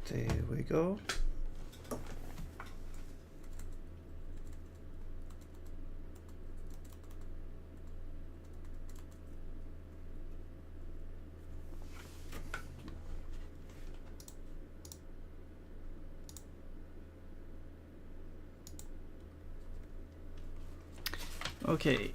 There we go. Okay.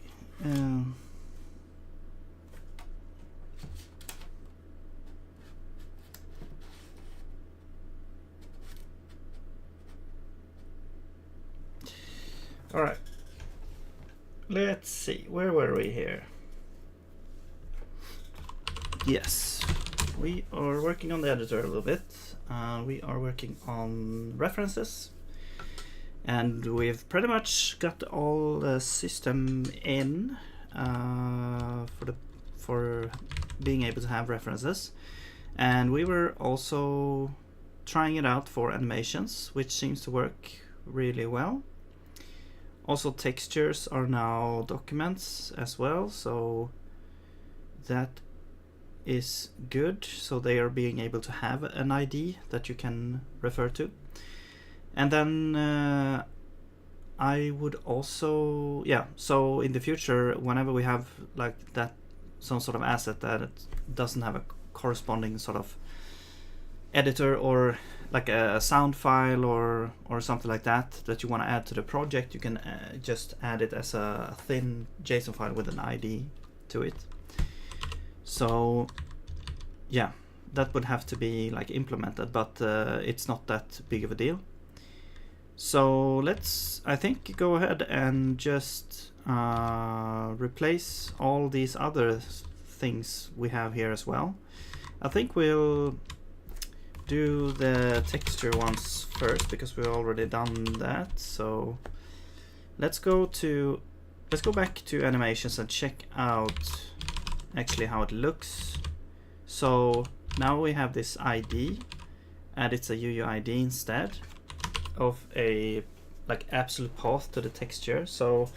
All right. Let's see. Where were we here? Yes. We are working on the editor a little bit. We are working on references. And we've pretty much got all the system in for being able to have references. And we were also trying it out for animations, which seems to work really well. Also, textures are now documents as well, so that is good. So they are being able to have an ID that you can refer to. And then I would also, so in the future, whenever we have like that, some sort of asset that it doesn't have a corresponding sort of editor or like a sound file or something like that you want to add to the project, you can just add it as a thin JSON file with an ID to it. So yeah, that would have to be like implemented, but it's not that big of a deal. So let's, I think, go ahead and just replace all these other things we have here as well. I think we'll do the texture ones first because we've already done that. So let's go back to animations and check out actually how it looks. So now we have this ID, and it's a UUID instead of a like absolute path to the texture. So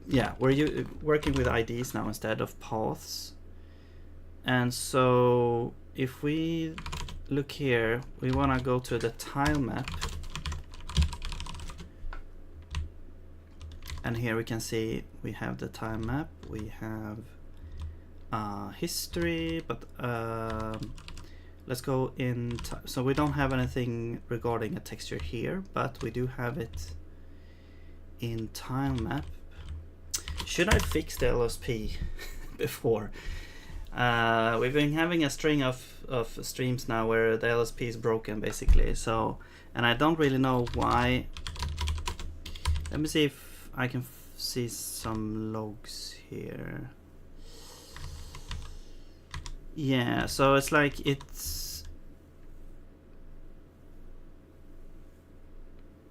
yeah, we're working with IDs now instead of paths. And so if we look here, we want to go to the tile map, and here we can see we have the tile map, we have history, but let's go in. So we don't have anything regarding a texture here, but we do have it in tile map. Should I fix the LSP before? We've been having a string of streams now where the LSP is broken basically, so, and I don't really know why. Let me see if I can see some logs here. Yeah, so it's like it's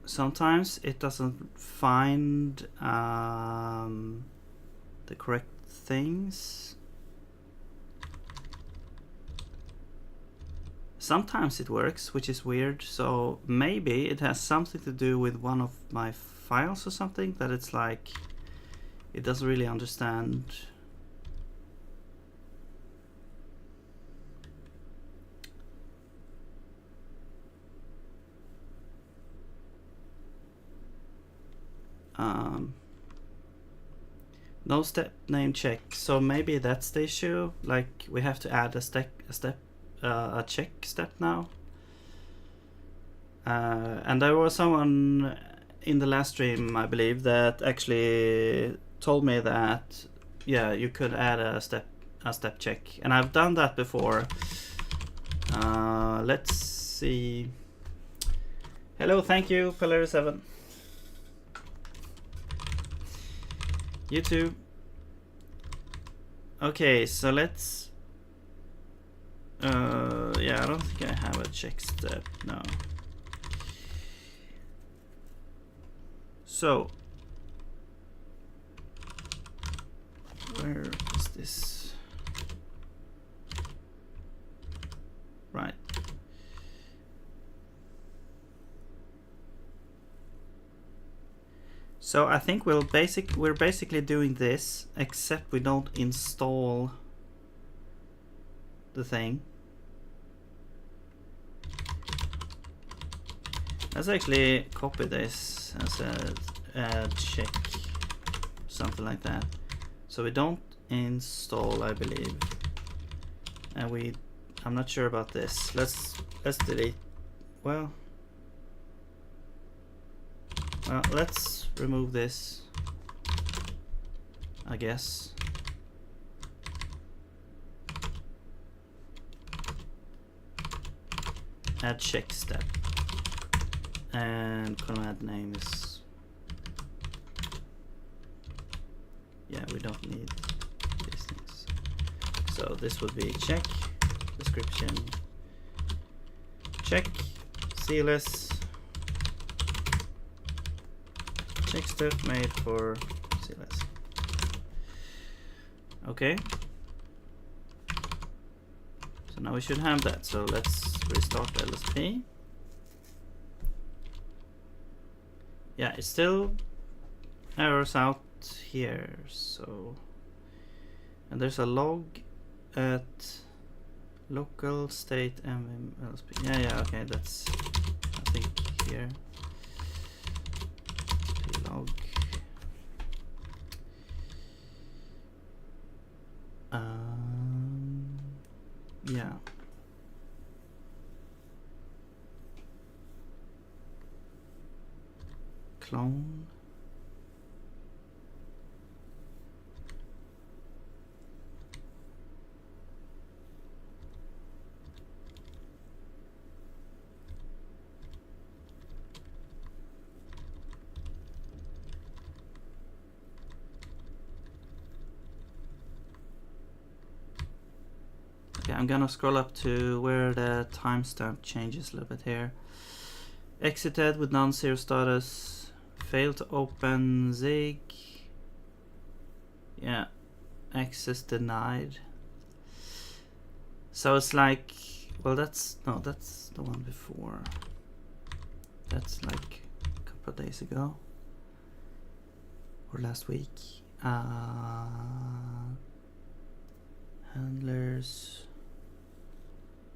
sometimes it doesn't find the correct things. Sometimes it works, which is weird, so maybe it has something to do with one of my files or something, that it's like it doesn't really understand. No step name check, so maybe that's the issue, like we have to add a check step now. And there was someone in the last stream, I believe, that actually told me that yeah, you could add a step check, and I've done that before. Let's see. Hello, thank you, Pellery7. You too. Okay, so let's yeah, I don't think I have a check step now. So where is this? Right. So I think we're basically doing this, except we don't install the thing. Let's actually copy this as a add check, something like that. So we don't install, I believe, and I'm not sure about this. Let's delete. Well, let's remove this, I guess. Add check step, and command name is, yeah, we don't need these things. So this would be check, description, check, CLS, check step made for CLS. Okay. So now we should have that. So let's restart LSP. Yeah, it still errors out here. So, and there's a log at local state mv LSP. Yeah, okay, that's, I think, here. Log. Yeah. Clone. Okay, I'm gonna scroll up to where the timestamp changes a little bit here. Exited with non-zero status. Failed to open Zig. Yeah. Access denied. So it's like, well, that's the one before. That's like a couple of days ago. Or last week. Handlers.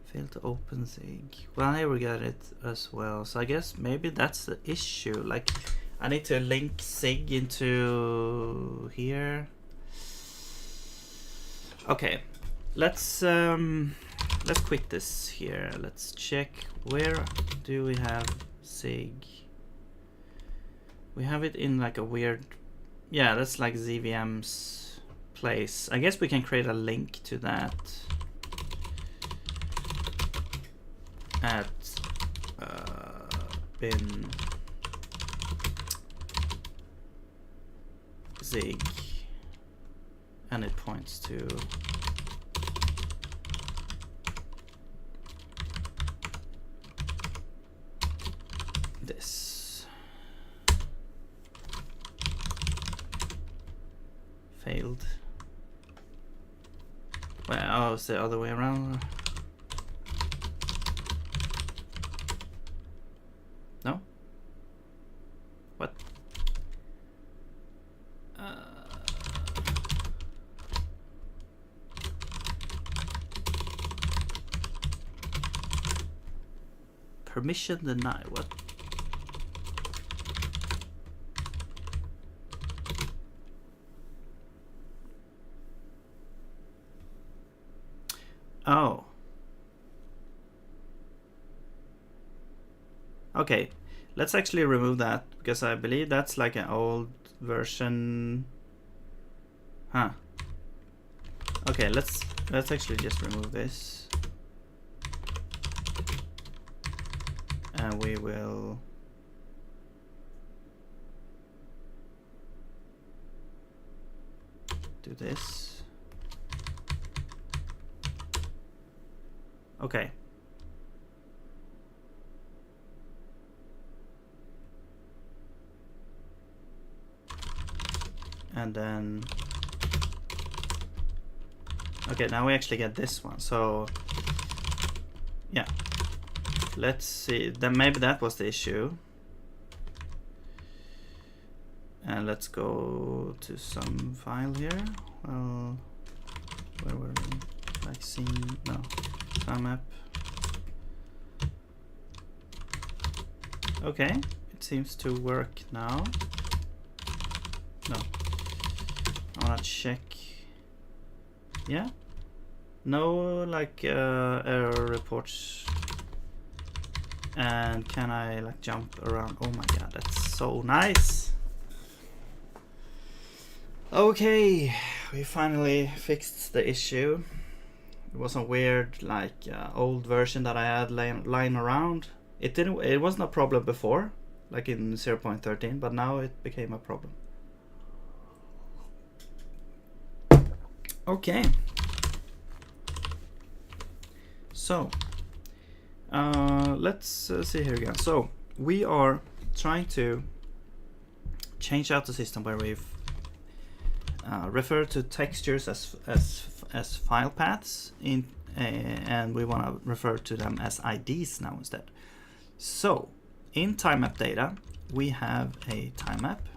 Failed to open Zig. Well, here we got it as well. So I guess maybe that's the issue. Like, I need to link Zig into here. Okay, let's quit this here. Let's check, where do we have Zig? We have it in like a weird, yeah, that's like ZVM's place. I guess we can create a link to that at bin Zig, and it points to this. Failed. Well, oh, it's the other way around. No? What? Permission denied. What? Oh. Okay, let's actually remove that, because I believe that's like an old version. Huh. Okay, let's actually just remove this. And we will do this. Okay. And then, okay, now we actually get this one. So yeah, let's see, then maybe that was the issue. And let's go to some file here. Well, where were we? Vaccine, no, time map. Okay, it seems to work now. No, I wanna check. Yeah, no like error reports. And can I like jump around? Oh my god, that's so nice. Okay, we finally fixed the issue. It was a weird like old version that I had lying around. It wasn't a problem before, like in 0.13, but now it became a problem. Okay. So let's see here again. So we are trying to change out the system where we've refer to textures as file paths in, and we want to refer to them as IDs now instead. So in time map data we have a time map,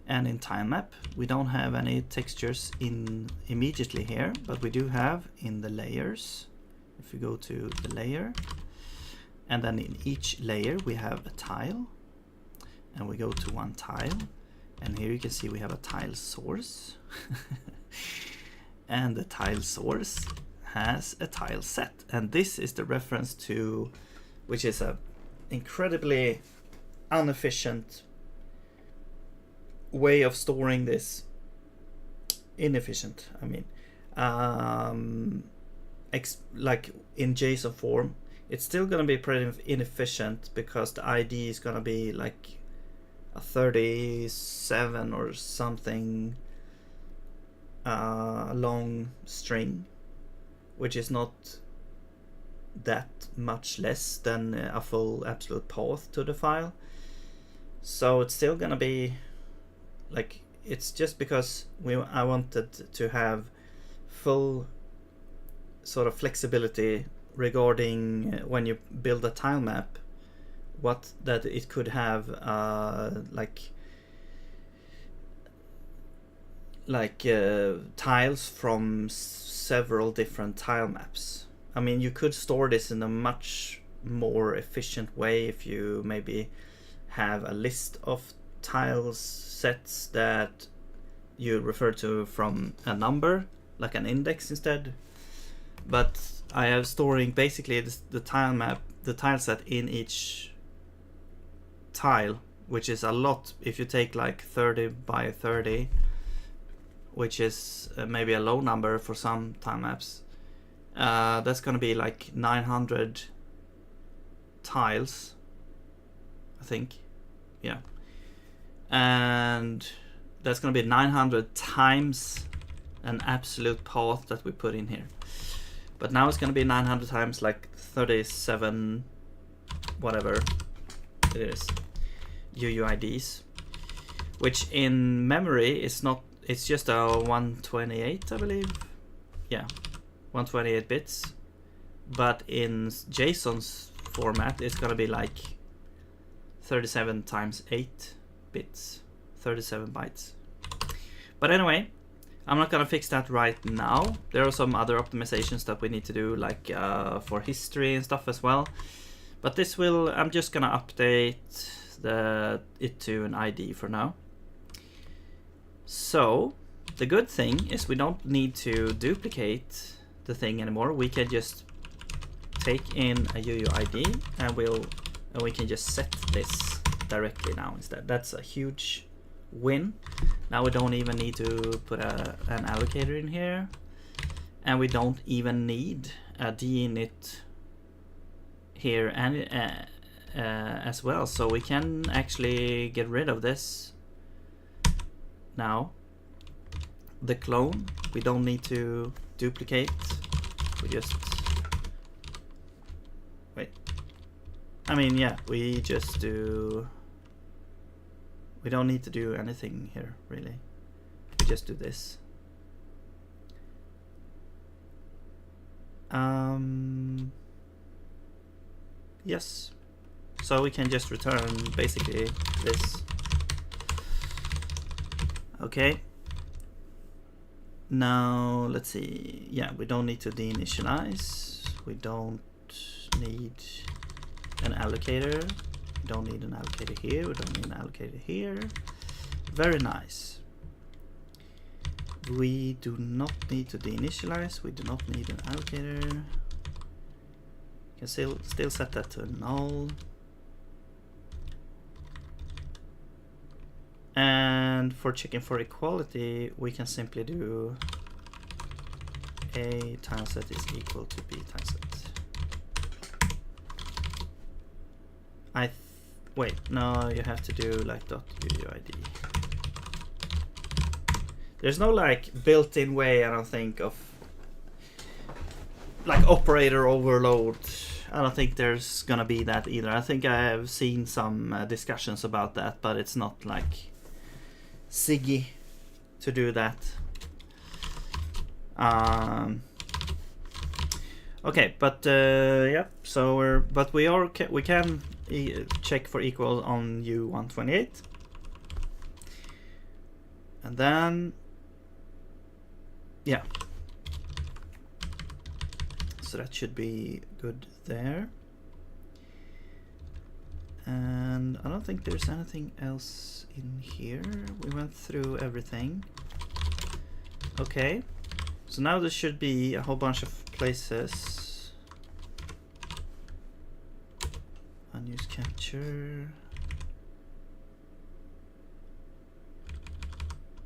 and in time map we don't have any textures in immediately here, but we do have in the layers. If we go to the layer, and then in each layer we have a tile, and we go to one tile, and here you can see we have a tile source. And the tile source has a tile set, and this is the reference to, which is a incredibly inefficient way of storing this. Inefficient, I mean, like in JSON form, it's still gonna be pretty inefficient because the ID is gonna be like a 37 or something long string, which is not that much less than a full absolute path to the file. So it's still gonna be like, it's just because I wanted to have full sort of flexibility regarding when you build a tile map, what that it could have tiles from several different tile maps. I mean, you could store this in a much more efficient way if you maybe have a list of tiles sets that you refer to from a number, like an index instead. But I have storing basically the tile map, the tile set in each tile, which is a lot. If you take like 30 by 30, which is maybe a low number for some tile maps, that's gonna be like 900 tiles, I think. Yeah, and that's gonna be 900 times an absolute path that we put in here. But now it's gonna be 900 times like 37 whatever it is UUIDs, which in memory is not, it's just a 128, I believe. Yeah, 128 bits. But in JSON's format it's gonna be like 37 times 8 bits, 37 bytes. But anyway, I'm not gonna fix that right now. There are some other optimizations that we need to do, like for history and stuff as well. But this will, I'm just gonna update it to an ID for now. So the good thing is we don't need to duplicate the thing anymore. We can just take in a UUID and we can just set this directly now instead. That's a huge win. Now we don't even need to put an allocator in here, and we don't even need a dinit here and as well. So we can actually get rid of this now. The clone, we don't need to duplicate. We just wait. I mean, yeah, we just do. We don't need to do anything here, really. We just do this. Yes. So we can just return basically this. Okay. Now let's see. Yeah, we don't need to deinitialize. We don't need an allocator. We don't need an allocator here. We don't need an allocator here. Very nice. We do not need to deinitialize. We do not need an allocator. You can still set that to null. And for checking for equality, we can simply do A tileset is equal to B tileset. Wait, no, you have to do like .uuid. There's no like built-in way, I don't think, of like operator overload. I don't think there's gonna be that either. I think I have seen some discussions about that, but it's not like Siggy to do that. Okay, but yeah. So we can check for equal on U128, and then yeah. So that should be good there. And I don't think there's anything else in here. We went through everything. Okay. So now there should be a whole bunch of places. Unused capture.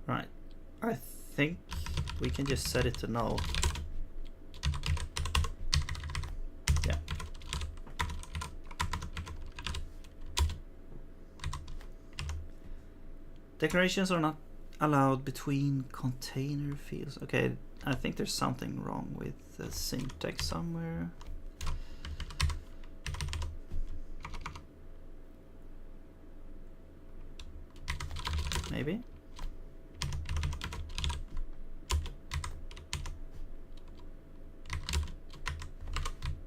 Right. I think we can just set it to null. Yeah. Declarations are not allowed between container fields. Okay, I think there's something wrong with the syntax somewhere. Maybe.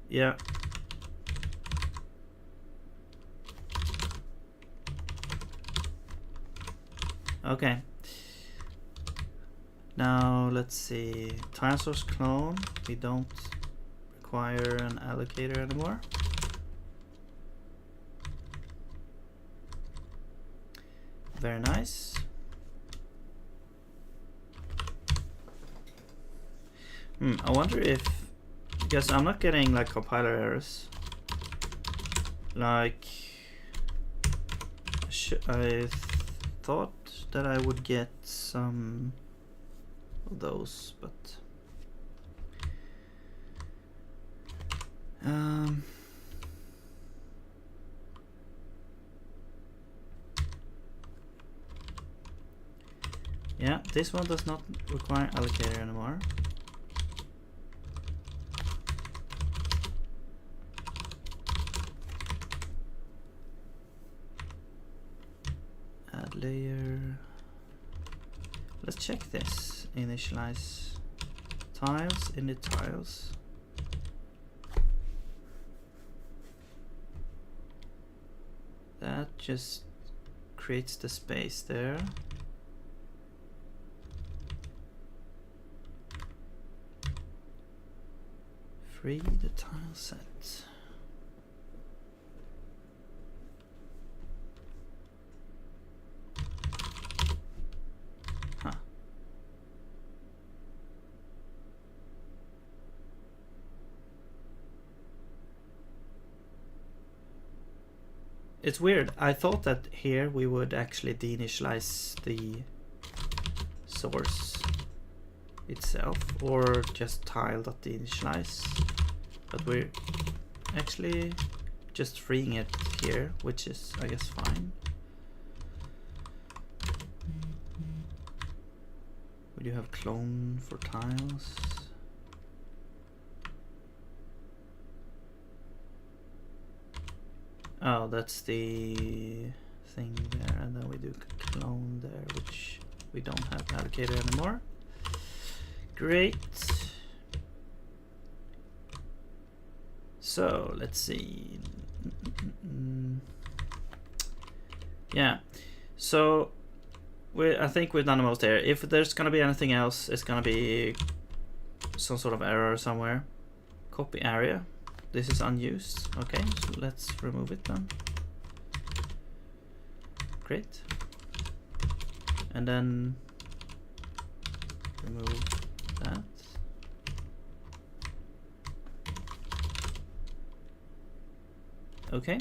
Yeah. Okay. Now let's see. Tile source clone. We don't require an allocator anymore. Very nice. I wonder if, because I'm not getting like compiler errors. Like I thought that I would get some of those, but yeah, this one does not require allocator anymore. Add layer. Let's check this. Initialize tiles, init tiles. That just creates the space there. Free the tile set. Huh. It's weird. I thought that here we would actually deinitialize the source itself, or just tile.deinitialize, but we're actually just freeing it here, which is, I guess, fine. We do have clone for tiles. Oh, that's the thing there, and then we do clone there, which we don't have allocator anymore. Great. So let's see. Yeah. So I think we've done the most there. If there's gonna be anything else, it's gonna be some sort of error somewhere. Copy area. This is unused. Okay, so let's remove it then. create, and then remove that. Okay.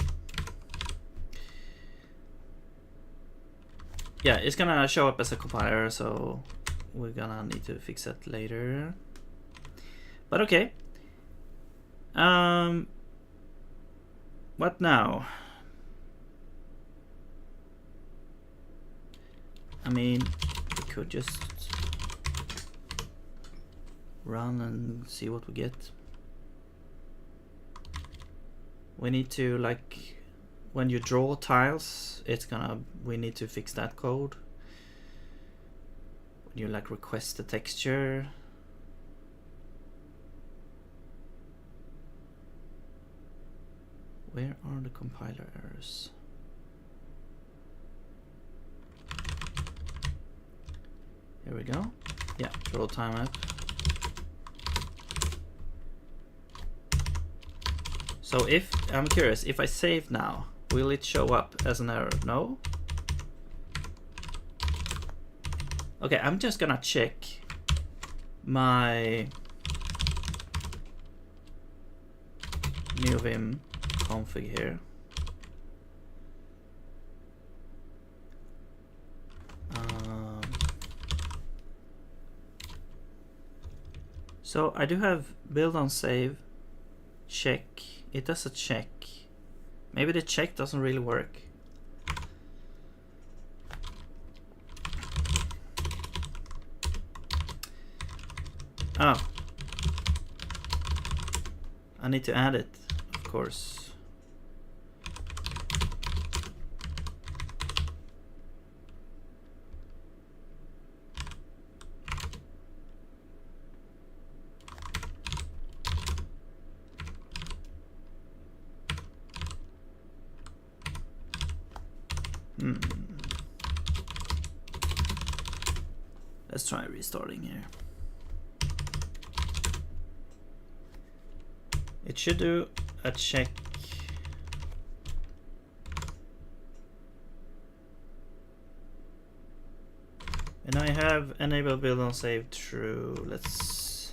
Yeah, it's gonna show up as a compiler, so we're gonna need to fix that later. But okay. What now? I mean, we could just run and see what we get. We need to, like, when you draw tiles, we need to fix that code. When you like request the texture. Where are the compiler errors? Here we go. Yeah, draw time map. So if, I'm curious, if I save now, will it show up as an error? No? Okay, I'm just gonna check my new Vim config here. So I do have build on save, check. It does a check. Maybe the check doesn't really work. Oh. I need to add it, of course. Let's try restarting here. It should do a check. And I have enable build on save true. Let's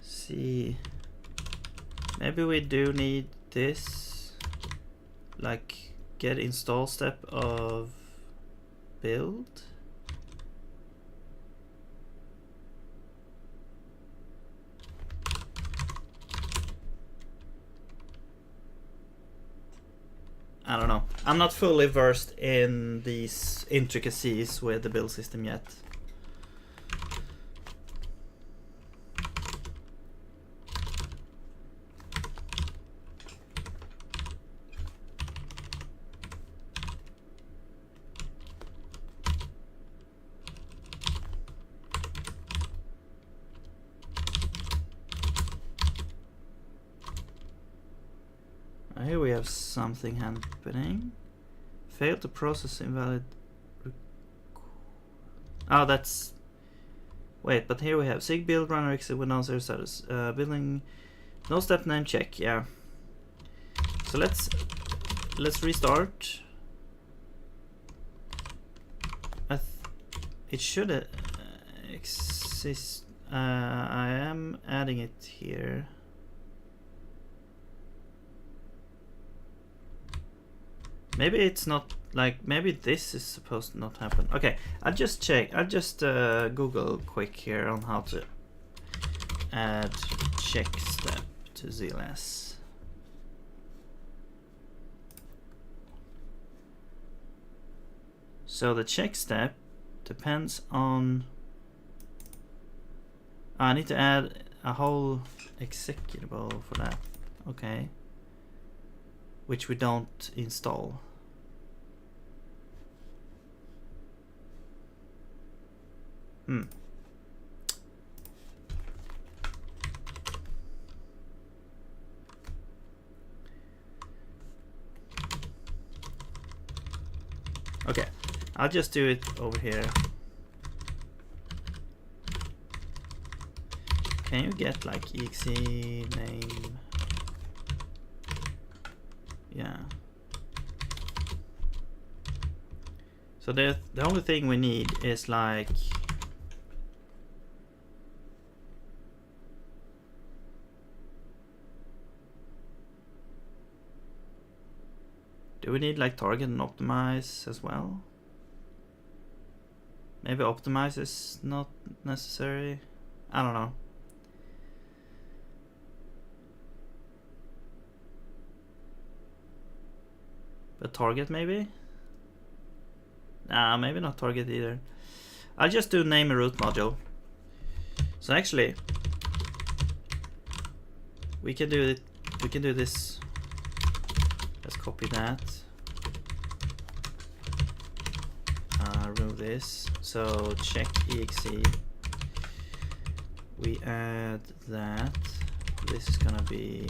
see. Maybe we do need this, like get install step of build. I don't know. I'm not fully versed in these intricacies with the build system yet. Here we have something happening. Failed to process invalid. Oh, that's. Wait, but here we have sig build runner exit with non-zero status. Building no step name check. Yeah. So let's restart. It should exist. I am adding it here. Maybe it's not, like, maybe this is supposed to not happen. Okay, I'll just check. I'll just Google quick here on how to add check step to ZLS. So the check step depends on. I need to add a whole executable for that. Okay. Which we don't install. Okay, I'll just do it over here. Can you get like exe name? Yeah. So the only thing we need is like do we need like target and optimize as well? Maybe optimize is not necessary. I don't know. But target maybe? Nah, maybe not target either. I'll just do name a root module. So actually, we can do it. We can do this. Let's copy that. Remove this. So check exe. We add that. This is gonna be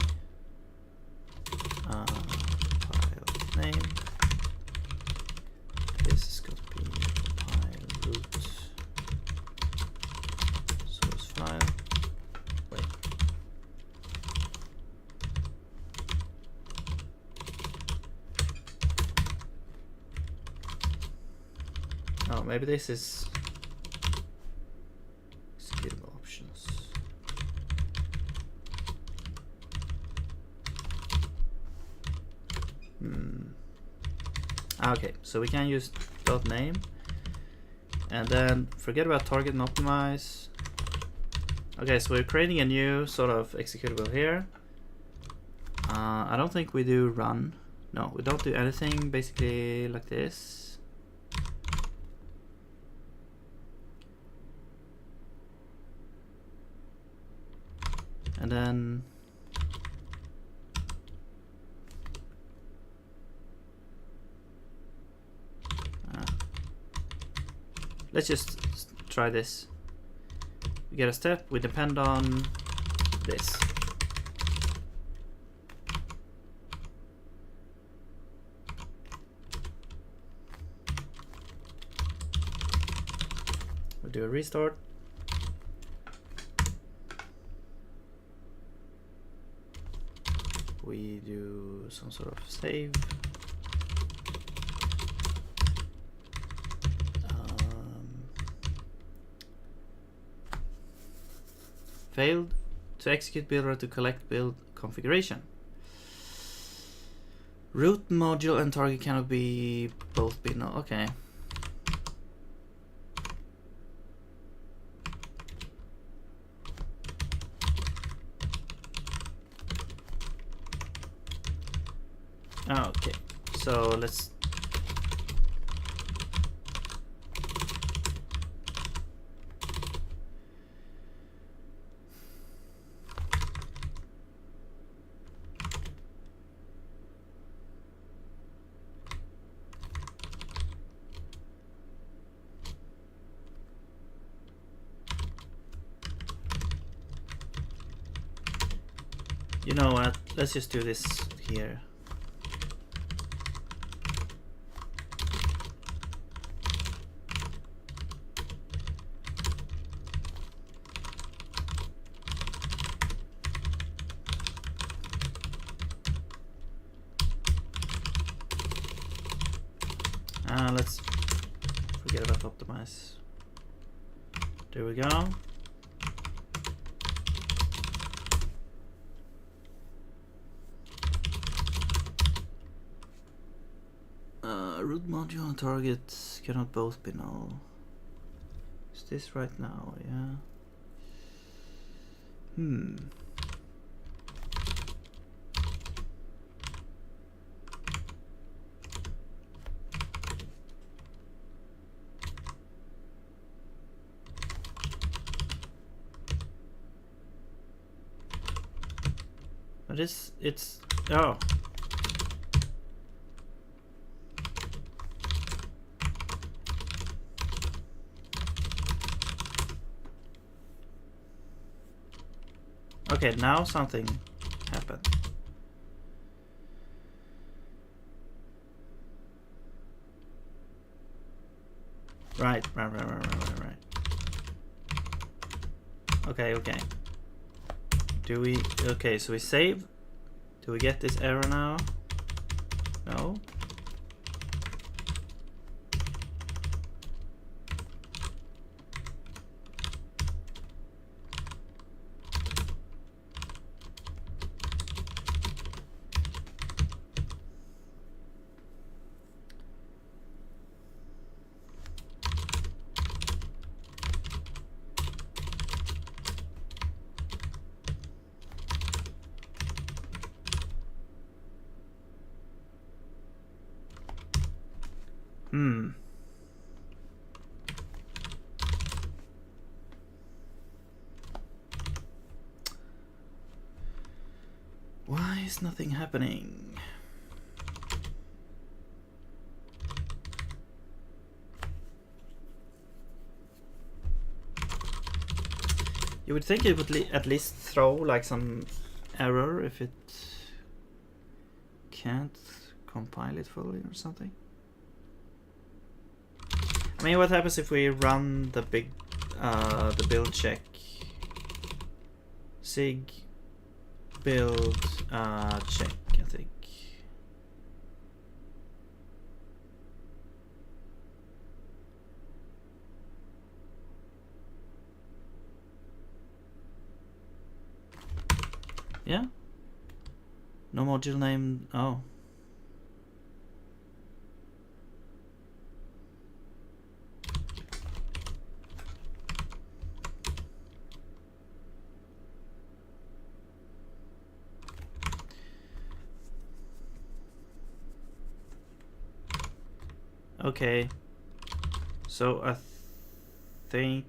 file name. This is gonna be file root source file. Wait. Oh, maybe this is executable options. Okay, so we can use .name and then forget about target and optimize. Okay, so we're creating a new sort of executable here. I don't think we do run. No, we don't do anything, basically like this. And then let's just try this. We get a step, we depend on this. We do a restart. We do some sort of save. Failed to execute build or to collect build configuration. Root module and target cannot be both be no. Okay. Okay, so let's you know what? Let's just do this here. Let's forget about optimize. There we go. Root module and target cannot both be null. Is this right now? Yeah. But it's oh. Okay, now something happened. Right. Okay. Do we, okay, so we save. Do we get this error now? No. Why is nothing happening? You would think it would at least throw like some error if it can't compile it fully or something. I mean, what happens if we run the build check? Sig build check, I think. Yeah. No module name. Oh. Okay. So I think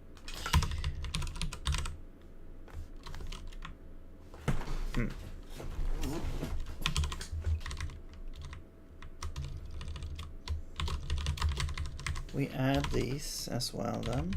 we add these as well then.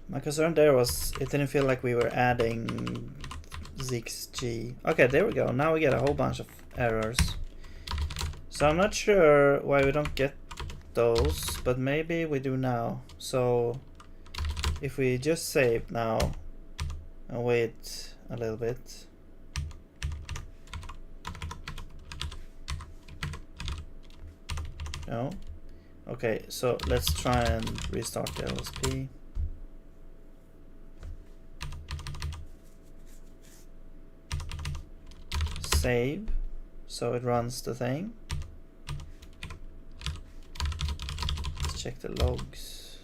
My concern there was it didn't feel like we were adding ZXG. Okay, there we go. Now we get a whole bunch of errors. So I'm not sure why we don't get those, but maybe we do now. So if we just save now and wait a little bit. No? Okay, so let's try and restart the LSP. Save, so it runs the thing. Let's check the logs.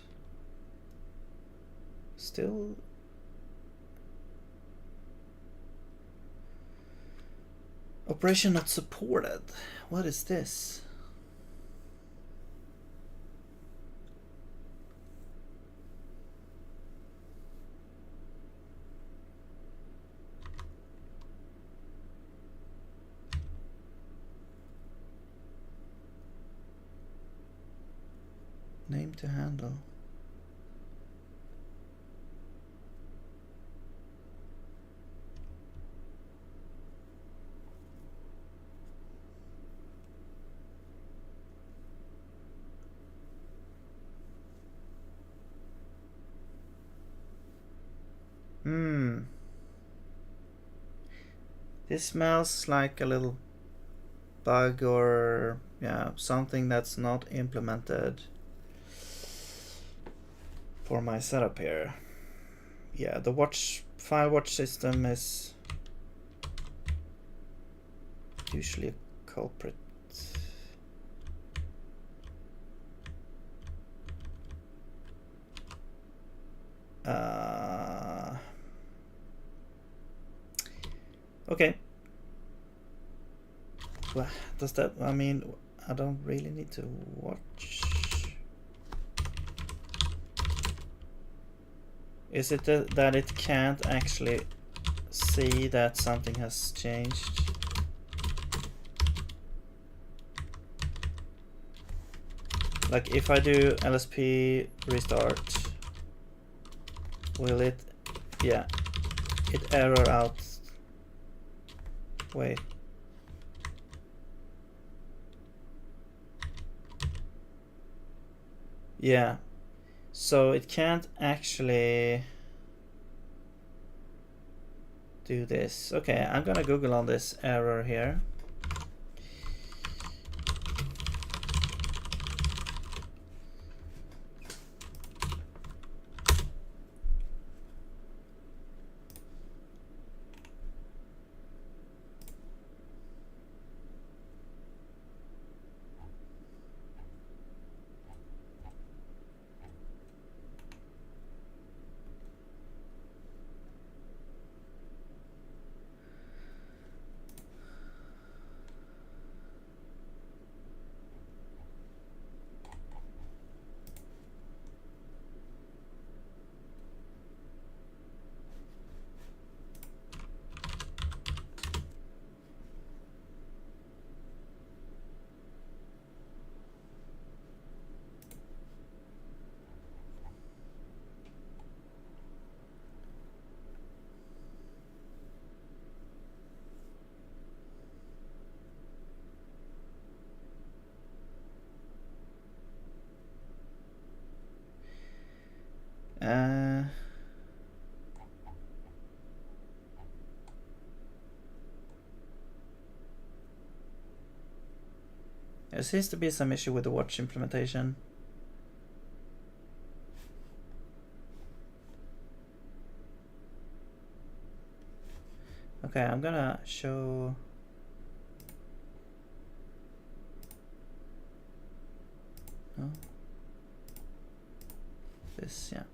Still operation not supported. What is this? Name to handle. This smells like a little bug or something that's not implemented for my setup here. Yeah, the file watch system is usually a culprit. Okay. Well, does that, I mean, I don't really need to watch. Is it that it can't actually see that something has changed? Like if I do LSP restart, will it? Yeah. it error out. Wait. Yeah. So it can't actually do this. Okay, I'm gonna Google on this error here. There seems to be some issue with the watch implementation. Okay, I'm gonna show. No. This, yeah.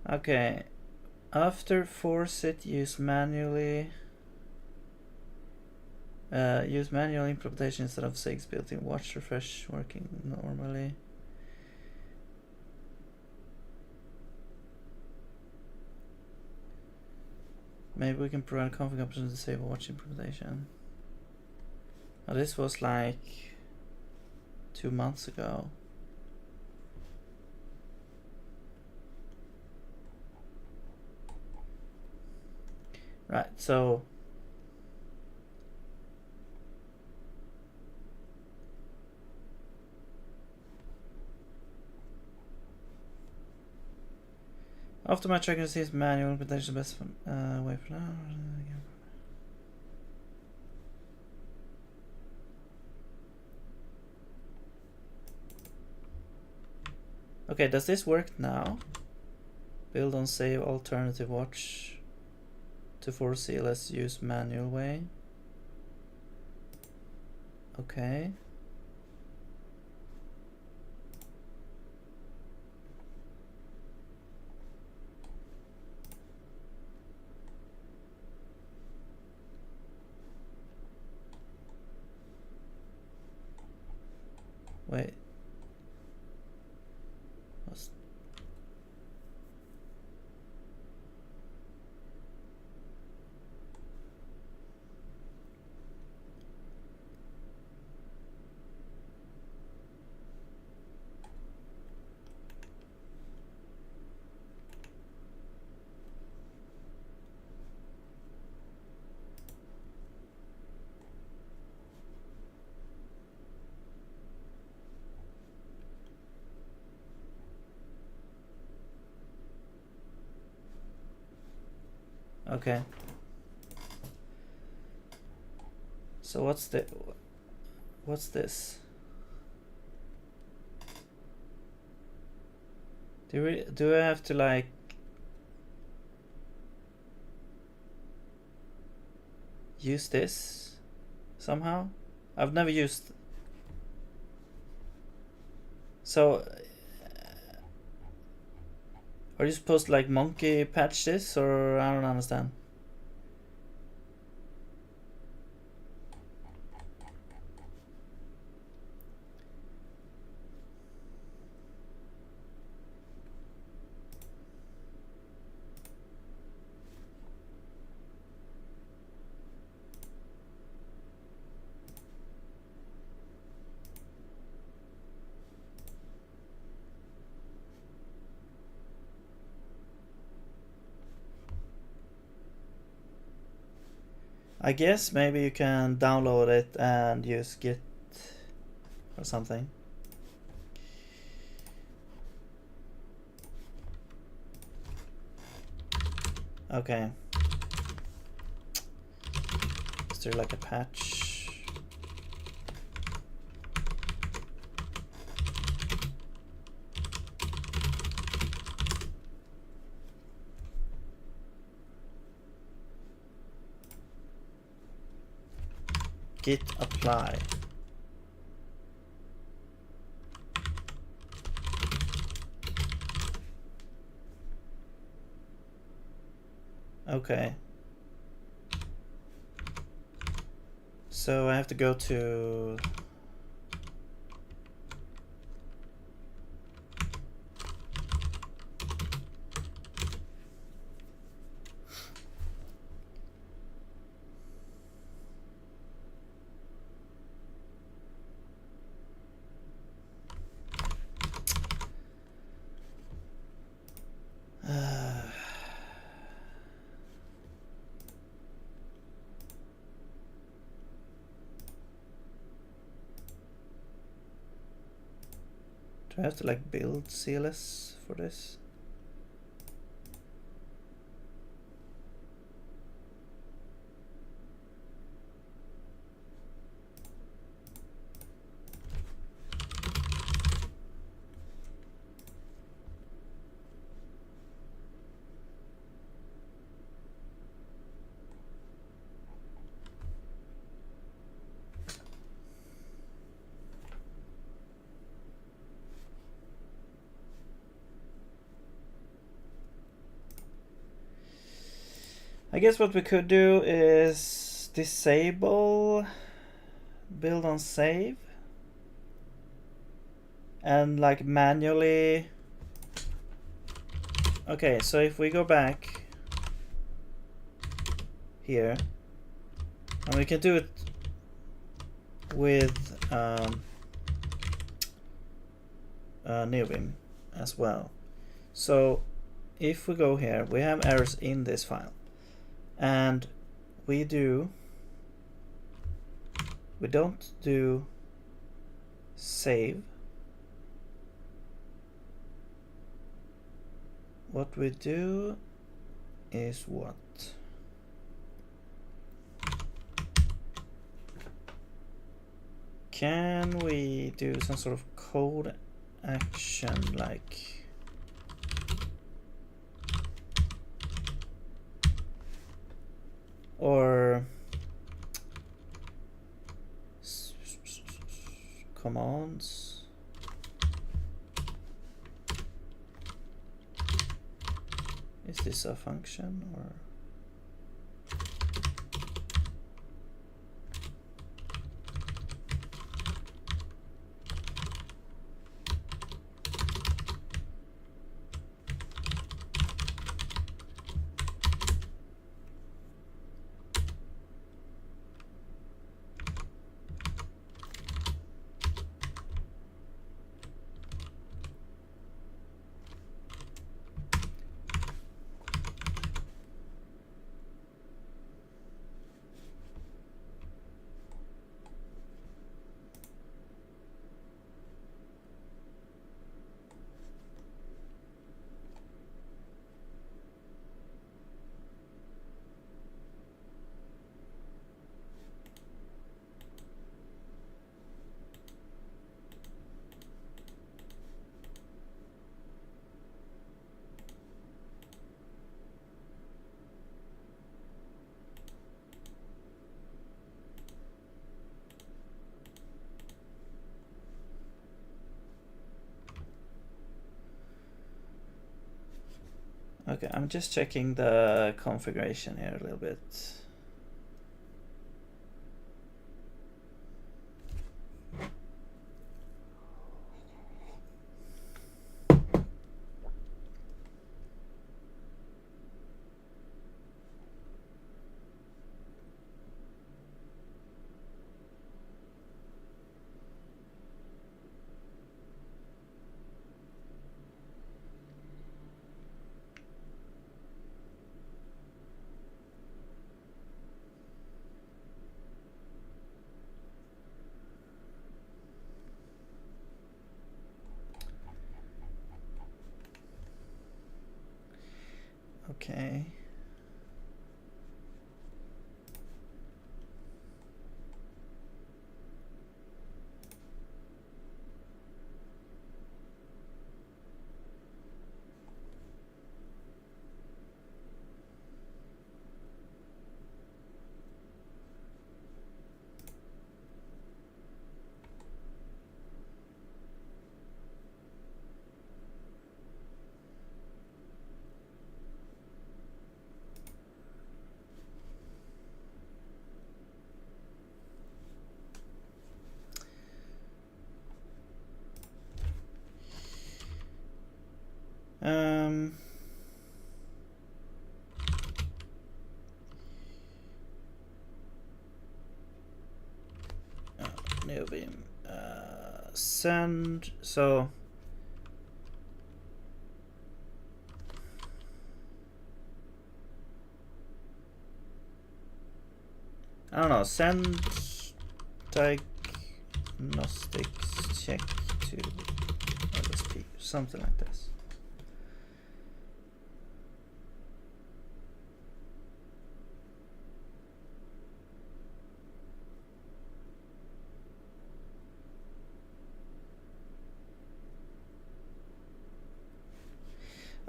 Okay. After force it, use manually. Use manual implementation instead of SIG's built-in watch refresh working normally. Maybe we can provide a config option to disable watch implementation. Now this was like 2 months ago. Right, so after my tracker receives manual implementation, best way for now. Okay, does this work now? Build on save alternative watch to foresee. Let's use manual way. Okay. Wait. What's... Okay. So what's this? Do I have to like use this somehow? I've never used. So are you supposed to like monkey patch this, or I don't understand? I guess maybe you can download it and use Git or something. Okay. Is there like a patch? Git apply. Okay. So I have to go to do I have to like build CLS for this? I guess what we could do is disable build on save and like manually. Okay, so if we go back here, and we can do it with Neovim as well. So if we go here, we have errors in this file, and we don't do save. What we do is what? Can we do some sort of code action like or commands? Is this a function or? Okay, I'm just checking the configuration here a little bit. Okay. New beam. Send. So. I don't know. Send diagnostics check to LSP. Something like this.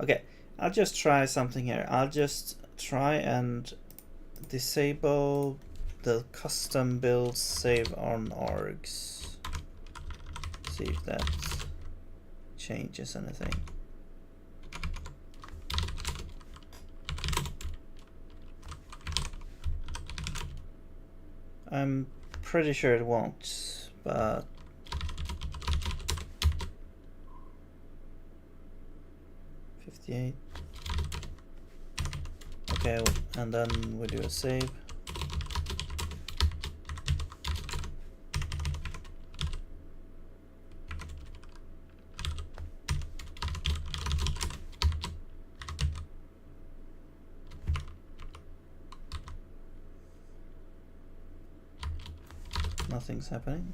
Okay, I'll just try something here. I'll just try and disable the custom build save on args. See if that changes anything. I'm pretty sure it won't, but okay, and then we do a save. Nothing's happening.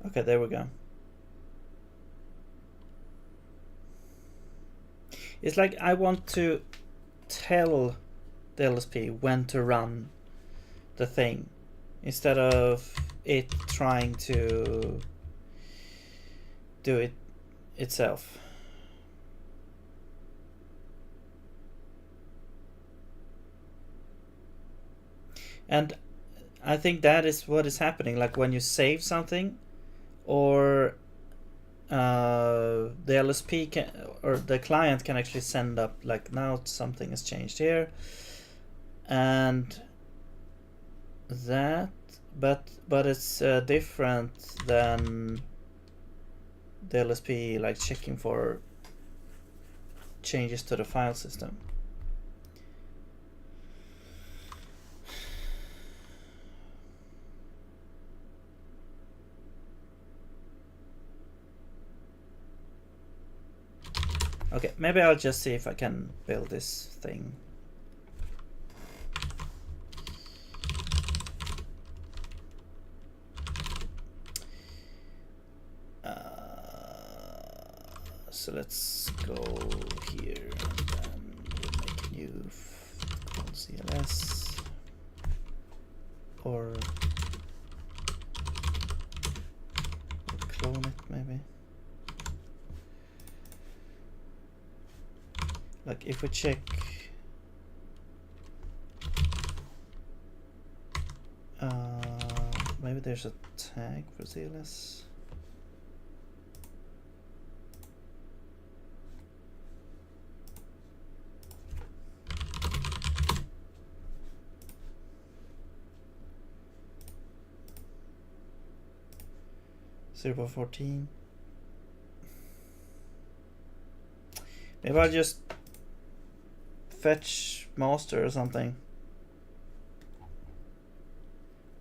Okay, there we go. It's like I want to tell the LSP when to run the thing instead of it trying to do it itself. And I think that is what is happening. Like when you save something, or the LSP can, or the client can actually send up like, now something has changed here, and that, but it's different than the LSP like checking for changes to the file system. Okay, maybe I'll just see if I can build this thing. So let's go here and then we'll make a new called CLS, or clone it maybe. Like if we check maybe there's a tag for CLS. Zero 14. Maybe I'll just fetch master or something.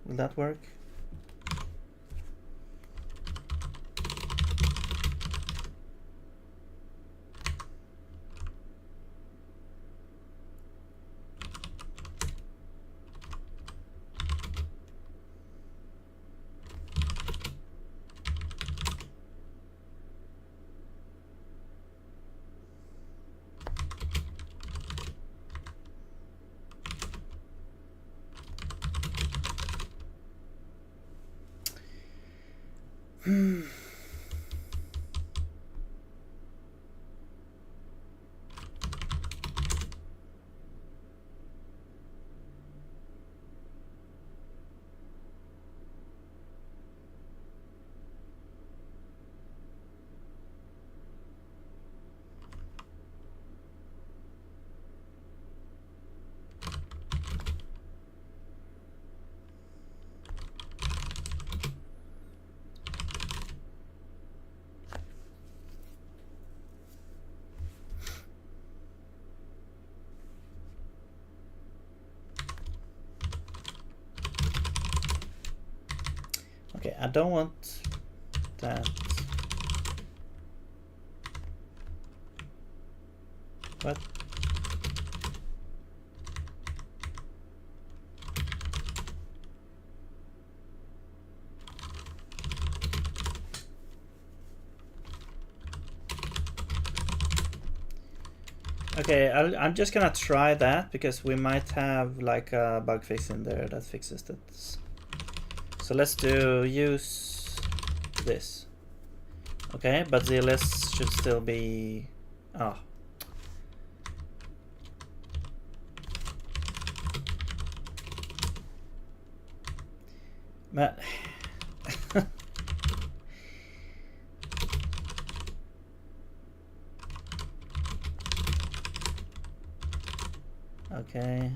Will that work? Okay, I don't want that. What? Okay, I'm just gonna try that because we might have like a bug fix in there that fixes that. So let's use this. Okay, but the ls should still be... Oh. But... Okay.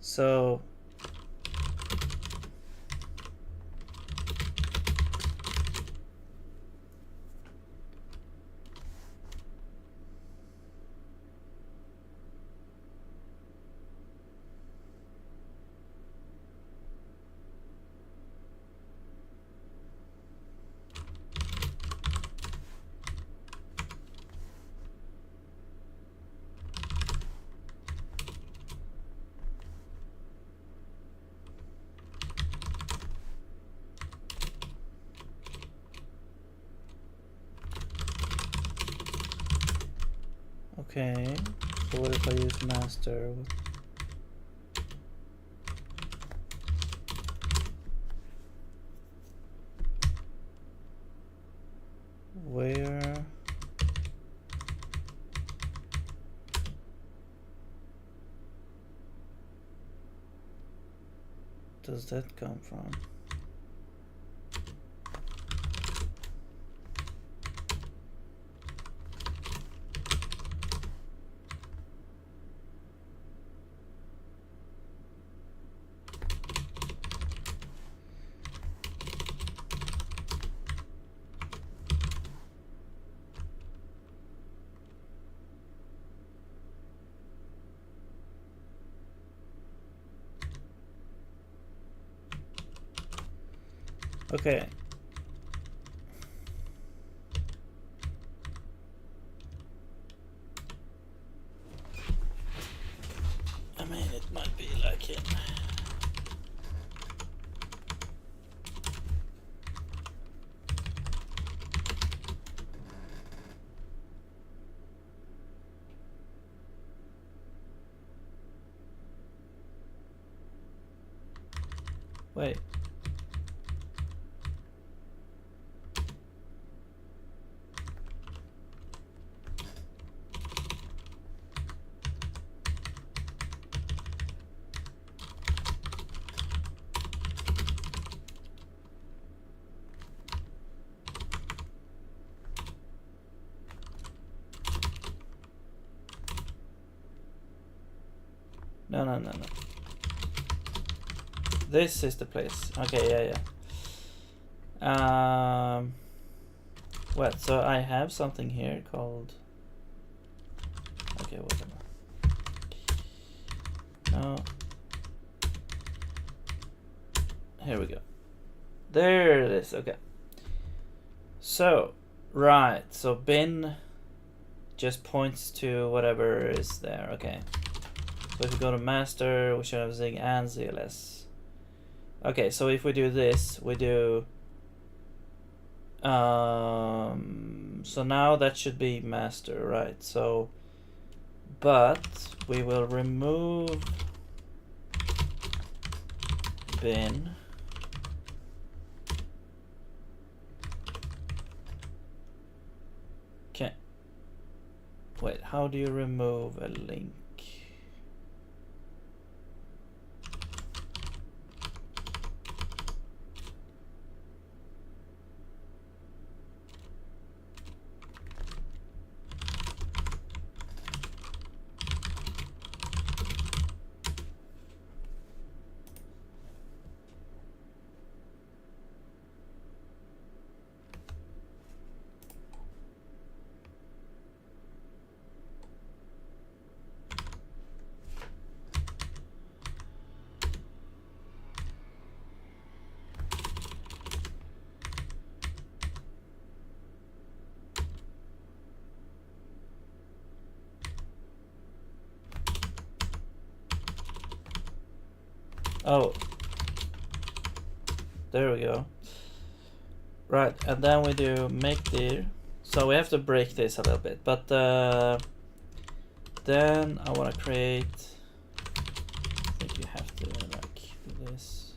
So... Okay, so what if I use master? Where does that come from? Okay. I mean, it might be like it. Wait. No. This is the place. Okay, yeah. Well, so I have something here called. Okay, whatever. No. Here we go. There it is. Okay. So, right. So bin just points to whatever is there. Okay. So if we go to master, we should have Zig and ZLS. Okay, so if we do this, we do. So now that should be master, right? So, but we will remove bin. Okay. Wait, how do you remove a link? Oh, there we go. Right, and then we do make dir. So we have to break this a little bit, but then I want to create. I think you have to like do this.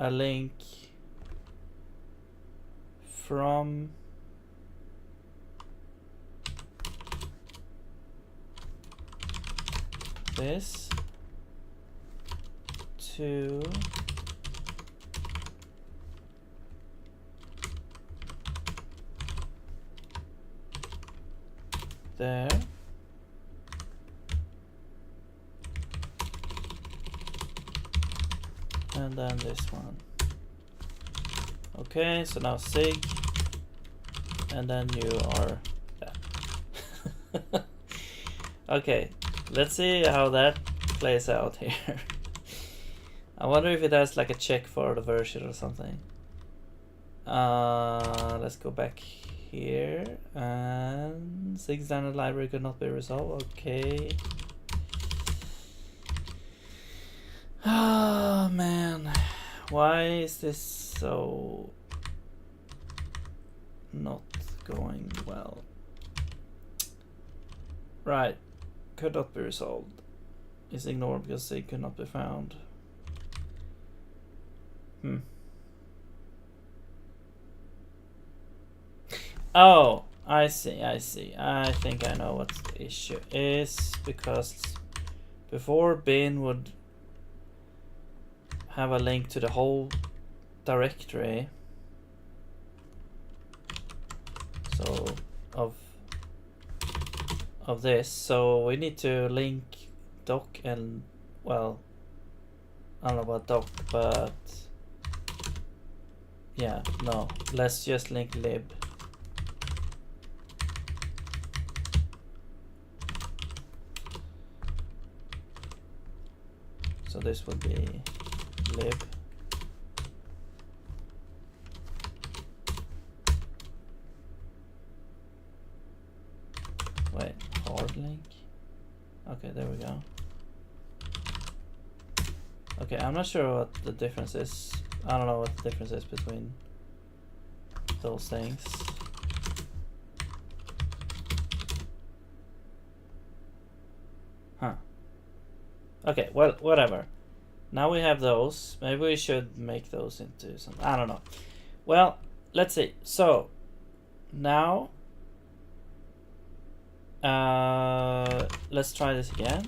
A link from this to there. And then this one. Okay, so now sig, and then you are there. Okay, let's see how that plays out here. I wonder if it has like a check for the version or something. Let's go back here, and sig standard library could not be resolved. Okay. Oh man, why is this so not going well? Right, could not be resolved. Is ignored because sig could not be found. Oh, I see. I think I know what the issue is, because before bin would have a link to the whole directory. So of this, so we need to link doc and, well, I don't know about doc, but yeah, no, let's just link lib. So this would be lib. Wait, hard link? Okay, there we go. Okay, I'm not sure what the difference is. I don't know what the difference is between those things. Huh. Okay, well, whatever. Now we have those. Maybe we should make those into some. I don't know. Well, let's see. So now let's try this again.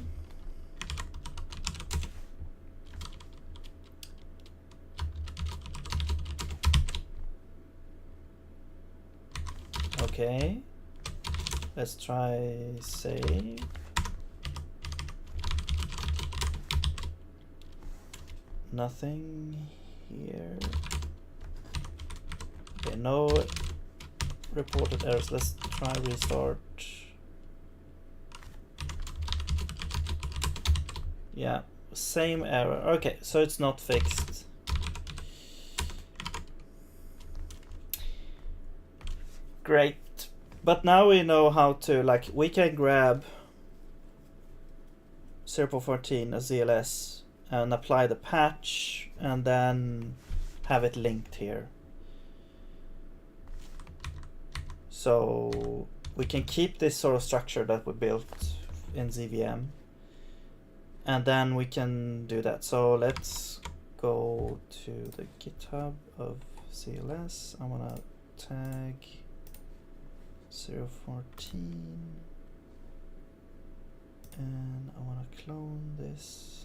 Okay. Let's try save. nothing here. Okay, no reported errors. Let's try restart. Yeah, same error. Okay, so it's not fixed. Great. But now we know how to, like, we can grab 0.14 as ZLS and apply the patch and then have it linked here. So we can keep this sort of structure that we built in ZVM, and then we can do that. So let's go to the GitHub of CLS. I want to tag 0.14 and I want to clone this.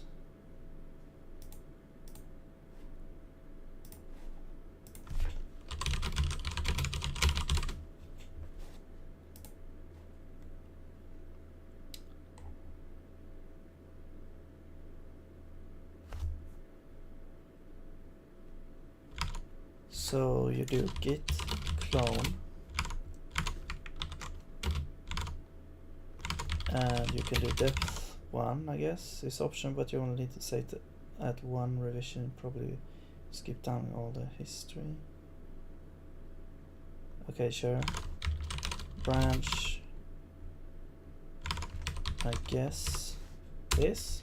So you do git clone, and you can do depth 1, I guess, is option, but you only need to say to add 1 revision, probably skip down all the history. Okay, sure. Branch, I guess this.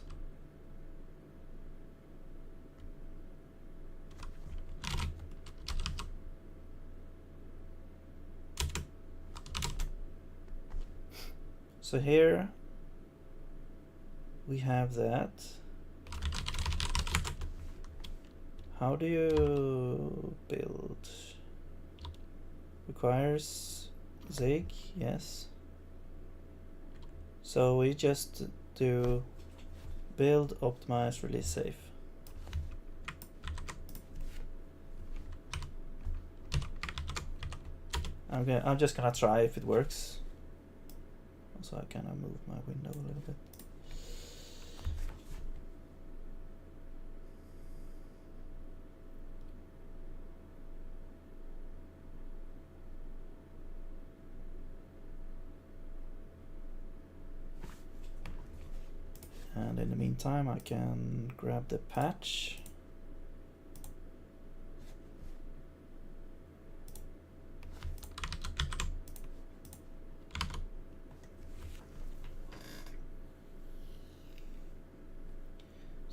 So here we have that. How do you build? Requires Zig, yes. So we just do build, optimize, release safe. I'm just gonna try if it works. So I kind of move my window a little bit. And in the meantime, I can grab the patch.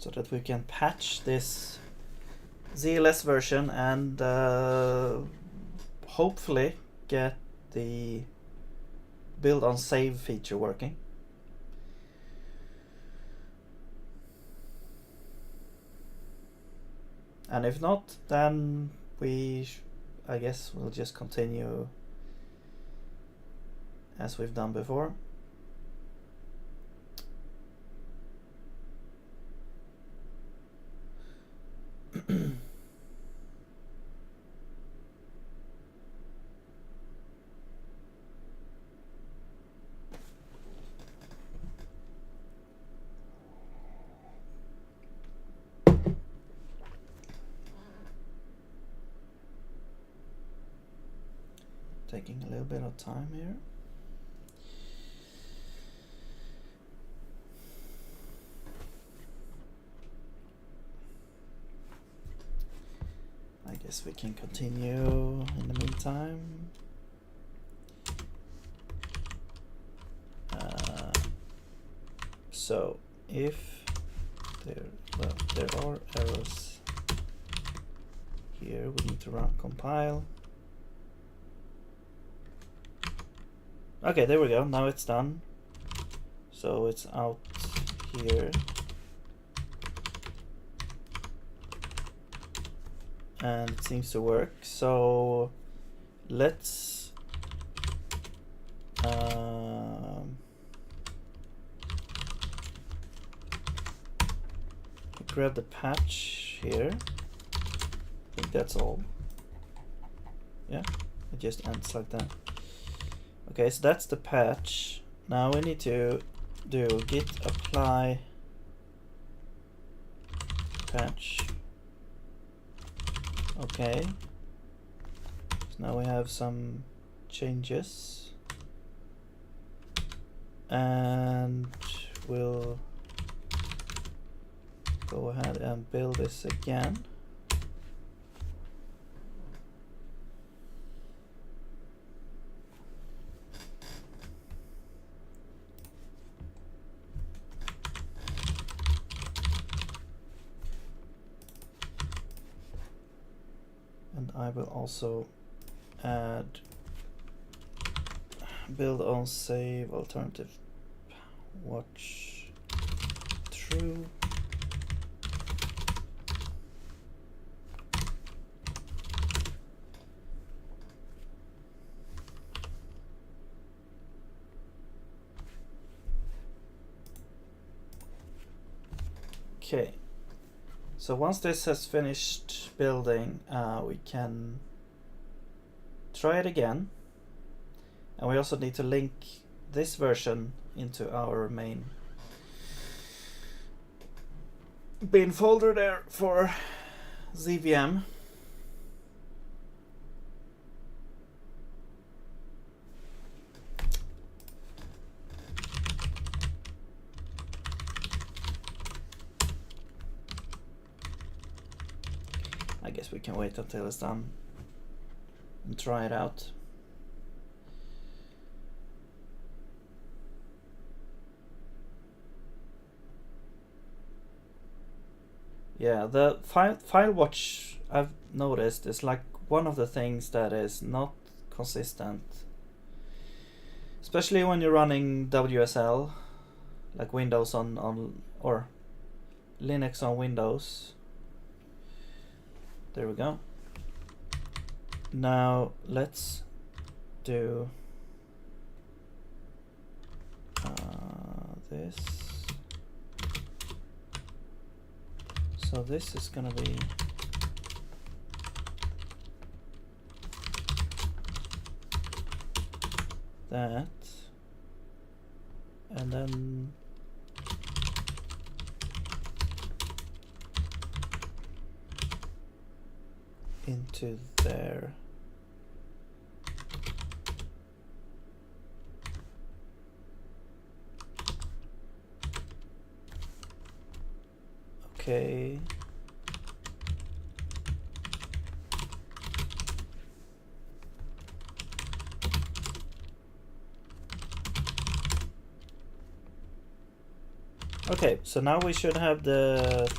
So that we can patch this ZLS version and hopefully get the build on save feature working. And if not, then I guess we'll just continue as we've done before. Taking a little bit of time here. I guess we can continue in the meantime. So if there are errors here, we need to run compile. Okay, there we go. Now it's done. So it's out here. And it seems to work. So let's grab the patch here. I think that's all. Yeah, it just ends like that. Okay, so that's the patch. Now we need to do git apply patch Okay. So now we have some changes. And we'll go ahead and build this again. And I will also add build on save alternative watch true. Okay, so once this has finished building, we can try it again. And we also need to link this version into our main bin folder there for ZVM. I guess we can wait until it's done and try it out. Yeah, the file watch I've noticed is like one of the things that is not consistent, especially when you're running WSL, like Windows on or Linux on Windows. There we go. Now let's do this. So this is gonna be that, and then into there. Okay. Okay, so now we should have the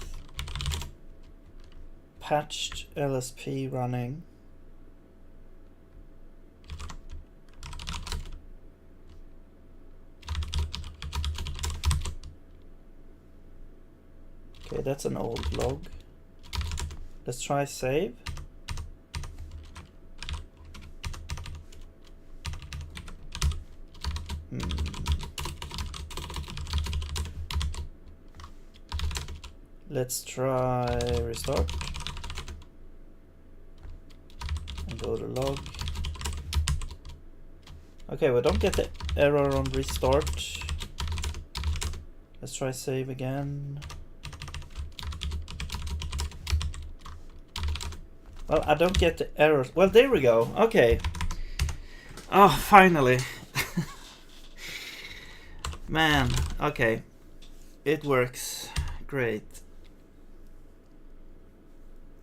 patched LSP running. Okay, that's an old log. Let's try save. Let's try restart and go to log. Okay, we don't get the error on restart. Let's try save again. Well, I don't get the errors. Well, there we go. Okay. Oh, finally. Man, okay. It works. Great.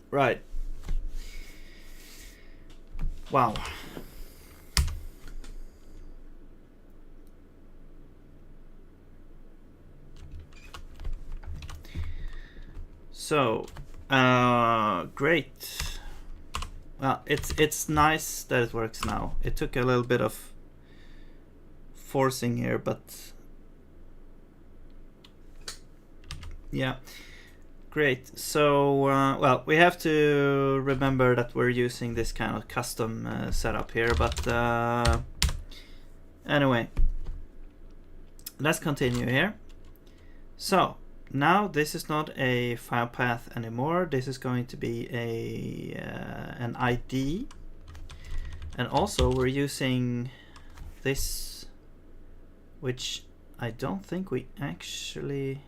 Right. Wow. So, great. Well, it's nice that it works now. It took a little bit of forcing here, but yeah. Great. So, well, we have to remember that we're using this kind of custom setup here, but anyway, let's continue here. So, now this is not a file path anymore. This is going to be an ID, and also we're using this, which I don't think we actually...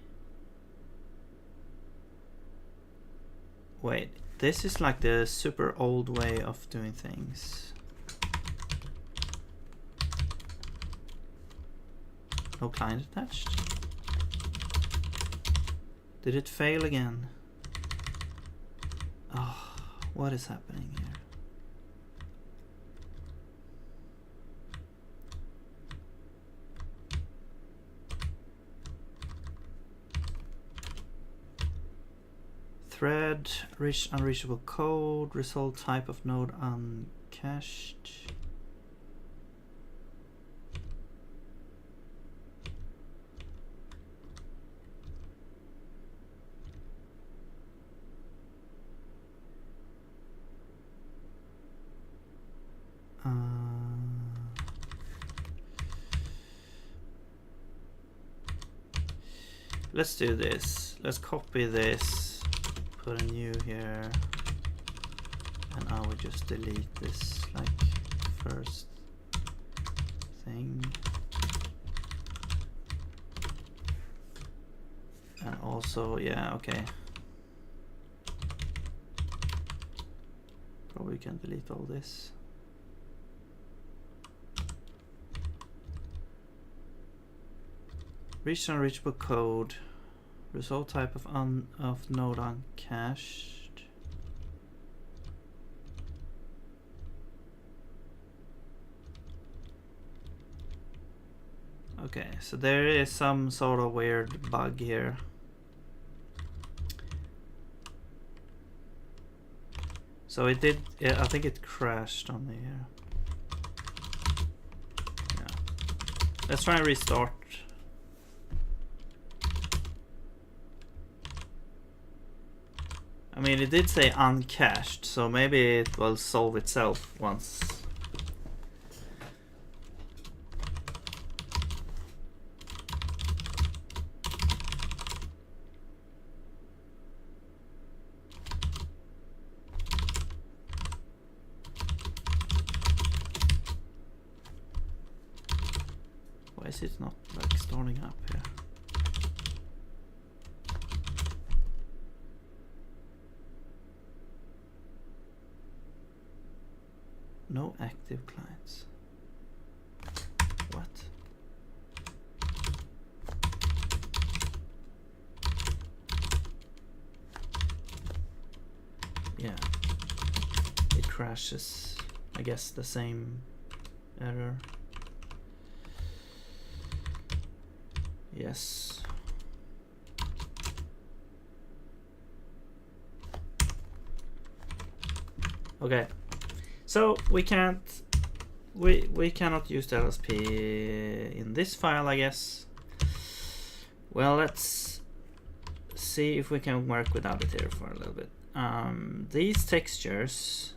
Wait, This is like the super old way of doing things. No client attached. Did it fail again? Oh, what is happening here? Thread, reach unreachable code, result type of node uncached. Let's do this. Let's copy this, put a new here, and I will just delete this like first thing. And also, yeah, okay. Probably can delete all this. Reach unreachable code. Result type of node uncached. Okay, so there is some sort of weird bug here. So it did, yeah, I think it crashed on me here. Yeah. Let's try and restart. I mean, it did say uncached, so maybe it will solve itself once. Why is it not like starting up here? No active clients. What? Yeah. It crashes. I guess the same error. Yes. Okay. So we can't, we cannot use the LSP in this file, I guess. Well, let's see if we can work without it here for a little bit. These textures,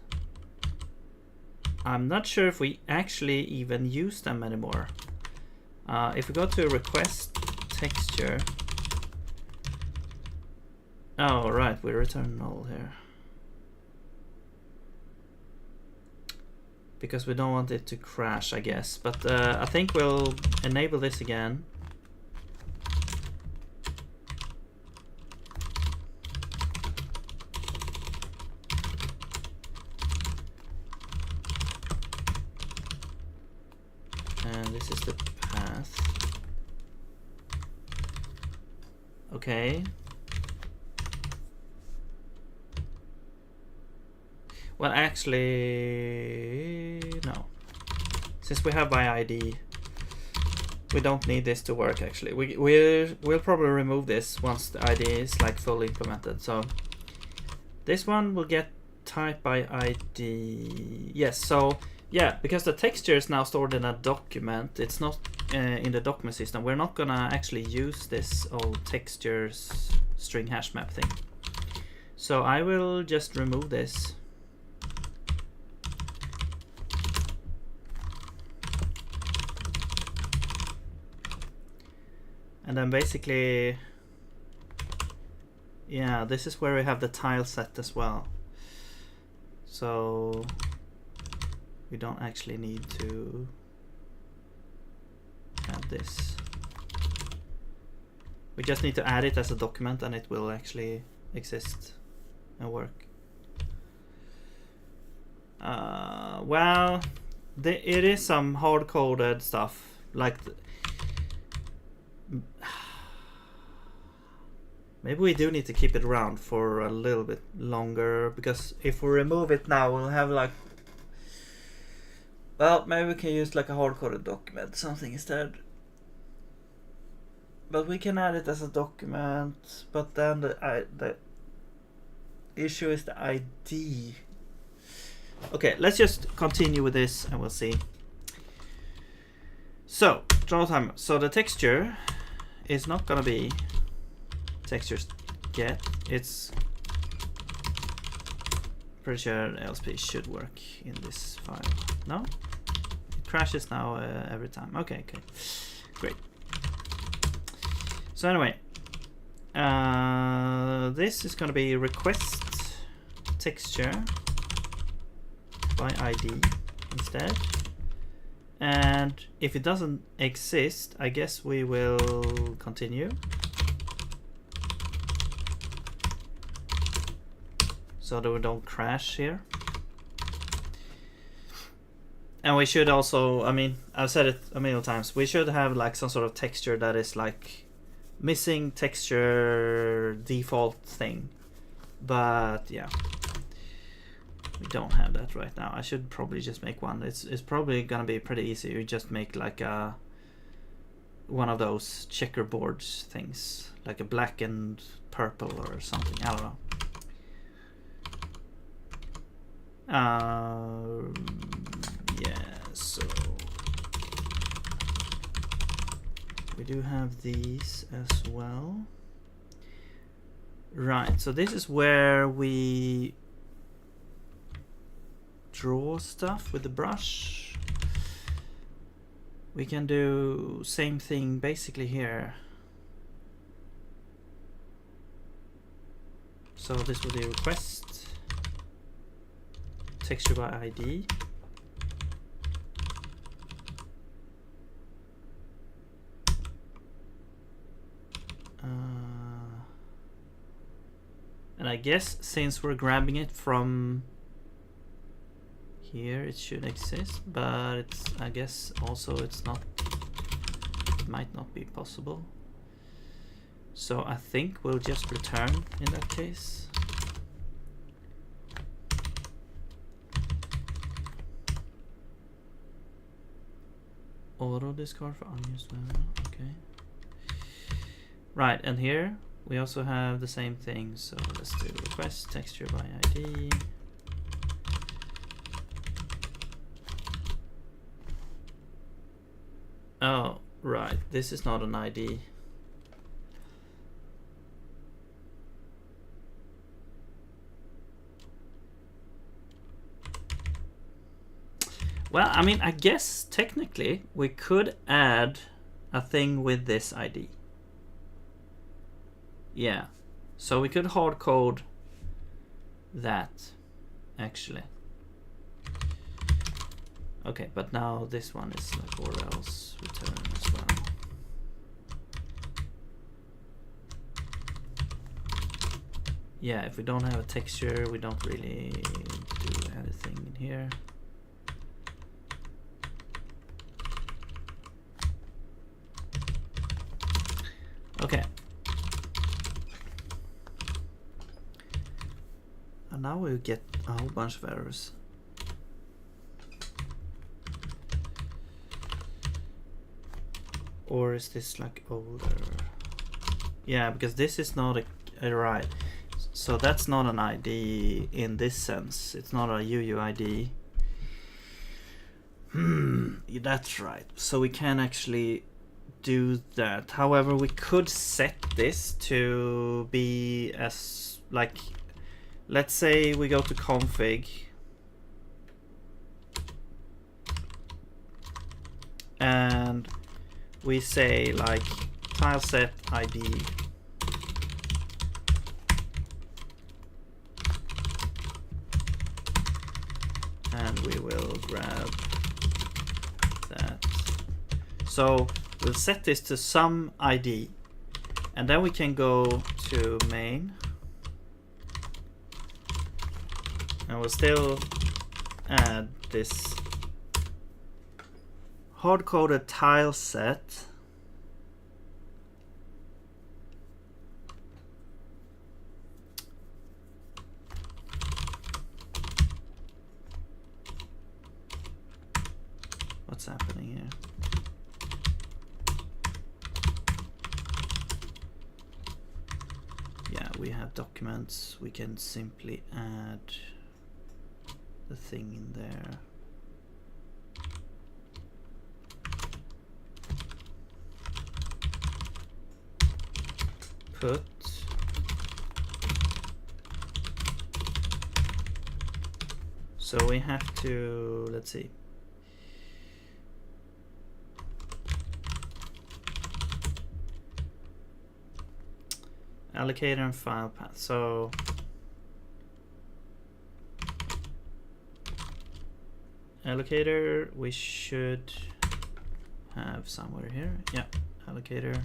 I'm not sure if we actually even use them anymore. If we go to request texture, oh right, we return null here. Because we don't want it to crash, I guess. But I think we'll enable this again. And this is the path. Okay. Well, actually, no. Since we have by ID, we don't need this to work. Actually, we'll probably remove this once the ID is like fully implemented. So this one will get type by ID. Yes. So yeah, because the texture is now stored in a document, it's not in the document system. We're not gonna actually use this old textures string hash map thing. So I will just remove this. And then basically, yeah, this is where we have the tile set as well. So we don't actually need to add this. We just need to add it as a document and it will actually exist and work. Well, it is some hard-coded stuff, like maybe we do need to keep it around for a little bit longer, because if we remove it now, we'll have like, well, maybe we can use like a hard-coded document, something instead. But we can add it as a document, but then the issue is the ID. Okay, let's just continue with this and we'll see. So, draw timer. So the texture is not gonna be textures get. It's pretty sure LSP should work in this file. No? It crashes now every time. Okay, great. So anyway, this is gonna be request texture by ID instead, and if it doesn't exist, I guess we will continue. So that we don't crash here. And we should also, I mean, I've said it a million times, we should have like some sort of texture that is like missing texture default thing. But yeah, we don't have that right now. I should probably just make one. It's probably gonna be pretty easy. You just make like a one of those checkerboards things, like a black and purple or something. I don't know. Yeah, so we do have these as well. Right, so this is where we draw stuff with the brush. We can do same thing basically here. So this will be request texture by ID. And I guess since we're grabbing it from here, it should exist, but it's, I guess also it's not, it might not be possible. So I think we'll just return in that case. Auto discard for unused value. Okay. Right, and here we also have the same thing. So let's do request texture by ID. Oh, right. This is not an ID. Well, I mean, I guess technically we could add a thing with this ID. Yeah. So we could hard code that actually. Okay, but now this one is like or else return as well. Yeah, if we don't have a texture, we don't really do anything in here. Okay. And now we'll get a whole bunch of errors. Or is this like older? Yeah, because this is not a right. So that's not an ID in this sense. It's not a UUID. That's right. So we can actually do that. However, we could set this to be as like, let's say we go to config and we say like tileset ID and we will grab that. So we'll set this to some ID and then we can go to main and we'll still add this hard-coded tile set. What's happening here? Yeah, we have documents. We can simply add the thing in there. Put so we have to, let's see. Allocator and file path. So allocator we should have somewhere here. Yeah, allocator.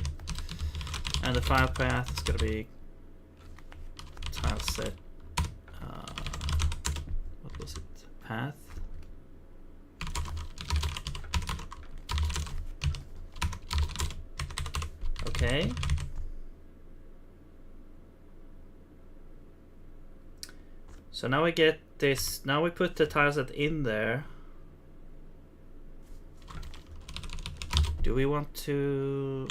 And the file path is going to be tile set. What was it? Path. Okay. So now we get this. Now we put the tile set in there. Do we want to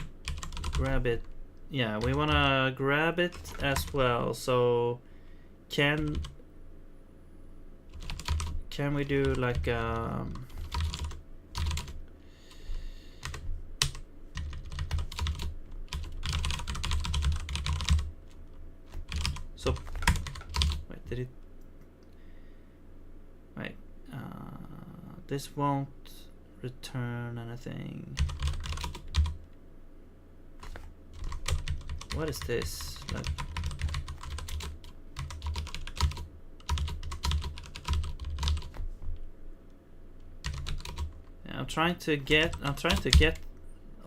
grab it? Yeah, we want to grab it as well. So can we do like so wait, did it wait this won't return anything. What is this? Like, yeah, I'm trying to get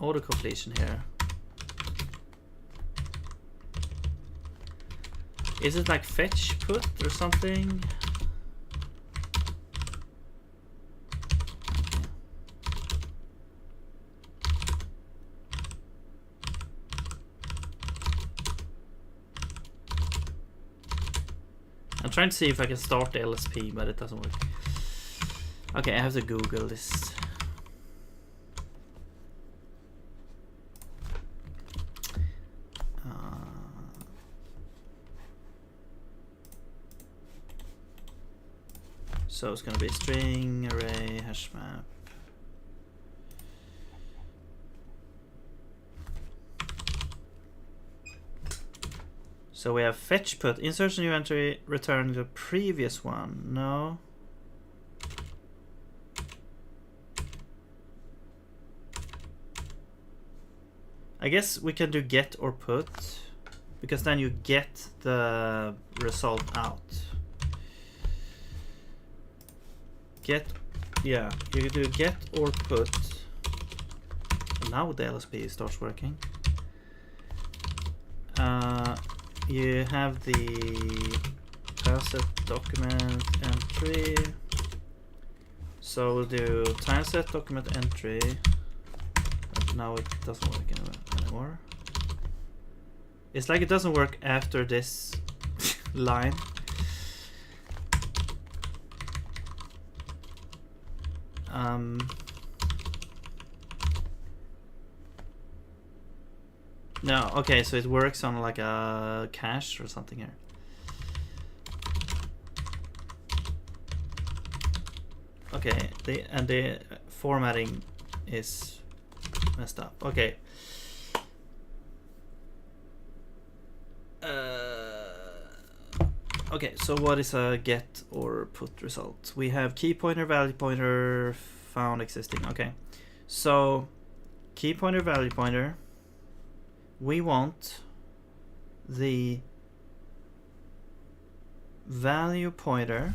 auto completion here. Is it like fetch put or something? I'm trying to see if I can start the LSP, but it doesn't work. Okay, I have to Google this. So it's gonna be string, array, hash map. So we have fetch put, insert a new entry, return the previous one. No. I guess we can do get or put, because then you get the result out. Get, yeah, you can do get or put. Now the LSP starts working. You have the tileset document entry. So we'll do tileset document entry. But now it doesn't work anymore. It's like it doesn't work after this line. No, okay, so it works on like a cache or something here. Okay, the formatting is messed up. Okay. Okay, so what is a get or put result? We have key pointer, value pointer, found existing. Okay, so key pointer, value pointer. We want the value pointer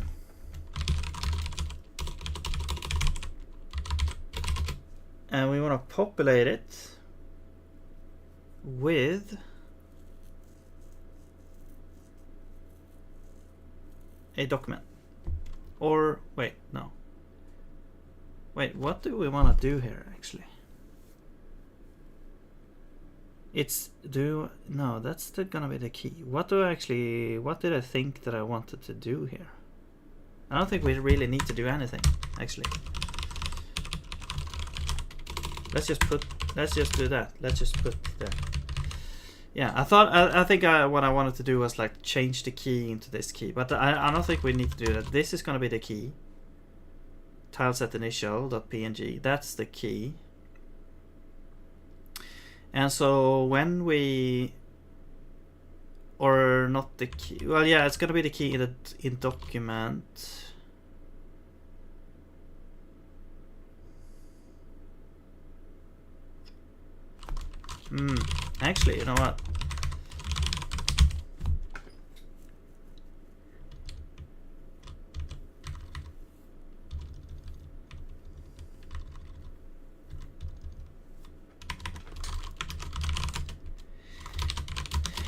and we want to populate it with a document Or wait, no. Wait, what do we want to do here actually? It's no, that's gonna be the key. What did I think that I wanted to do here? I don't think we really need to do anything actually. Let's just do that. Let's just put that. Yeah, I think what I wanted to do was like change the key into this key, but I don't think we need to do that. This is gonna be the key. Tileset initial.png. That's the key. And so when we, or not the key, well, yeah, it's gonna be the key in document. Actually, you know what?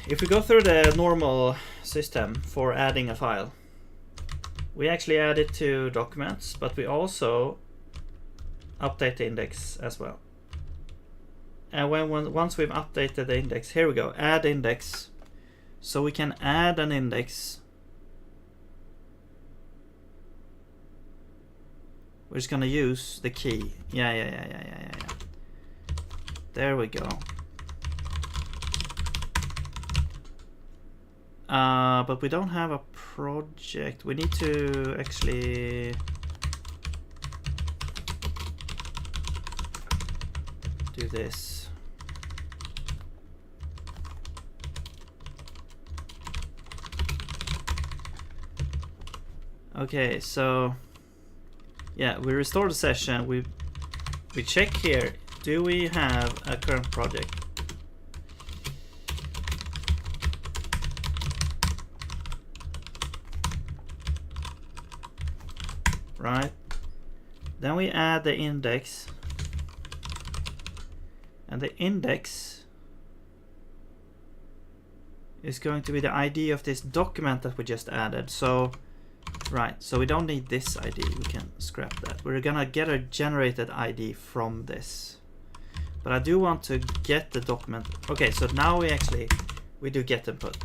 If we go through the normal system for adding a file, we actually add it to documents, but we also update the index as well. And once we've updated the index, here we go, add index. So we can add an index. We're just gonna use the key. Yeah. There we go. But we don't have a project. We need to actually do this. Okay, so yeah, we restore the session. We check here. Do we have a current project? Right. Then we add the index. And the index is going to be the ID of this document that we just added. So, right, so we don't need this ID. We can scrap that. We're gonna get a generated ID from this. But I do want to get the document. Okay, so now we do get input.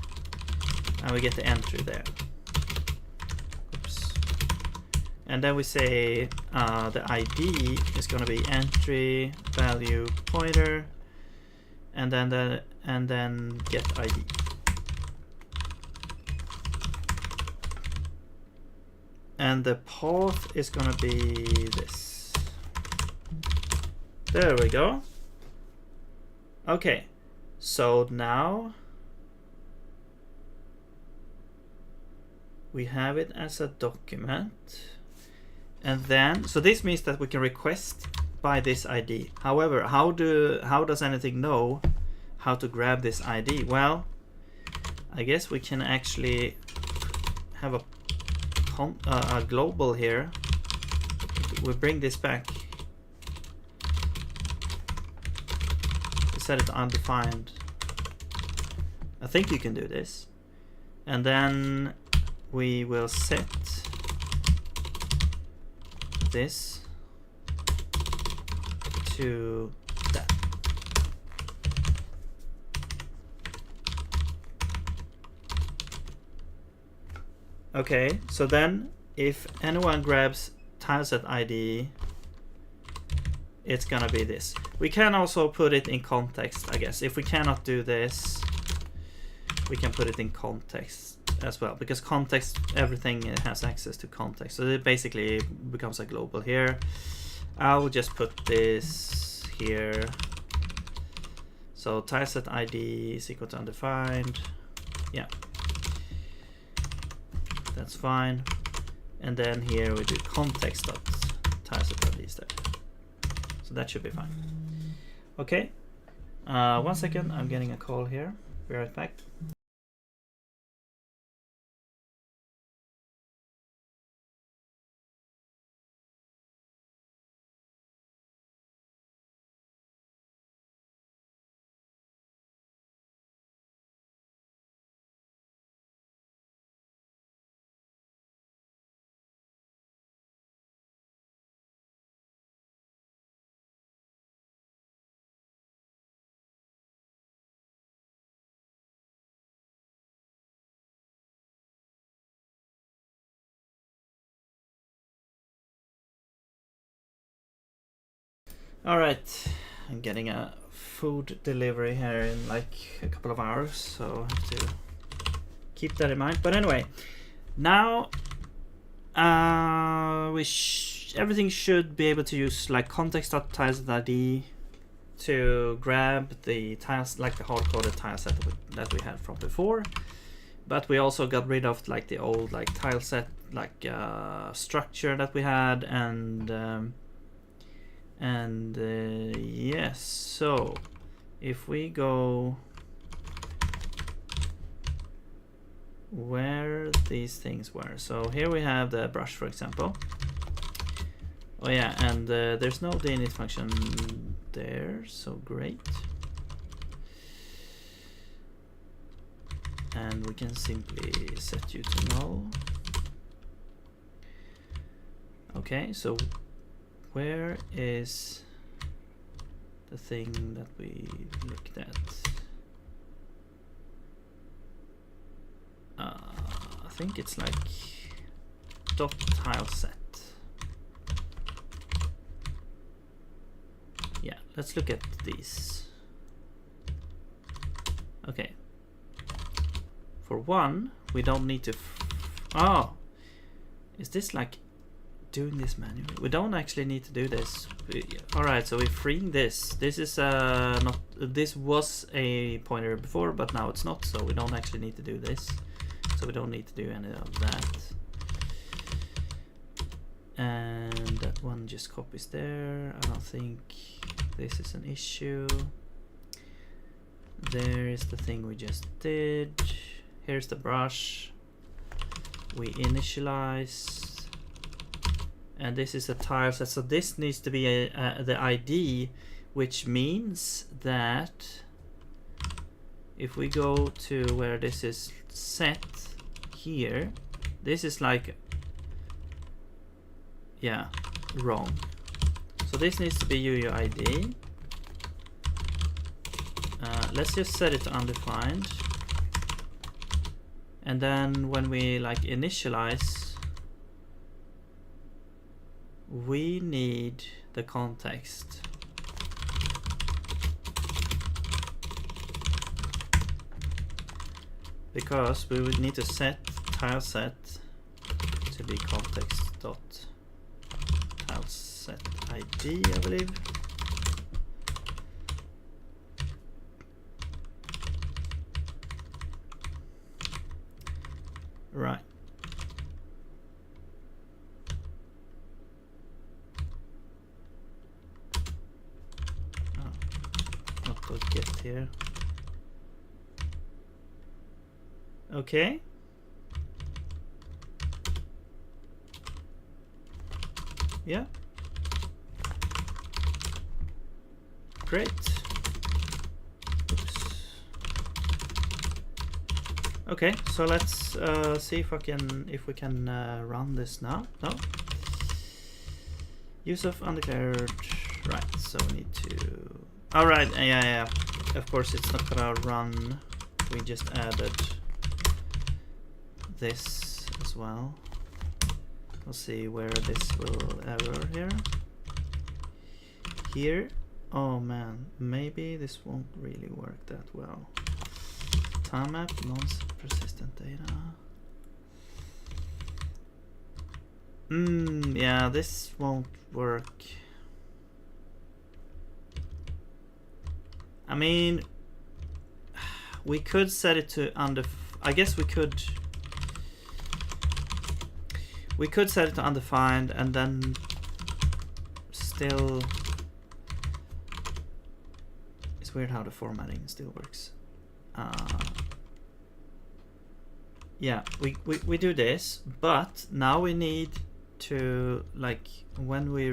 And we get the entry there. Oops. And then we say the ID is gonna be entry value pointer, and then get ID. And the path is gonna be this. There we go. Okay, so now we have it as a document. And then, so this means that we can request by this ID. However, how does anything know how to grab this ID? Well, I guess we can actually have a global here. We bring this back. We set it to undefined. I think you can do this. And then we will set this to that. Okay, so then if anyone grabs tileset ID, it's gonna be this. We can also put it in context, I guess. If we cannot do this, we can put it in context as well, because context, everything has access to context. So it basically becomes a global here. I'll just put this here. So tileset ID is equal to undefined. Yeah, that's fine. And then here we do context dot tileset ID instead. So that should be fine. Okay. 1 second, I'm getting a call here. Be right back. All right, I'm getting a food delivery here in like a couple of hours, so I have to keep that in mind. But anyway, now everything should be able to use like context.tiles.id to grab the tiles, like the hard-coded tile set that we had from before. But we also got rid of like the old like tile set like structure that we had, and yes. So if we go where these things were, so here we have the brush, for example. Oh yeah, and there's no init function there, so great. And we can simply set you to null. Okay, so where is the thing that we looked at? I think it's like dot tile set. Yeah, let's look at these. Okay. For one, we don't need to. Oh, is this like doing this manually? We don't actually need to do this. All right, so we're freeing this. This is not. This was a pointer before, but now it's not. So we don't actually need to do this. So we don't need to do any of that. And that one just copies there. I don't think this is an issue. There is the thing we just did. Here's the brush. We initialize. And this is a tile set. So this needs to be the ID, which means that if we go to where this is set here, this is like, yeah, wrong. So this needs to be UUID. Let's just set it to undefined. And then when we like initialize, we need the context. Because we would need to set tile set to be context dot tile set ID, I believe. Right. Oh, not go get here. Okay. Yeah. Great. Oops. Okay, so let's see if we can run this now. No. Use of undeclared. Right. So we need to. All right. Yeah. Of course, it's not gonna run. We just added this as well. We'll see where this will error here. Here. Oh man, maybe this won't really work that well. Time map, non-persistent data. Yeah, this won't work. I mean, we could set it to I guess we could set it to undefined and then still. It's weird how the formatting still works. Yeah, we do this, but now we need to like when we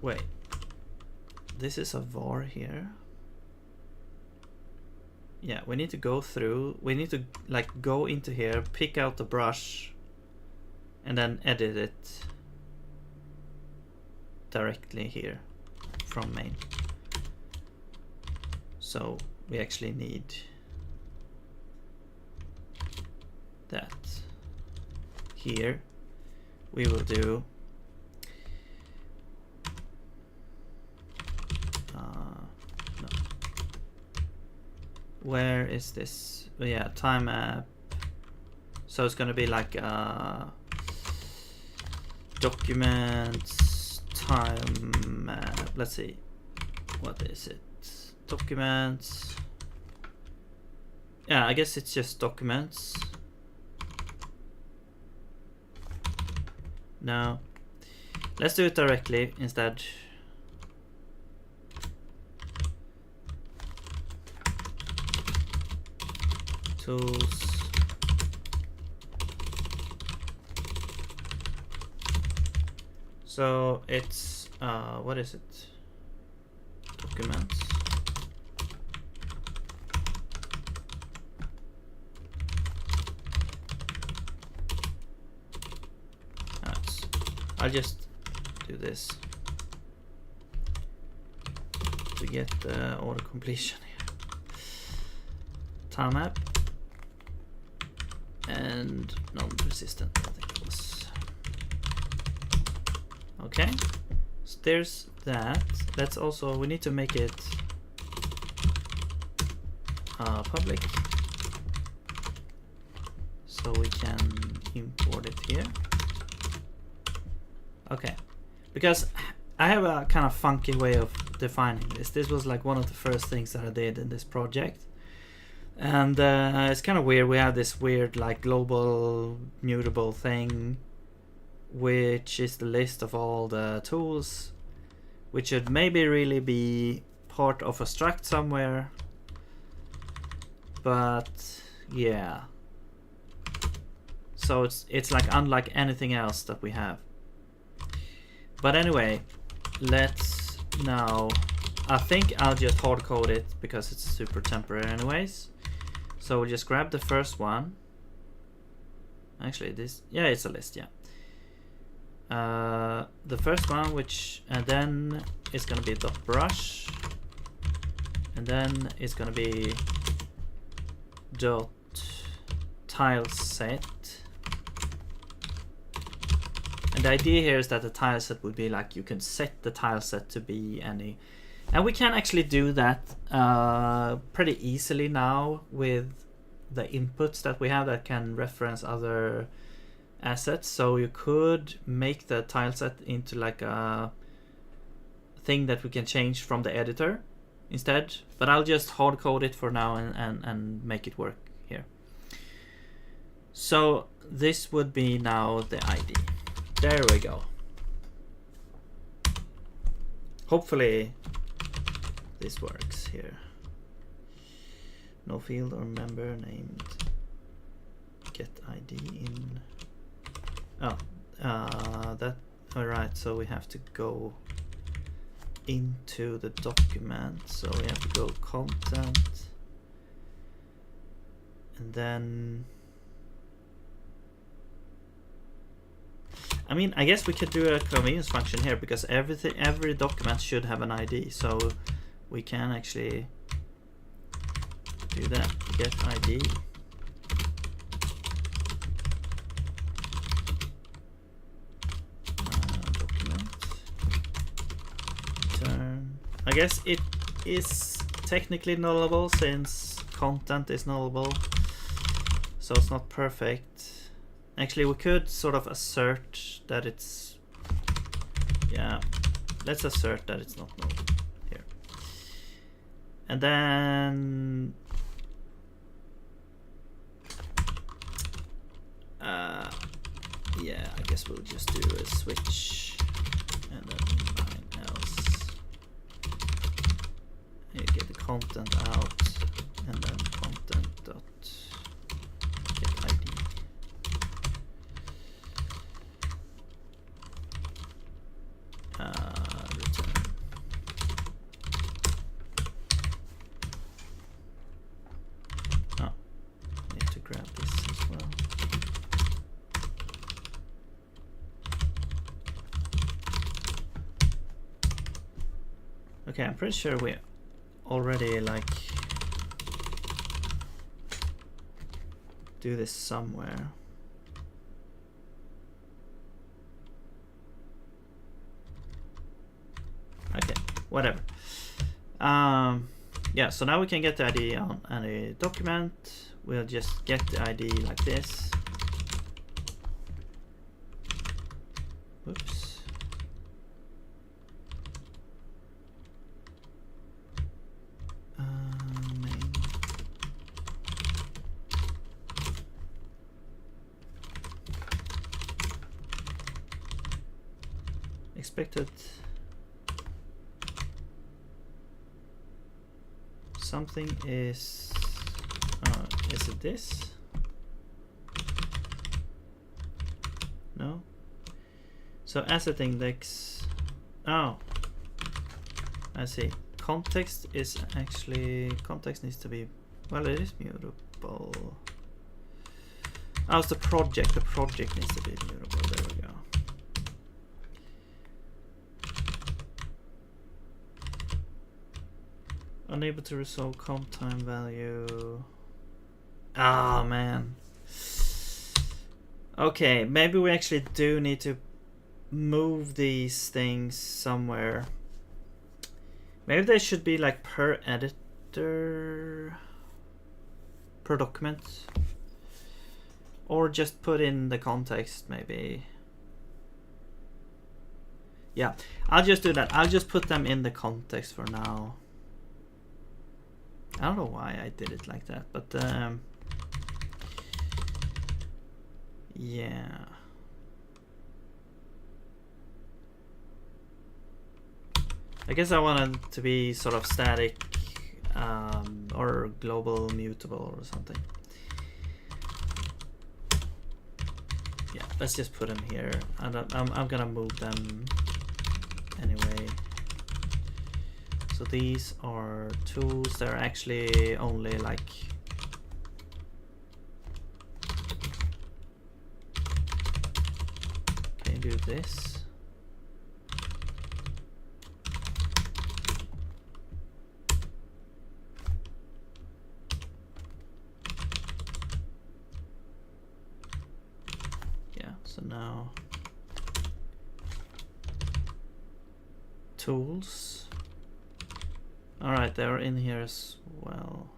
wait, this is a var here. Yeah, we need to go through, we need to like go into here, pick out the brush and then edit it directly here from main. So we actually need here, we will do no. Where is this? Oh, yeah, time app. So it's gonna be like documents time app. Let's see, what is it? Documents. Yeah, I guess it's just documents. No, let's do it directly instead. Tools. So it's what is it? Documents. I'll just do this to get the auto completion here. Time map and non-resistant, I think it was. Okay, so there's that. Let's also, we need to make it public so we can import it here. Okay, because I have a kind of funky way of defining this. This was like one of the first things that I did in this project, and it's kind of weird. We have this weird like global mutable thing, which is the list of all the tools, which should maybe really be part of a struct somewhere, but yeah. So it's like unlike anything else that we have. But anyway, let's now, I think I'll just hard code it because it's super temporary anyways. So we'll just grab the first one. Actually this, yeah, it's a list, yeah. The first one, which, and then it's gonna be .brush, and then it's gonna be .tileset. And the idea here is that the tileset would be like, you can set the tileset to be any, and we can actually do that pretty easily now with the inputs that we have that can reference other assets. So you could make the tileset into like a thing that we can change from the editor instead, but I'll just hard code it for now and make it work here. So this would be now the ID. There we go. Hopefully this works here. No field or member named get ID in. Oh, that, all right. So we have to go into the document. So we have to go content, and then, I mean, I guess we could do a convenience function here because every document should have an ID, so we can actually do that. Get ID. Document. Return. I guess it is technically nullable since content is nullable, so it's not perfect. Actually, we could sort of assert that it's, yeah, let's assert that it's not null here. And then, yeah, I guess we'll just do a switch and then nothing else. You get the content out and then content dot get ID. Return. Oh, need to grab this as well. Okay, I'm pretty sure we already like do this somewhere. whatever. Yeah, so now we can get the ID on any document. We'll just get the ID like this. Oops. Main. Expected. Something is it this? No. So asset index. Oh, I see. Context is actually, context needs to be, well, it is mutable. Oh, it's the project. The project needs to be mutable. There we go. Unable to resolve comp time value. Ah, man. Okay, maybe we actually do need to move these things somewhere. Maybe they should be like per editor, per document, or just put in the context maybe. Yeah, I'll just do that. I'll just put them in the context for now. I don't know why I did it like that, but yeah. I guess I want it to be sort of static or global mutable or something. Yeah, let's just put them here. I'm gonna move them anyway. So these are tools. They're actually only like can you do this? Yeah, so now tools. Alright, they're in here as well.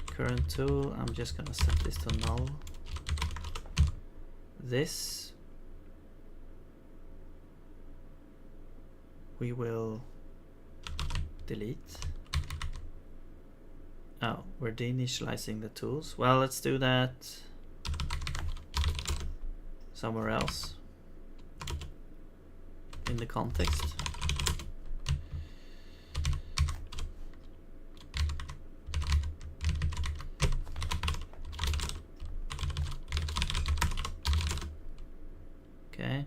Current tool, I'm just gonna set this to null. This we will delete. Oh, we're deinitializing the tools. Well, let's do that somewhere else in the context. Okay.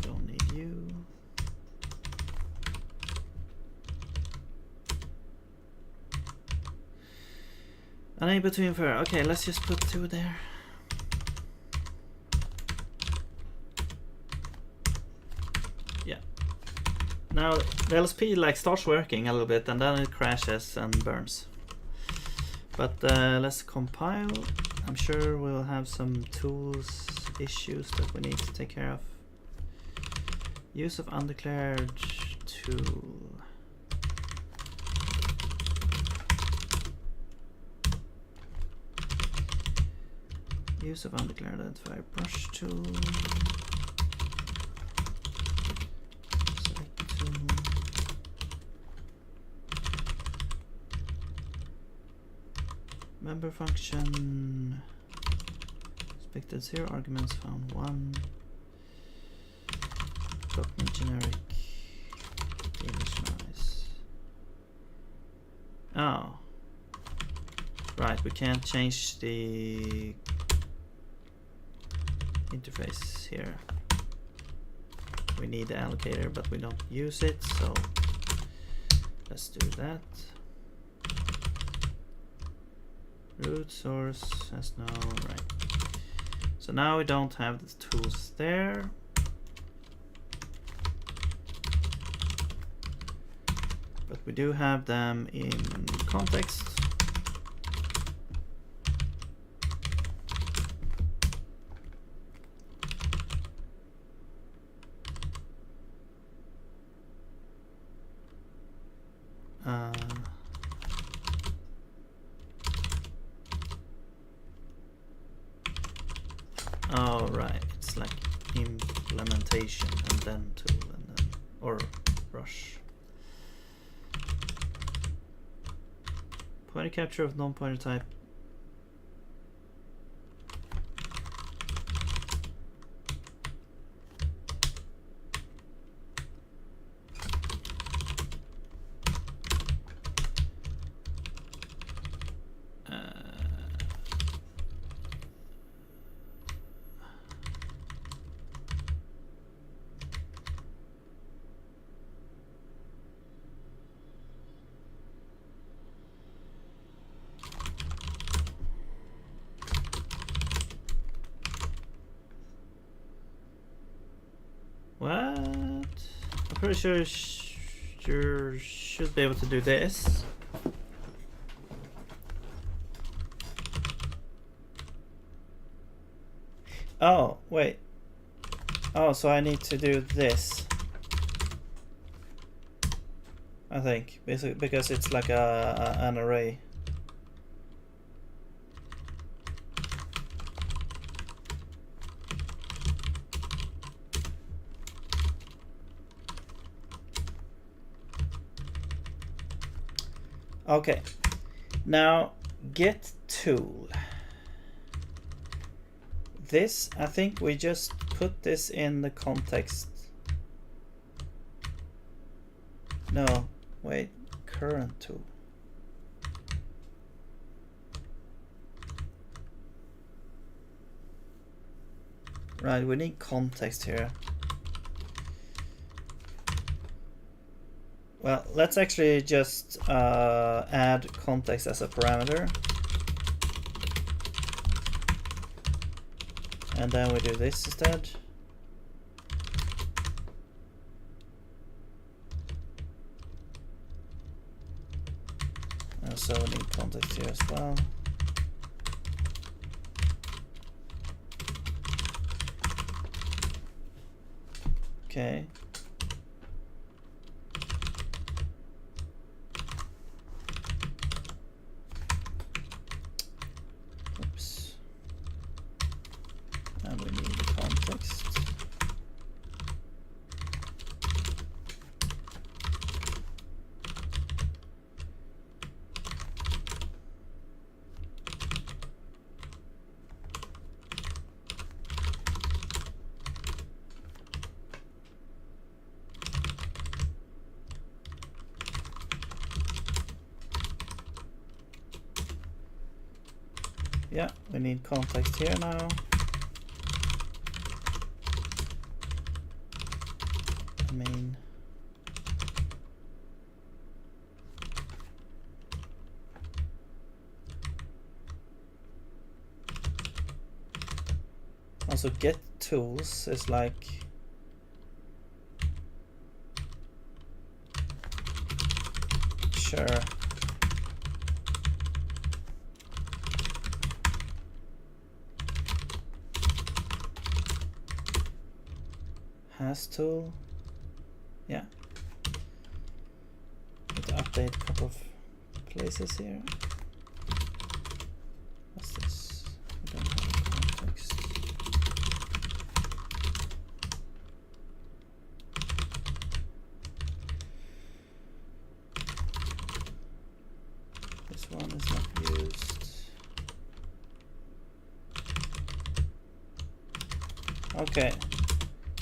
Don't need you. Unable to infer. Okay, let's just put 2 there. Now the LSP like starts working a little bit and then it crashes and burns. But let's compile. I'm sure we'll have some tools issues that we need to take care of. Use of undeclared tool. Use of undeclared identifier brush tool. Member function. Expected 0 arguments found 1. Document generic. Initialize. Oh. Right, we can't change the interface here. We need the allocator, but we don't use it, so let's do that. Root source has no right. So now we don't have the tools there. but we do have them in context. Oh, right, it's like implementation and then tool and then, or brush. Pointer capture of non-pointer type. What? I'm pretty sure you should be able to do this. Oh, wait. Oh, so I need to do this. I think, basically, because it's like an array. Okay, now get tool. This, I think we just put this in the context. No, wait, current tool. Right, we need context here. Well, let's actually just add context as a parameter. And then we do this instead. And so we need context here as well. Okay. Oops. And we need context. Yeah, we need context here now. I mean, also get tools is like sure. Has tool. Yeah. Need to update a couple of places here. What's this? I don't have context. This one is not used. Okay.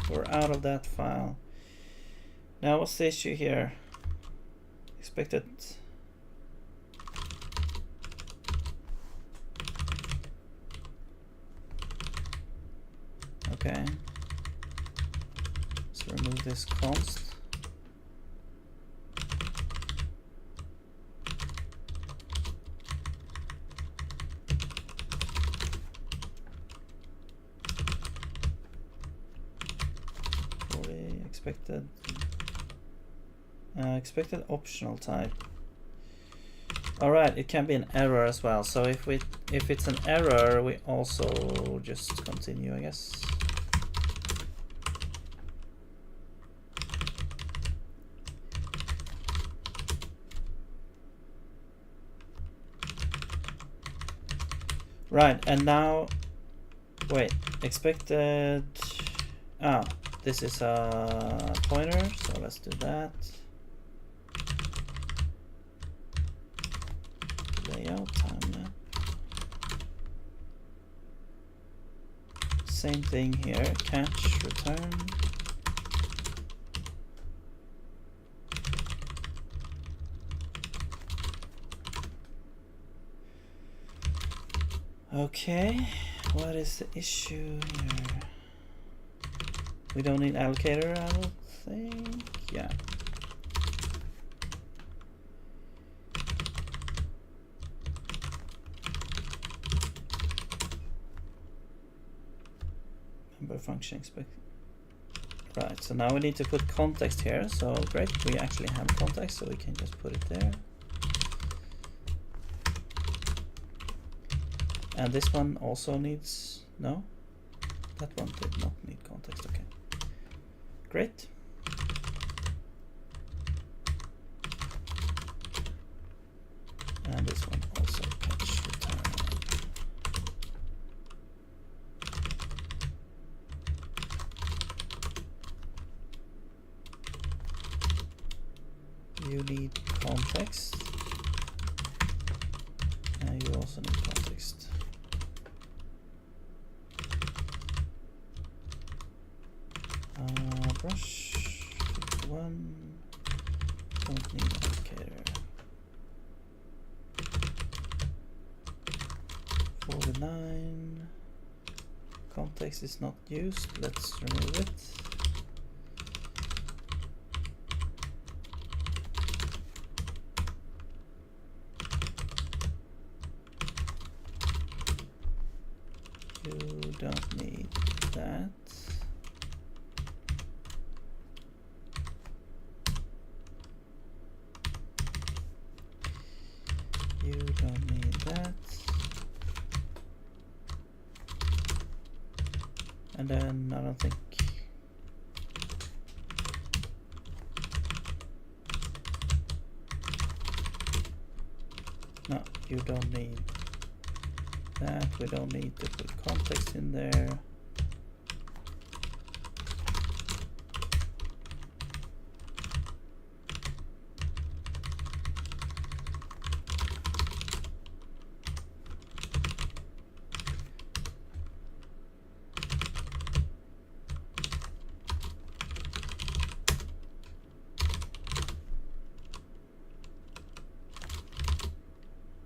We're out of that file. Now what's the issue here? Expected. Okay. Let's remove this const. Expected. Expected optional type. Alright, it can be an error as well. So if it's an error, we also just continue, I guess. Right, and now, wait, expected, this is a pointer, so let's do that. Layout, time map. Same thing here, catch, return. Okay, what is the issue here? We don't need allocator, I would think. Yeah. Member function expect. Right, so now we need to put context here. So great, we actually have context, so we can just put it there. And this one also needs, no? That one did not need context, okay. Great. And this one also catch return. You need context. And you also need context. Brush 51. Don't need allocator. 49. Context is not used. Let's remove it. You don't need that. You don't need that. And then I don't think. No, you don't need that. We don't need to put context in there.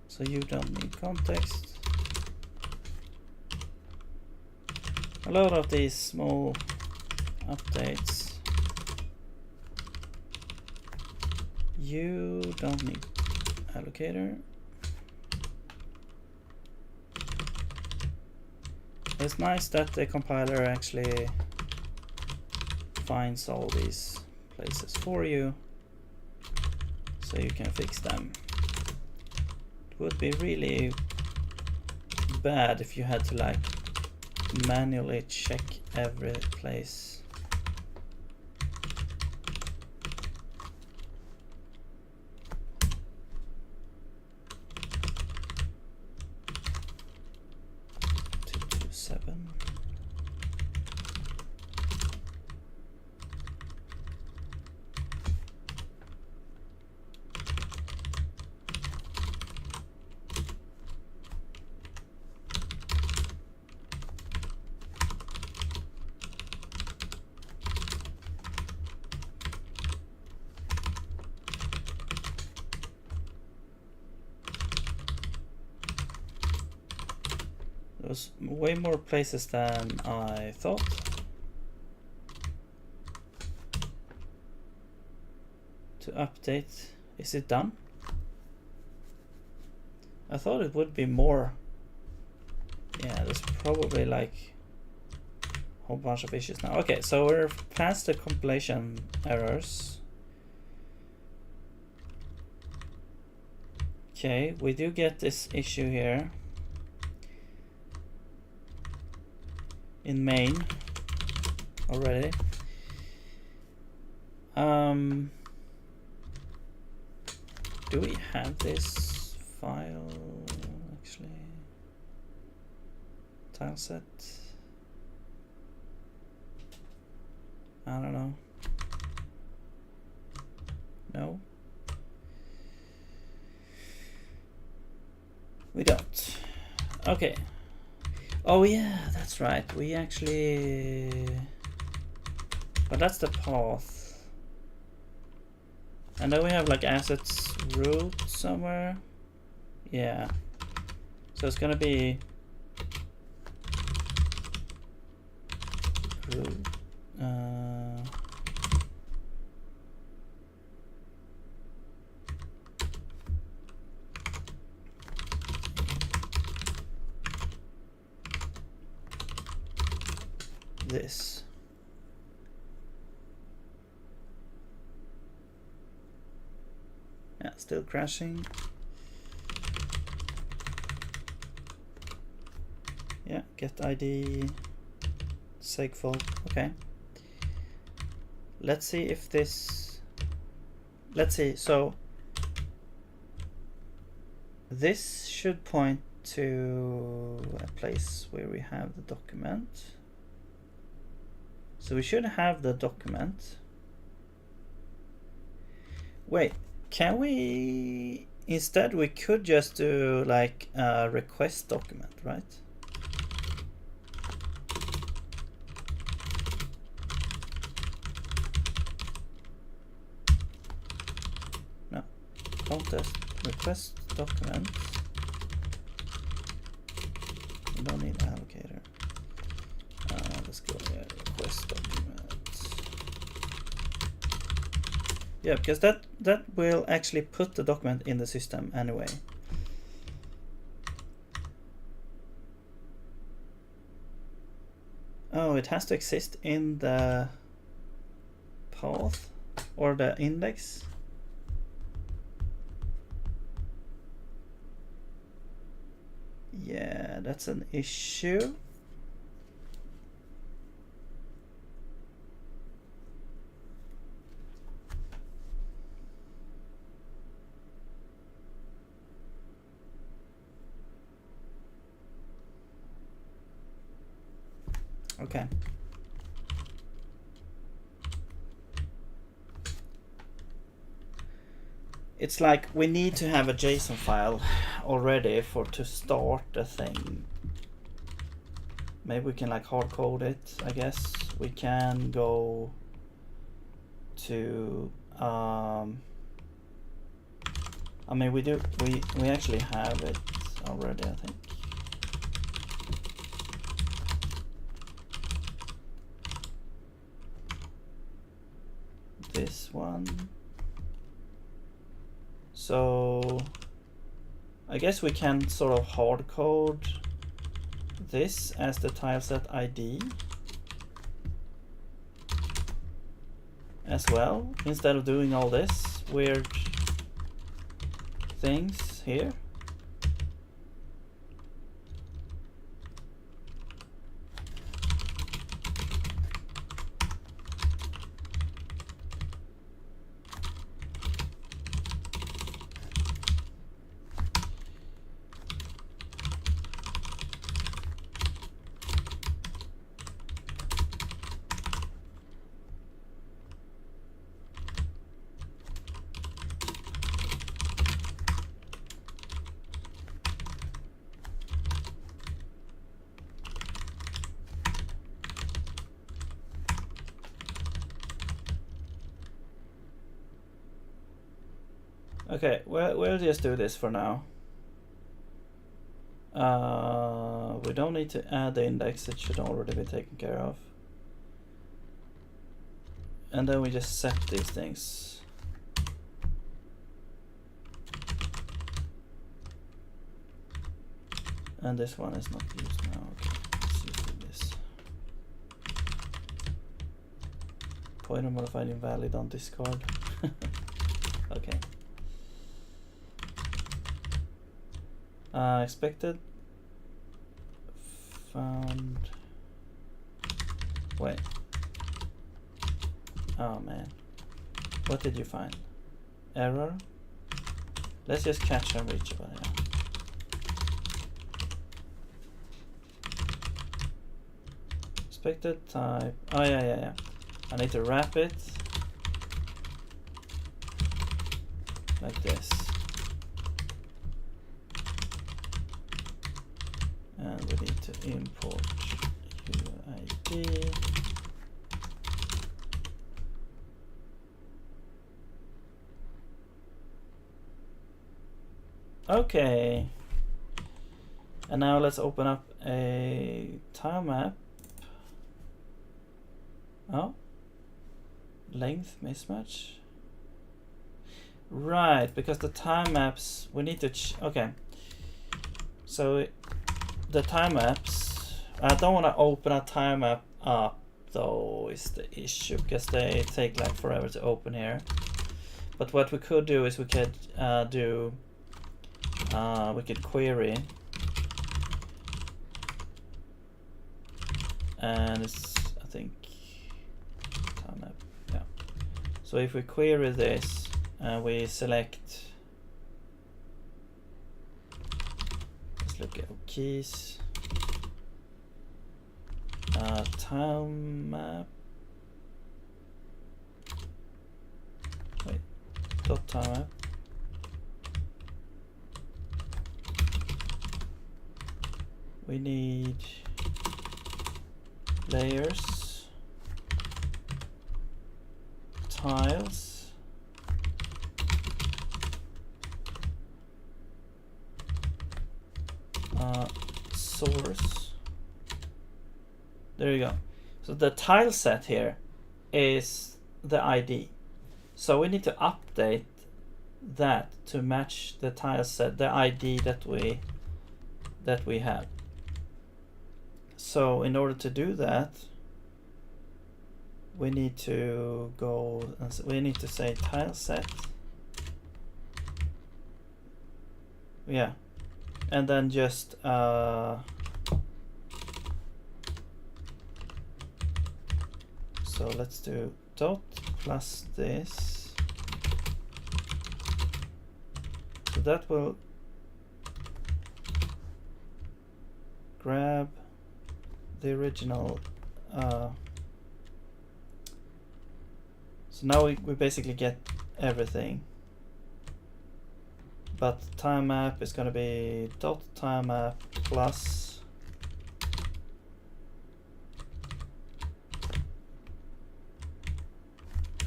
So you don't need context. A lot of these small updates. You don't need allocator. It's nice that the compiler actually finds all these places for you, so you can fix them. Would be really bad if you had to like manually check every place. Seven. Was way more places than I thought. To update, is it done? I thought it would be more. Yeah, there's probably like a whole bunch of issues now. Okay, so we're past the compilation errors. Okay, we do get this issue here in main already. Do we have this file actually? Tile set? I don't know. No. We don't. Okay. Oh yeah, that's right. We actually... But that's the path. And then we have like assets root somewhere. Yeah. So it's gonna be root. This. Yeah, still crashing. Yeah, get ID, segfault. Okay. Let's see if this. Let's see. So this should point to a place where we have the document. So we should have the document. Wait, can we instead we could just do like a request document, right? No, contest request document. We don't need allocator. Let's go here, request document. Yeah, because that will actually put the document in the system anyway. Oh, it has to exist in the path or the index. Yeah, that's an issue. Okay. It's like we need to have a JSON file already to start the thing. Maybe we can like hard code it, I guess. We can go to I mean we actually have it already, I think. This one. So I guess we can sort of hard code this as the tileset ID as well, instead of doing all this weird things here. Okay, we'll just do this for now. We don't need to add the index, it should already be taken care of. And then we just set these things. And this one is not used now. Okay, let's use this. Pointer modified invalid on discard. Okay. Expected found. Wait. Oh man. What did you find? Error? Let's just catch unreachable. Yeah. Expected type. Oh yeah. I need to wrap it like this. And we need to import UID. Okay. And now let's open up a tile map. Oh. Length mismatch. Right, because the tile maps, we need to okay. So the tile maps, I don't want to open a tile map up though, is the issue, because they take like forever to open here. But what we could do is we could we could query, and it's, I think, tile map, yeah. So if we query this and we select, let's look at keys, tile map, wait, dot tile map. We need layers, tiles, source. There you go. So the tile set here is the ID. So we need to update that to match the tile set, the ID that we have. So in order to do that, we need to go and we need to say tile set. Yeah. And then just so let's do dot plus this. So that will grab the original. So now we basically get everything. But tile map is going to be dot tile map plus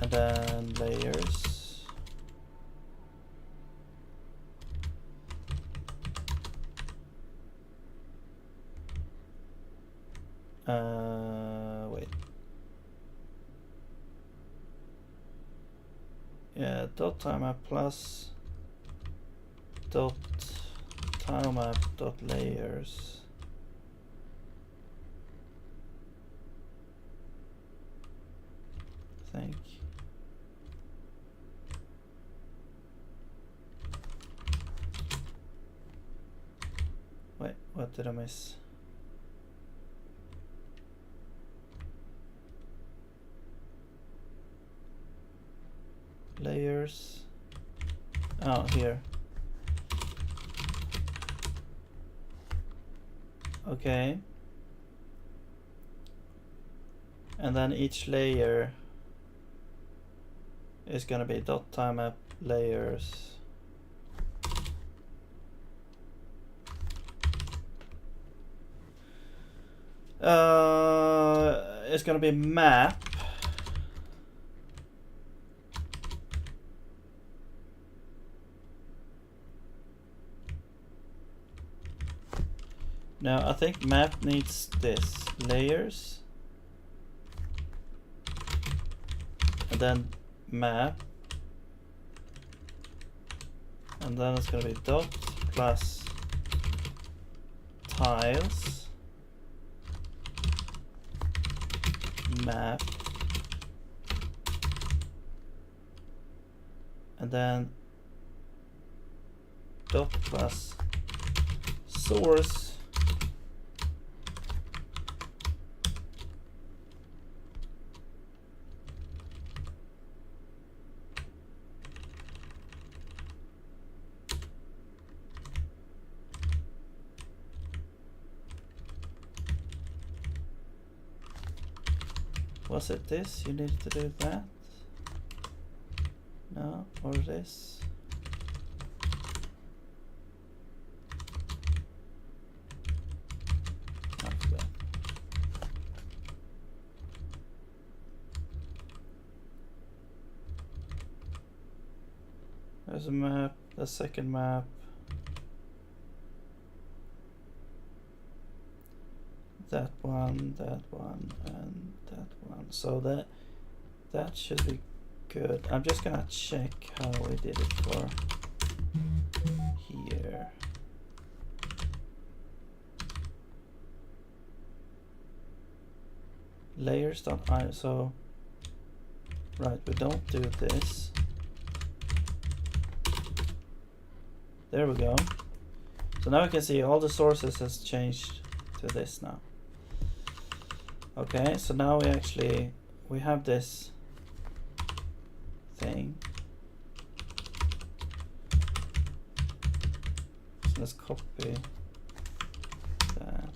and then layers. Wait. Yeah, dot tile map plus dot tile map dot layers. I think. Wait, what did I miss? Layers. Oh, here. Okay. And then each layer is gonna be dot tile map layers. It's gonna be map. Now I think map needs this, layers, and then map, and then it's gonna be dot plus tiles map, and then dot plus source. Was it this? You need to do that? No, or this? Okay. There's a map, the second map. That one, and that one. So that should be good. I'm just gonna check how we did it for here. Layers.iso. Right, we don't do this. There we go. So now we can see all the sources has changed to this now. Okay, so now we have this thing. So let's copy that.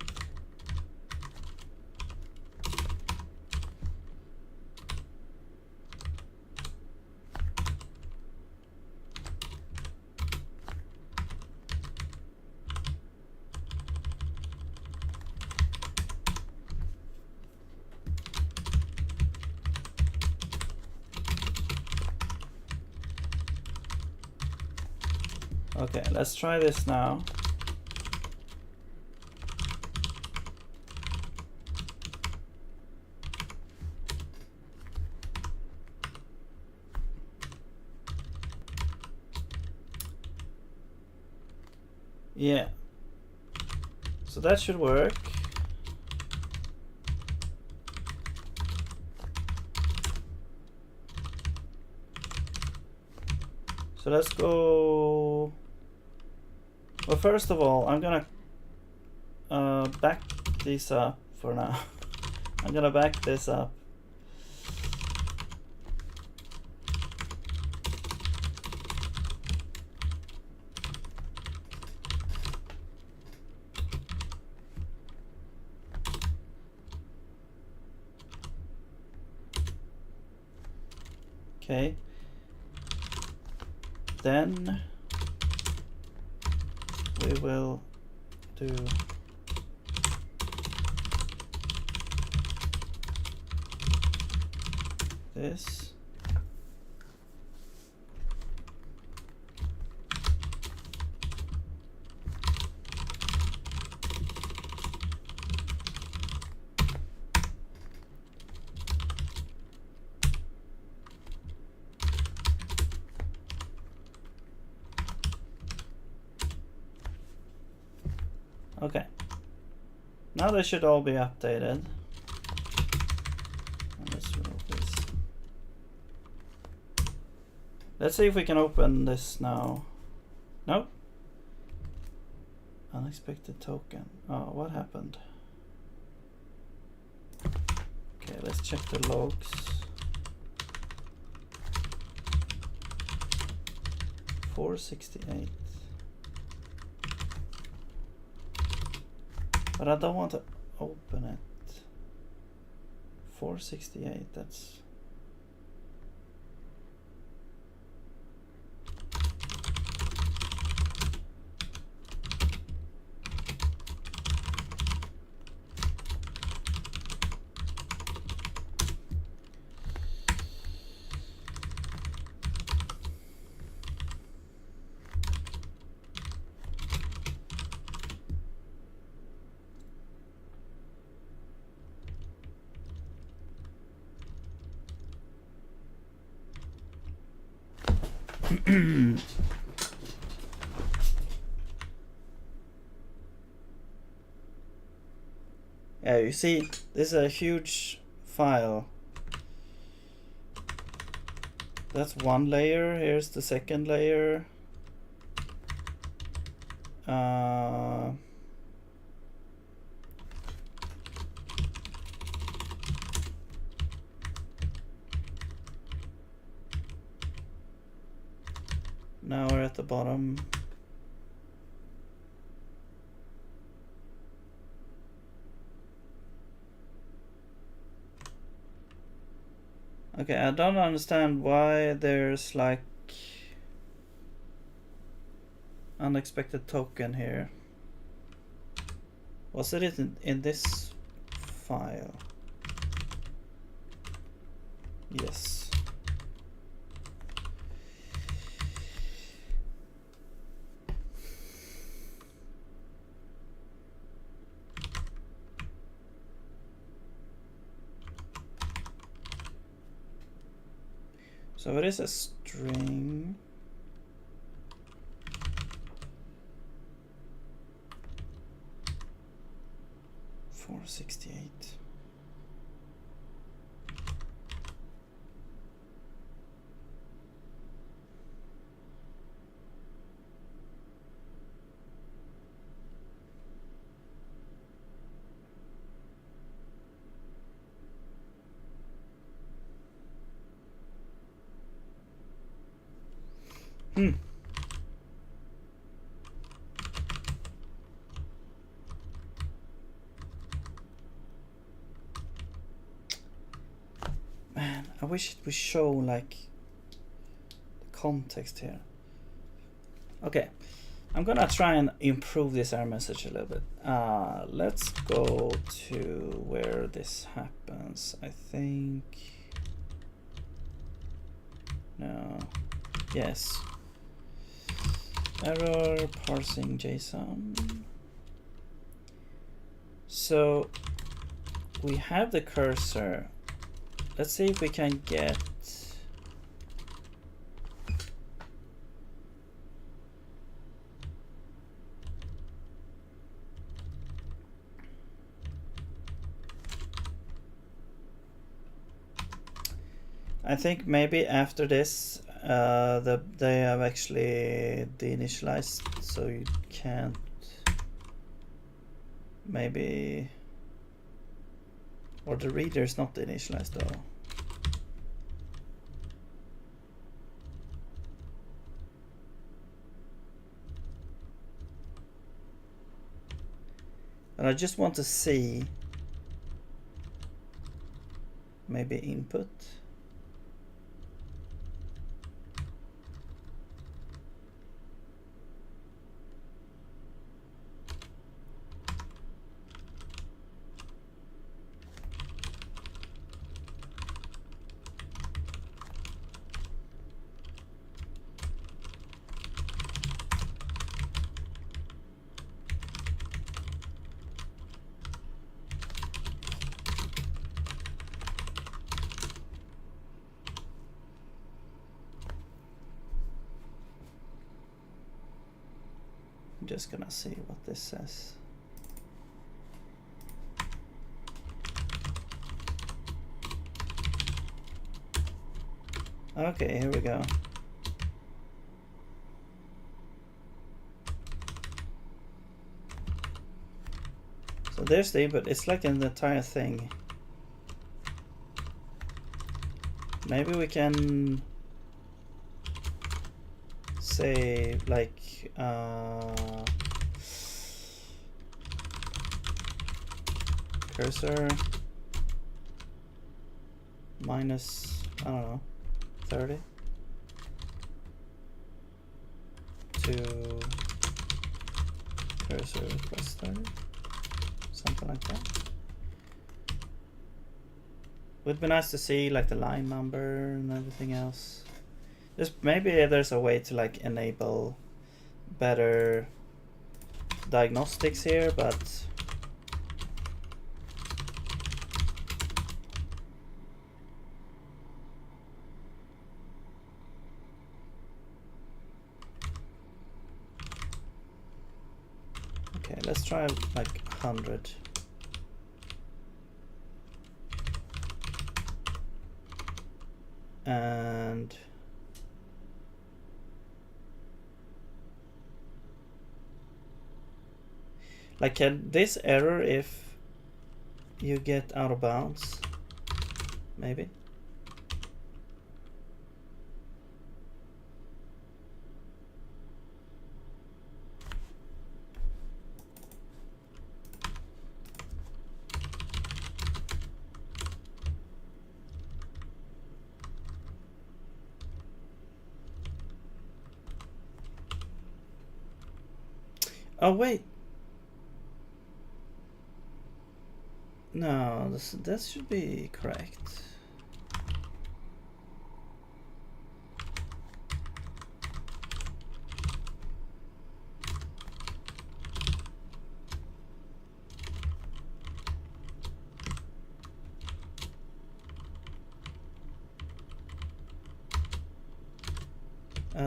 Okay, let's try this now. Yeah. So that should work. So let's go. Well, first of all, I'm gonna back these up for now. I'm gonna back this up. Okay. Then we will do this. Okay. Now they should all be updated. Let's remove this. Let's see if we can open this now. Nope. Unexpected token. Oh, what happened? Okay, let's check the logs. 468. But I don't want to open it. 468, that's... Yeah, you see, this is a huge file. That's one layer. Here's the second layer. Now we're at the bottom. Okay, I don't understand why there's like unexpected token here. Was it in this file? Yes. So it is a string. $468. Man, I wish it would show like the context here. Okay, I'm gonna try and improve this error message a little bit. Let's go to where this happens. I think. No. Yes. Error parsing JSON. So we have the cursor. Let's see if we can get I think maybe after this they have actually deinitialized, so you can't maybe, or the reader is not initialized though. And I just want to see maybe input. I'm just gonna see what this says. Okay, here we go. So there's the input. It's like an entire thing. Maybe we can say like cursor minus, I don't know, 30 to cursor plus 30, something like that. Would be nice to see like the line number and everything else. Maybe there's a way to like enable better diagnostics here, but okay, let's try like 100. And like, can this error if you get out of bounds? Maybe. Oh wait. No, this should be correct.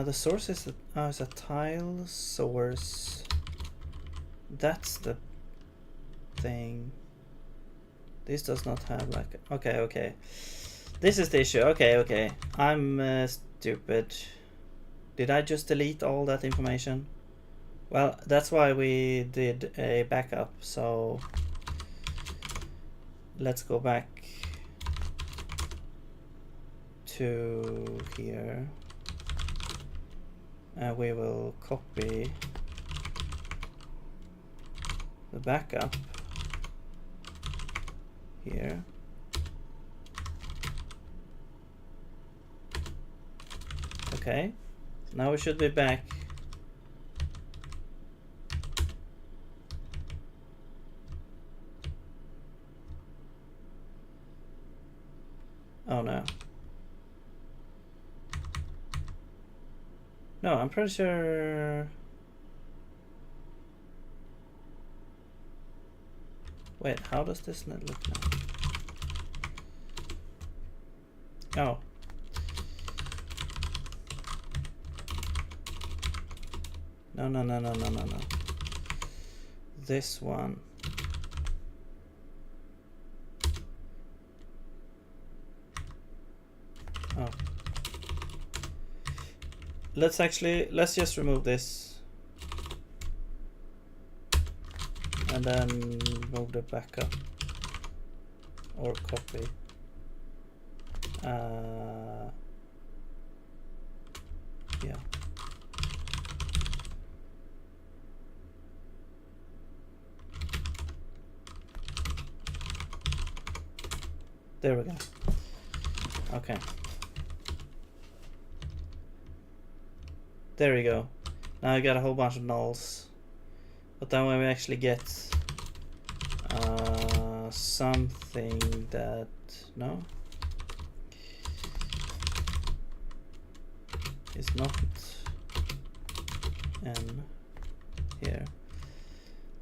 The source is a tile source. That's the thing. This does not have like... Okay. This is the issue. Okay. I'm stupid. Did I just delete all that information? Well, that's why we did a backup, so let's go back to here. We will copy the backup here. Okay, now we should be back. Oh no. No, I'm pretty sure... Wait, how does this net look now? Oh. No. This one. Oh. Let's just remove this. And then move the backup. Or copy. Yeah. There we go. Okay. There we go. Now I got a whole bunch of nulls. But then when we actually get something that... No? Is not n here.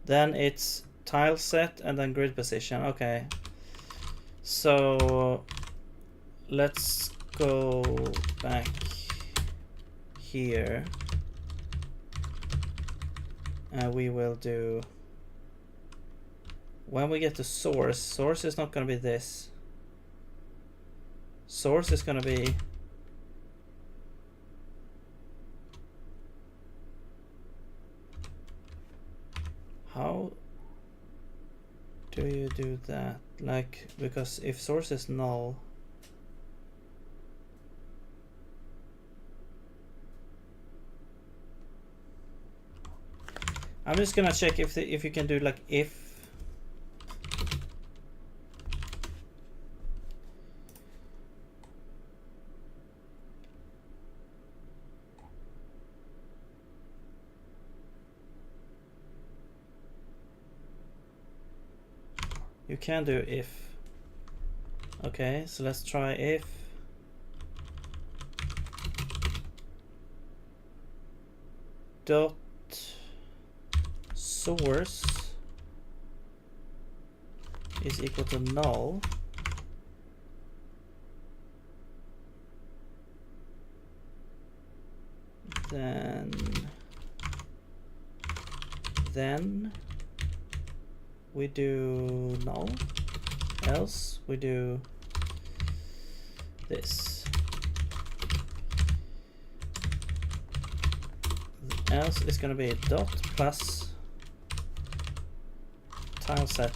Then it's tile set and then grid position. Okay. So let's go back here. And we will do... When we get to source is not going to be this. Source is going to be... How do you do that? Like, because if source is null... I'm just gonna check if you can do like if. You can do if. Okay, so let's try if. Dot source is equal to null. Then we do null, else we do this. Else is going to be dot plus tile set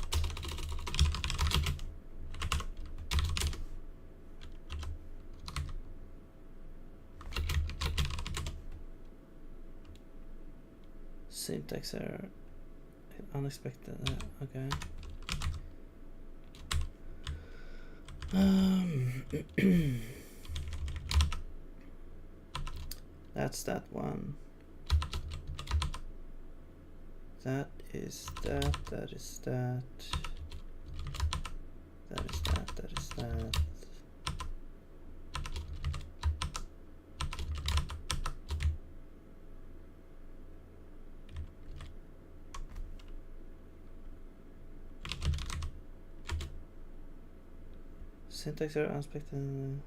syntax error, unexpected. Okay. That's that one. That is that, that is that. That is that, that is that. Syntax error unexpected.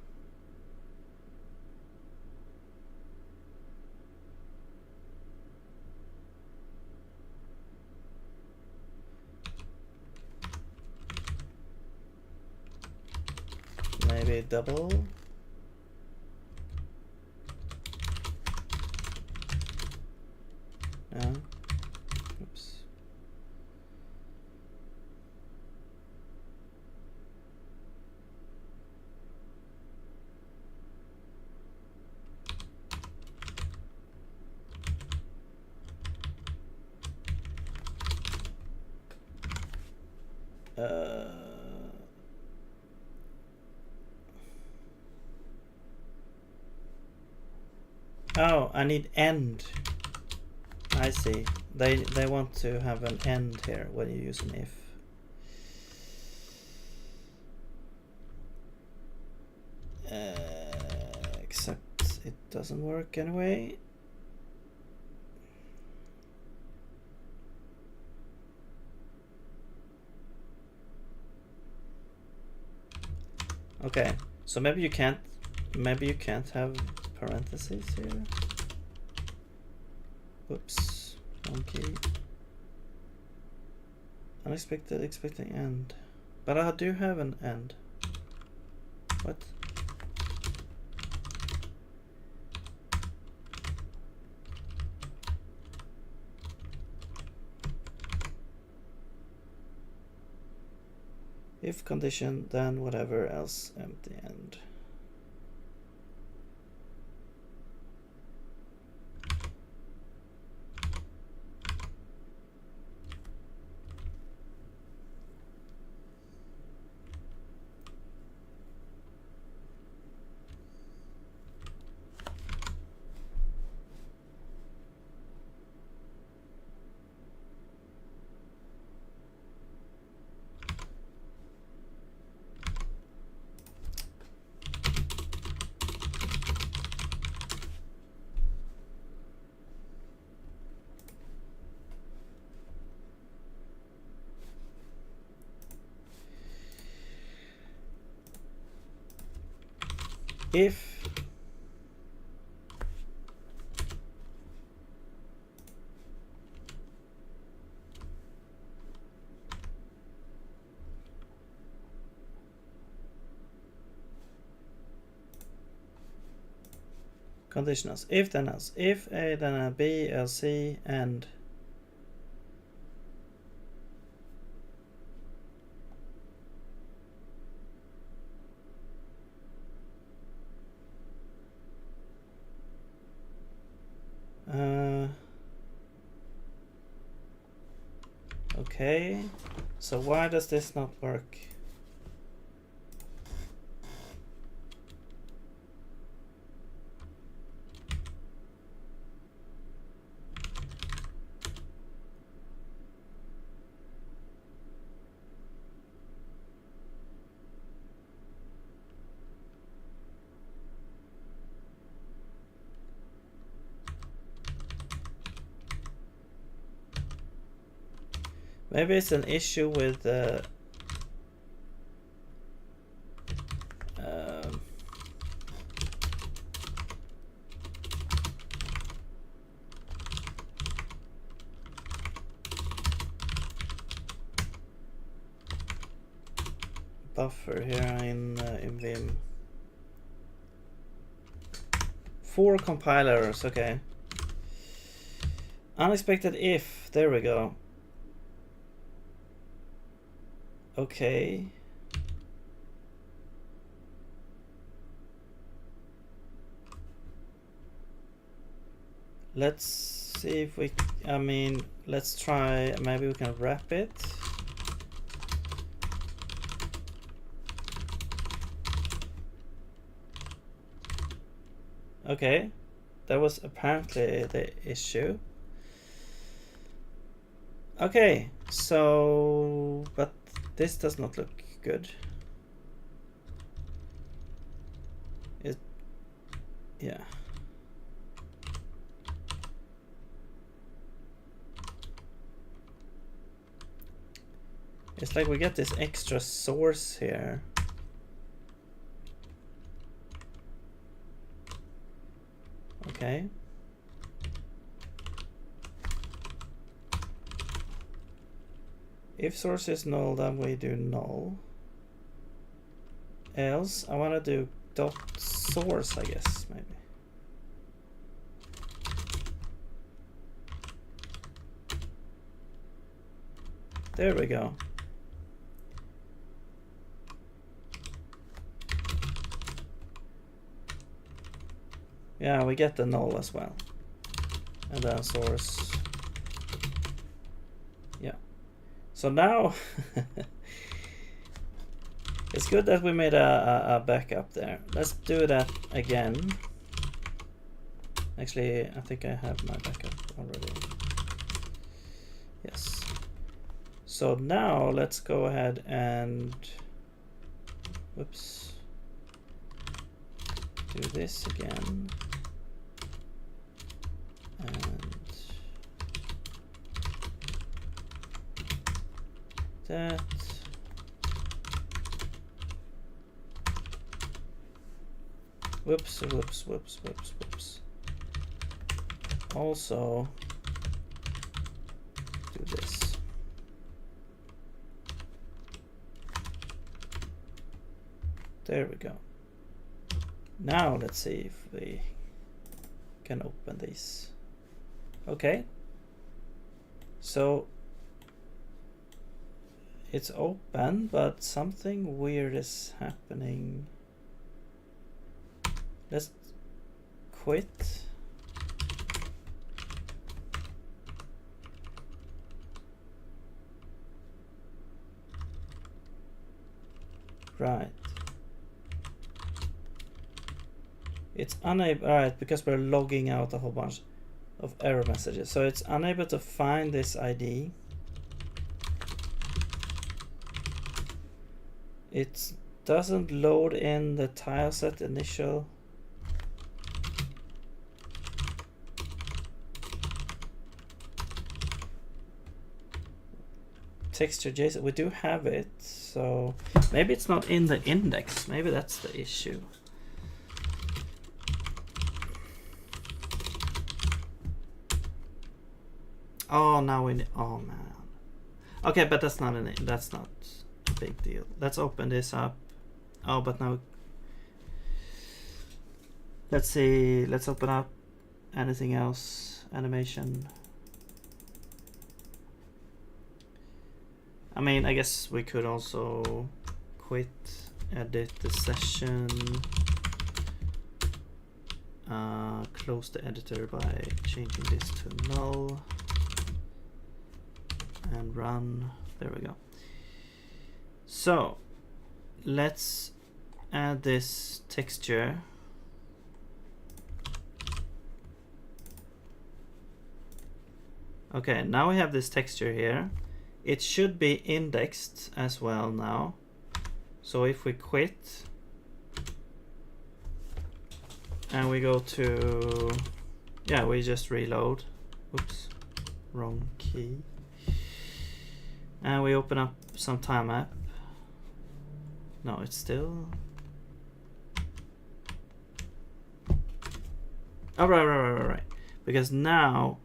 Maybe double. No. Oops. Oh, I need end. I see. They want to have an end here when you use an if. Except it doesn't work anyway. Okay, so maybe you can't have parentheses here. Whoops, wrong key. Unexpected, expecting end. But I do have an end. What? If condition, then whatever else, empty end. If conditionals, if then else, if A then a B, else C, and okay, so why does this not work? Maybe it's an issue with buffer here in Vim. 4 compilers, okay. Unexpected if, there we go. Okay. Let's see if we, I mean, let's try, maybe we can wrap it. Okay, that was apparently the issue. Okay, so but this does not look good. Yeah. It's like we get this extra source here. Okay. If source is null, then we do null. Else, I want to do dot source, I guess, maybe. There we go. Yeah, we get the null as well. And then source. Yeah. So now it's good that we made a backup there. Let's do that again. Actually, I think I have my backup already. Yes. So now let's go ahead and whoops, do this again. And that. Whoops, whoops, whoops, whoops, whoops. Also do this. There we go. Now let's see if we can open these. Okay. So it's open, but something weird is happening. Let's quit. Right. It's unable, alright, because we're logging out a whole bunch of error messages. So it's unable to find this ID. It doesn't load in the tileset initial. Texture JSON, we do have it, so maybe it's not in the index. Maybe that's the issue. Oh, now we need, oh man. Okay, but that's not that's not a big deal. Let's open this up. Oh, but now let's see. Let's open up anything else. Animation. I mean, I guess we could also quit, edit the session, close the editor by changing this to null, and run. There we go. So let's add this texture. Okay, now we have this texture here. It should be indexed as well now. So if we quit and we go to, yeah, we just reload. Oops, wrong key. And we open up some time app. No, it's still. Oh, right. Because now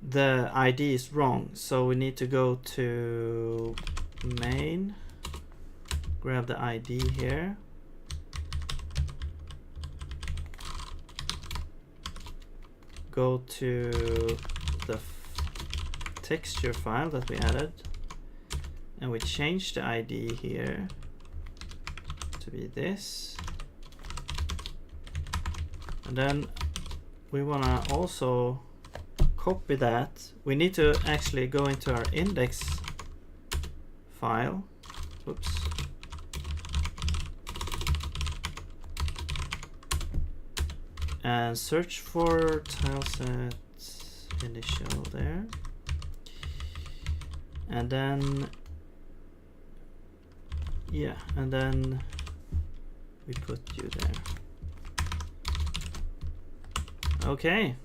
the ID is wrong, so we need to go to main, grab the ID here, go to the texture file that we added, and we change the ID here to be this, and then we want to also copy that. We need to actually go into our index file. Oops. And search for tileset initial there. And then, yeah, and then we put you there. Okay,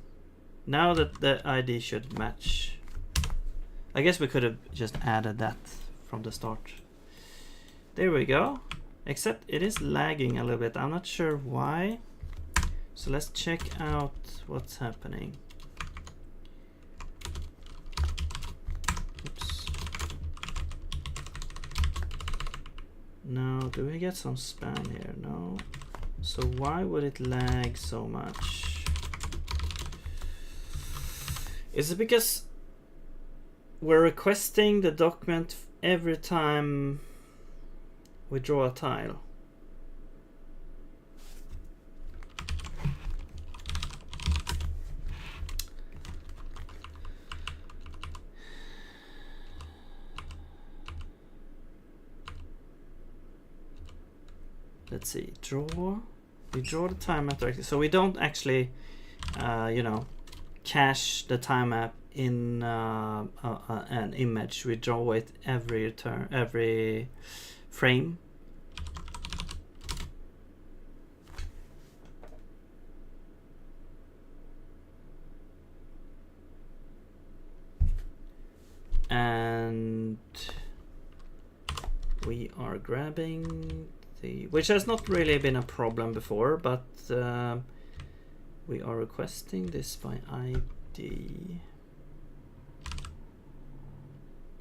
now that the ID should match. I guess we could have just added that from the start. There we go. Except it is lagging a little bit. I'm not sure why. So let's check out what's happening. Oops. No, do we get some spam here? No. So why would it lag so much? Is it because we're requesting the document every time we draw a tile? Let's see, draw. We draw the time map directly, so we don't actually, you know, cache the time map in an image. We draw it every turn, every frame. And we are grabbing the, which has not really been a problem before, but we are requesting this by ID.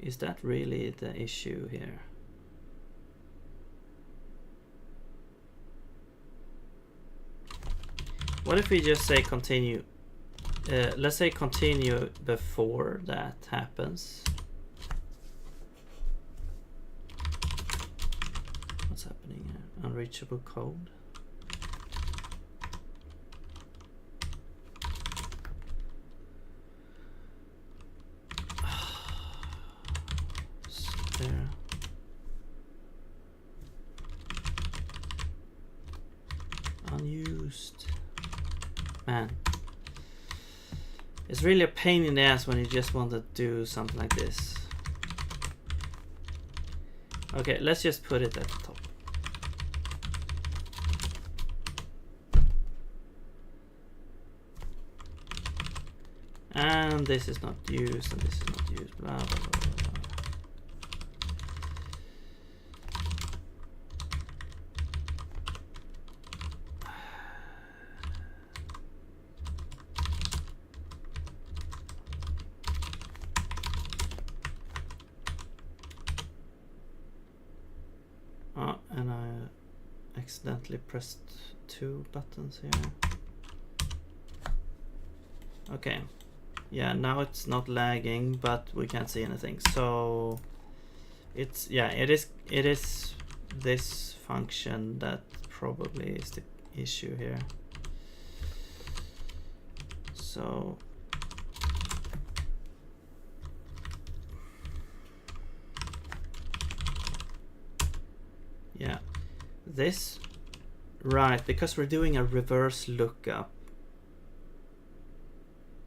Is that really the issue here? What if we just say continue? Let's say continue before that happens. What's happening here? Unreachable code. There. Unused. Man. It's really a pain in the ass when you just want to do something like this. Okay, let's just put it at the top. And this is not used, and this is not used, blah, blah, blah, blah, blah. Oh, and I accidentally pressed 2 buttons here. Okay. Yeah, now it's not lagging, but we can't see anything. So it's, yeah, it is this function that probably is the issue here. So yeah, this, right, because we're doing a reverse lookup.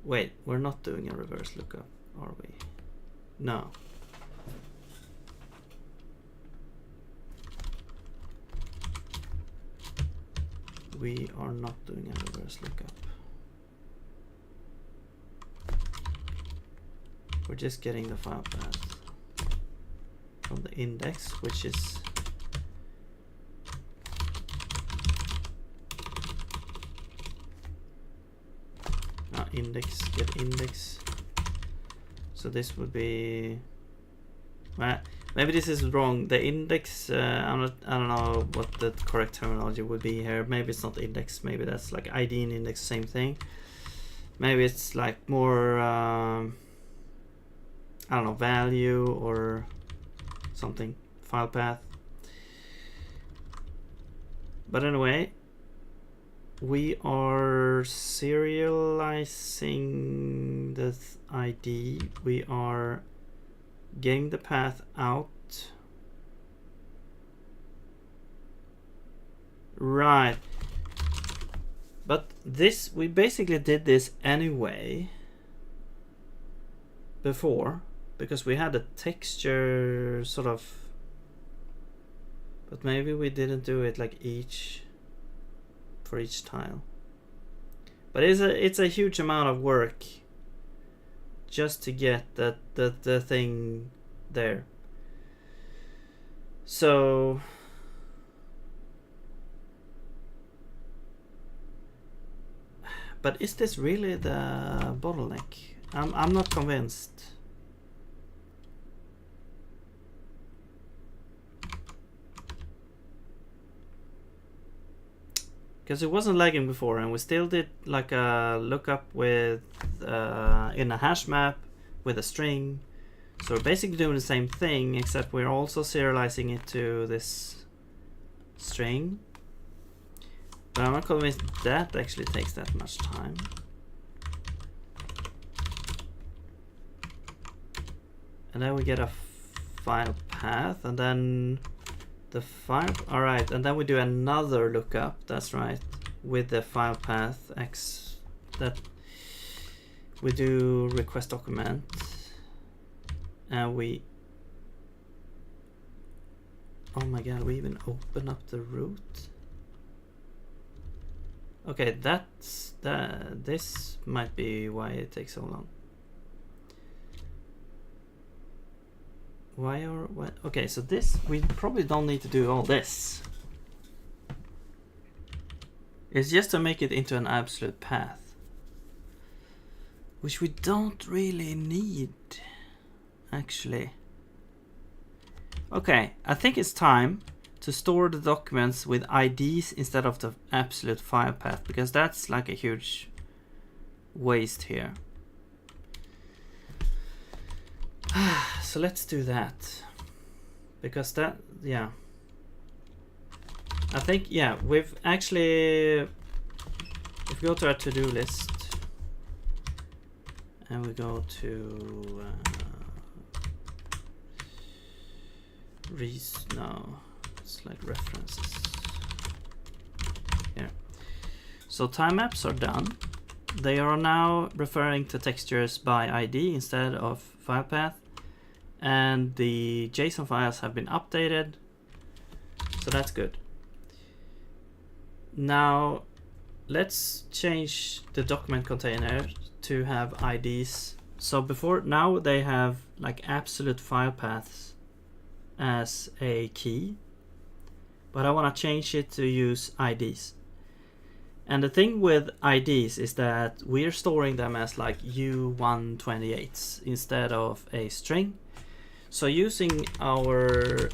Wait, we're not doing a reverse lookup, are we? No. We are not doing a reverse lookup. We're just getting the file path from the index, which is index, get index. So this would be, well, maybe this is wrong. The index, I don't know what the correct terminology would be here. Maybe it's not index, maybe that's like ID and index, same thing. Maybe it's like more I don't know, value or something, file path. But anyway, we are serializing the ID. We are getting the path out. Right. But this, we basically did this anyway before. because we had a texture sort of, but maybe we didn't do it like for each tile. But it's a huge amount of work just to get the thing there. So but is this really the bottleneck? I'm not convinced. Because it wasn't lagging before, and we still did like a lookup with in a hash map with a string. So we're basically doing the same thing, except we're also serializing it to this string. But I'm not convinced that actually takes that much time. And then we get a file path, and then the file. All right, and then we do another lookup. That's right, with the file path x. That we do request document, and we. Oh my god, we even open up the root. Okay, this might be why it takes so long. Why or what? Okay, so this, we probably don't need to do all this. It's just to make it into an absolute path, which we don't really need, actually. Okay, I think it's time to store the documents with IDs instead of the absolute file path, because that's like a huge waste here. So let's do that, because that, yeah, I think, yeah, we've actually, if we go to our to-do list and we go to no, it's like references here. So time maps are done. They are now referring to textures by ID instead of file path. And the JSON files have been updated, so that's good. Now let's change the document container to have IDs. So before, now they have like absolute file paths as a key, but I want to change it to use IDs. And the thing with IDs is that we're storing them as like U128s instead of a string. So using our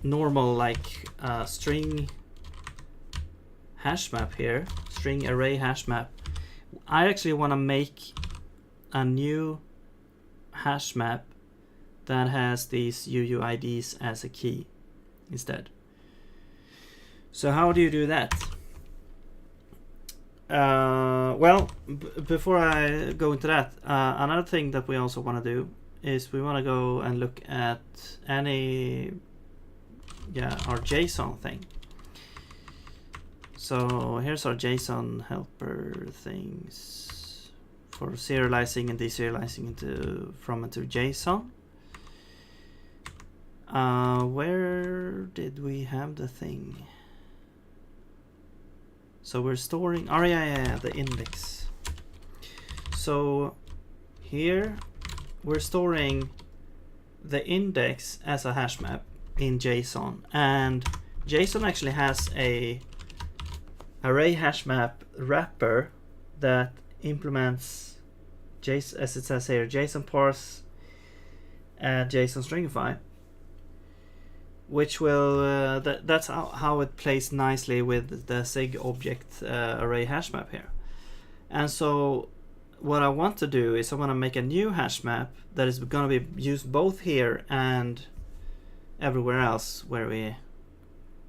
normal like string hash map here, string array hash map, I actually want to make a new hash map that has these UUIDs as a key instead. So how do you do that? Well, before I go into that, another thing that we also want to do is we want to go and look at our JSON thing. So here's our JSON helper things for serializing and deserializing from and to JSON. Where did we have the thing? So we're storing, oh yeah, the index. So here we're storing the index as a hash map in JSON, and JSON actually has a array hash map wrapper that implements JSON, as it says here, JSON parse and JSON stringify, which will that's how it plays nicely with the SIG object array hash map here. And so what I want to do is I want to make a new hash map that is going to be used both here and everywhere else where we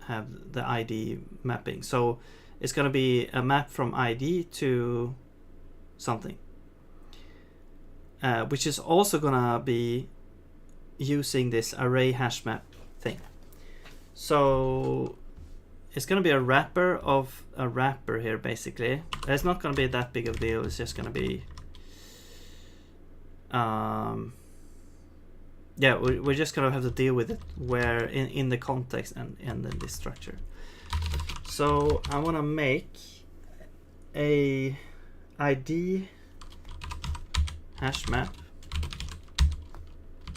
have the ID mapping. So it's going to be a map from ID to something, which is also going to be using this array hash map thing. So it's going to be a wrapper of a wrapper here, basically. It's not going to be that big of a deal. It's just going to be yeah, we're just gonna have to deal with it where in the context and in this structure. So I want to make a ID hash map.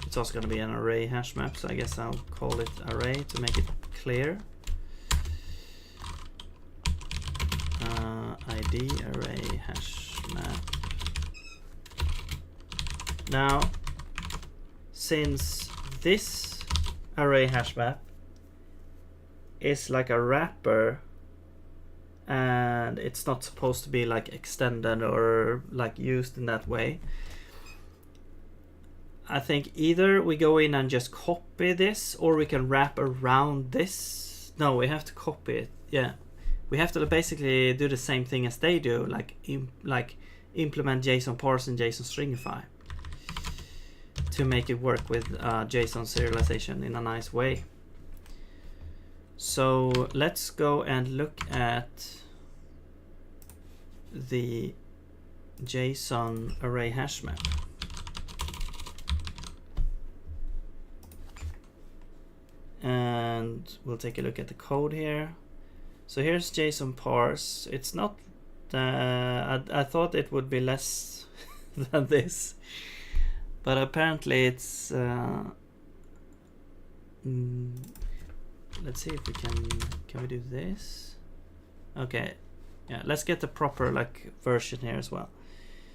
It's also going to be an array hash map, so I guess I'll call it array to make it clear. ID array hash map. Now, since this array hash map is like a wrapper and it's not supposed to be like extended or like used in that way, I think either we go in and just copy this, or we can wrap around this. No, we have to copy it. Yeah, we have to basically do the same thing as they do, like implement JSON parse and JSON stringify to make it work with JSON serialization in a nice way. So let's go and look at the JSON array hash map. And we'll take a look at the code here. So here's JSON parse. It's not, I thought it would be less than this, but apparently it's, let's see if we can we do this? Okay, yeah, let's get the proper like version here as well.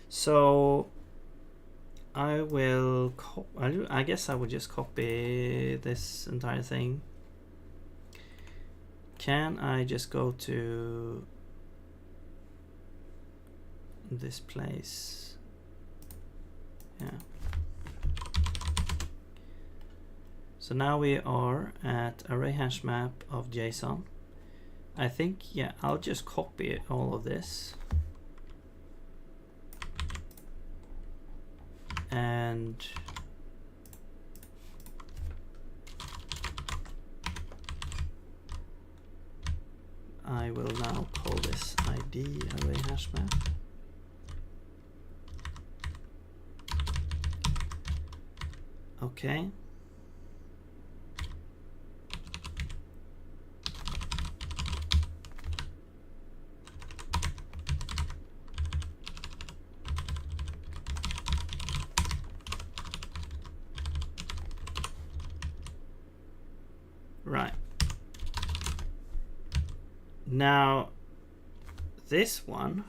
So I will, I guess I would just copy this entire thing. Can I just go to this place? Yeah. So now we are at array hash map of JSON. I think, yeah, I'll just copy all of this. And I will now call this ID array hash map. Okay. Right. Now, this one,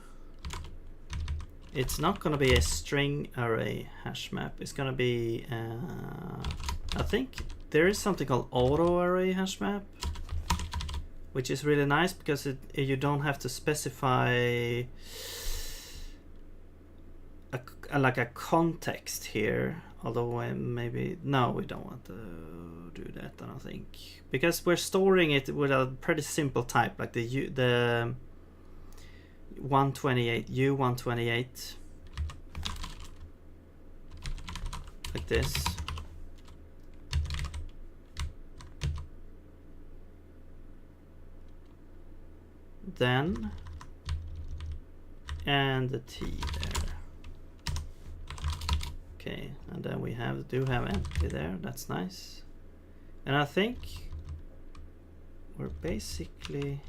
it's not going to be a string array hash map. It's going to be, I think there is something called auto array hash map, which is really nice because you don't have to specify like a context here. Although maybe, no, we don't want to do that, I don't think. Because we're storing it with a pretty simple type, like the 128, U128. Like this. Then, and the T there. Okay, and then we do have empty there. That's nice. And I think we're basically,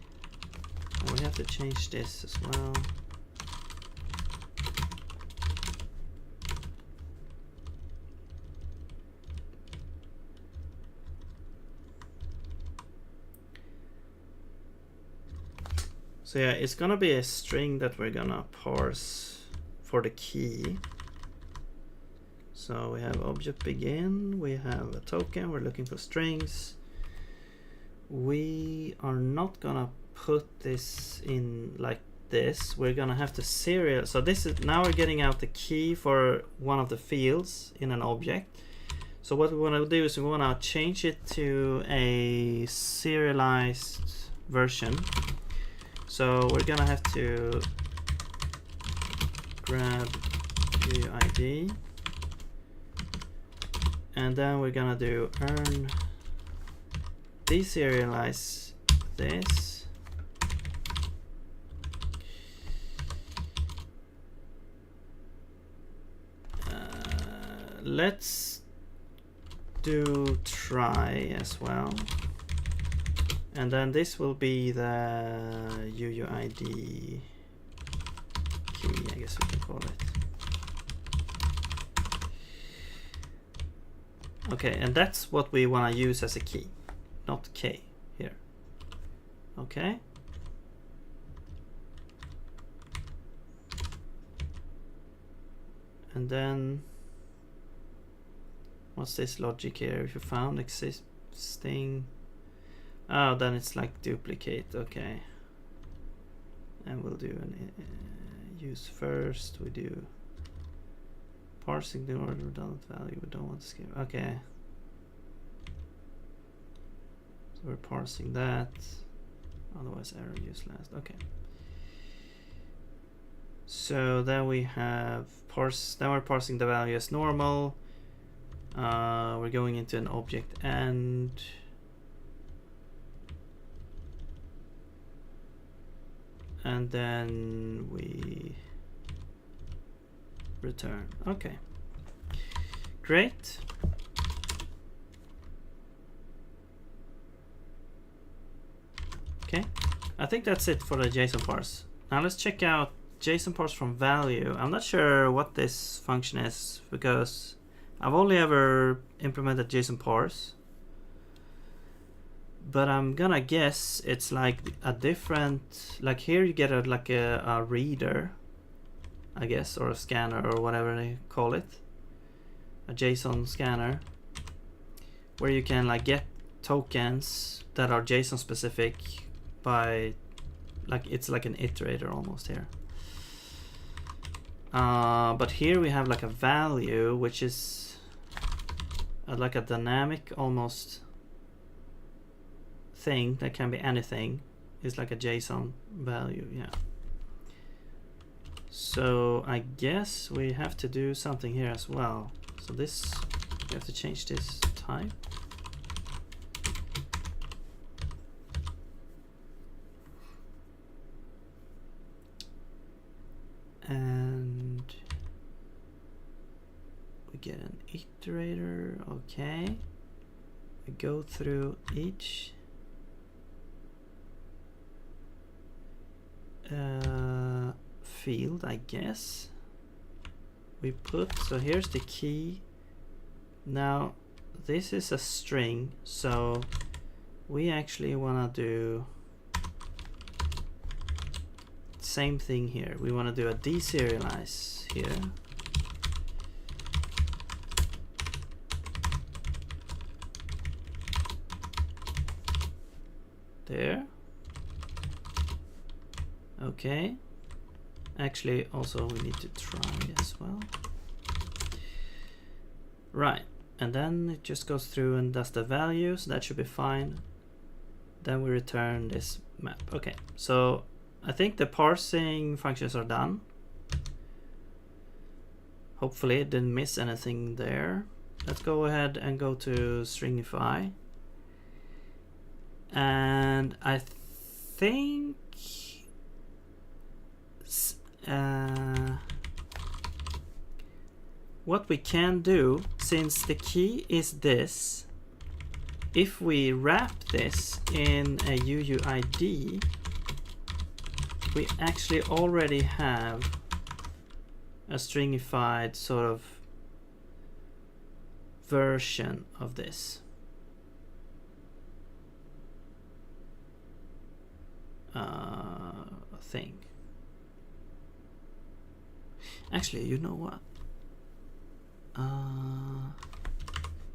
we have to change this as well. So yeah, it's gonna be a string that we're gonna parse for the key. So we have object begin, we have a token, we're looking for strings. We are not gonna put this in like this. We're gonna have to serial. So this is, now we're getting out the key for one of the fields in an object. So what we wanna do is we wanna change it to a serialized version. So we're gonna have to grab UID. And then we're gonna do earn deserialize this. Let's do try as well. And then this will be the UUID key, I guess we can call it. Okay, and that's what we want to use as a key, not K here. Okay. And then, what's this logic here? If you found existing, oh, then it's like duplicate. Okay. And we'll do an use first. We do parsing the order redundant value. We don't want to skip. Okay. So we're parsing that. Otherwise, error use last. Okay. So then we have parse. Now we're parsing the value as normal. We're going into an object and then we return. Okay, great. Okay, I think that's it for the JSON parse. Now let's check out JSON parse from value. I'm not sure what this function is because I've only ever implemented JSON parse, but I'm gonna guess it's like a different, like here you get a reader, I guess, or a scanner or whatever they call it, a JSON scanner, where you can like get tokens that are JSON specific by, like, it's like an iterator almost here. But here we have like a value which is like a dynamic almost thing that can be anything. It's like a JSON value, yeah. So I guess we have to do something here as well. So this, we have to change this type. And we get an iterator, okay. We go through each field, I guess. We put, so here's the key. Now this is a string, so we actually want to do same thing here. We want to do a deserialize here. There. Okay. Actually, also we need to try as well. Right. And then it just goes through and does the values. That should be fine. Then we return this map. Okay. So I think the parsing functions are done. Hopefully it didn't miss anything there. Let's go ahead and go to stringify. And I think what we can do, since the key is this, if we wrap this in a UUID, we actually already have a stringified sort of version of this. Thing. Actually, you know what?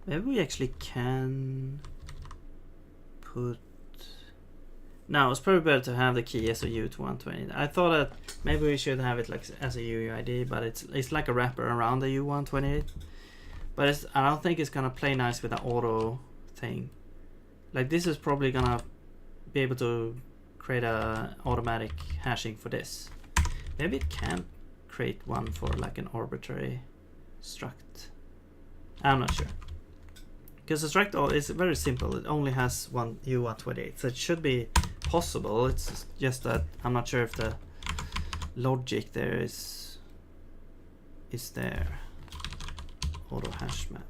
Maybe we actually can put. No, it's probably better to have the key as a U220. I thought that maybe we should have it like as a UUID, but it's like a wrapper around the U128. But I don't think it's gonna play nice with the auto thing. Like this is probably gonna be able to create a automatic hashing for this. Maybe it can create one for like an arbitrary struct. I'm not sure. Because the struct is very simple. It only has one U128, so it should be possible. It's just that I'm not sure if the logic there is there. Auto hash map.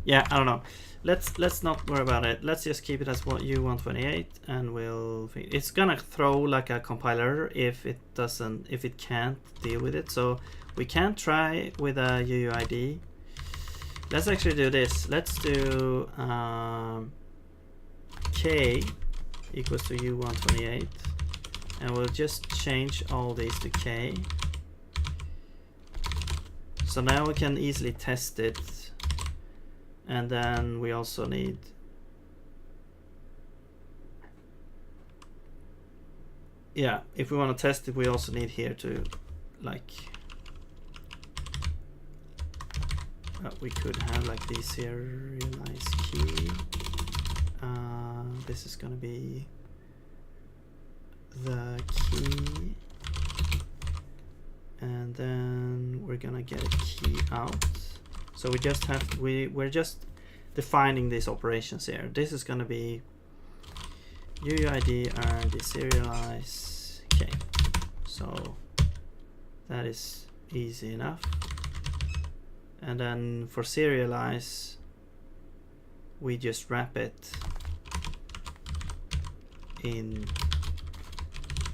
Yeah, I don't know. Let's not worry about it. Let's just keep it as what U128, and it's gonna throw like a compiler if it can't deal with it. So we can try with a UUID. Let's actually do this. Let's do K equals to U128, and we'll just change all these to K. So now we can easily test it. And then we also need if we want to test it, we also need here to like we could have like the serialized key. This is gonna be the key, and then we're gonna get a key out. So we just have we're just defining these operations here. This is going to be UUID and deserialize. Okay, so that is easy enough. And then for serialize, we just wrap it in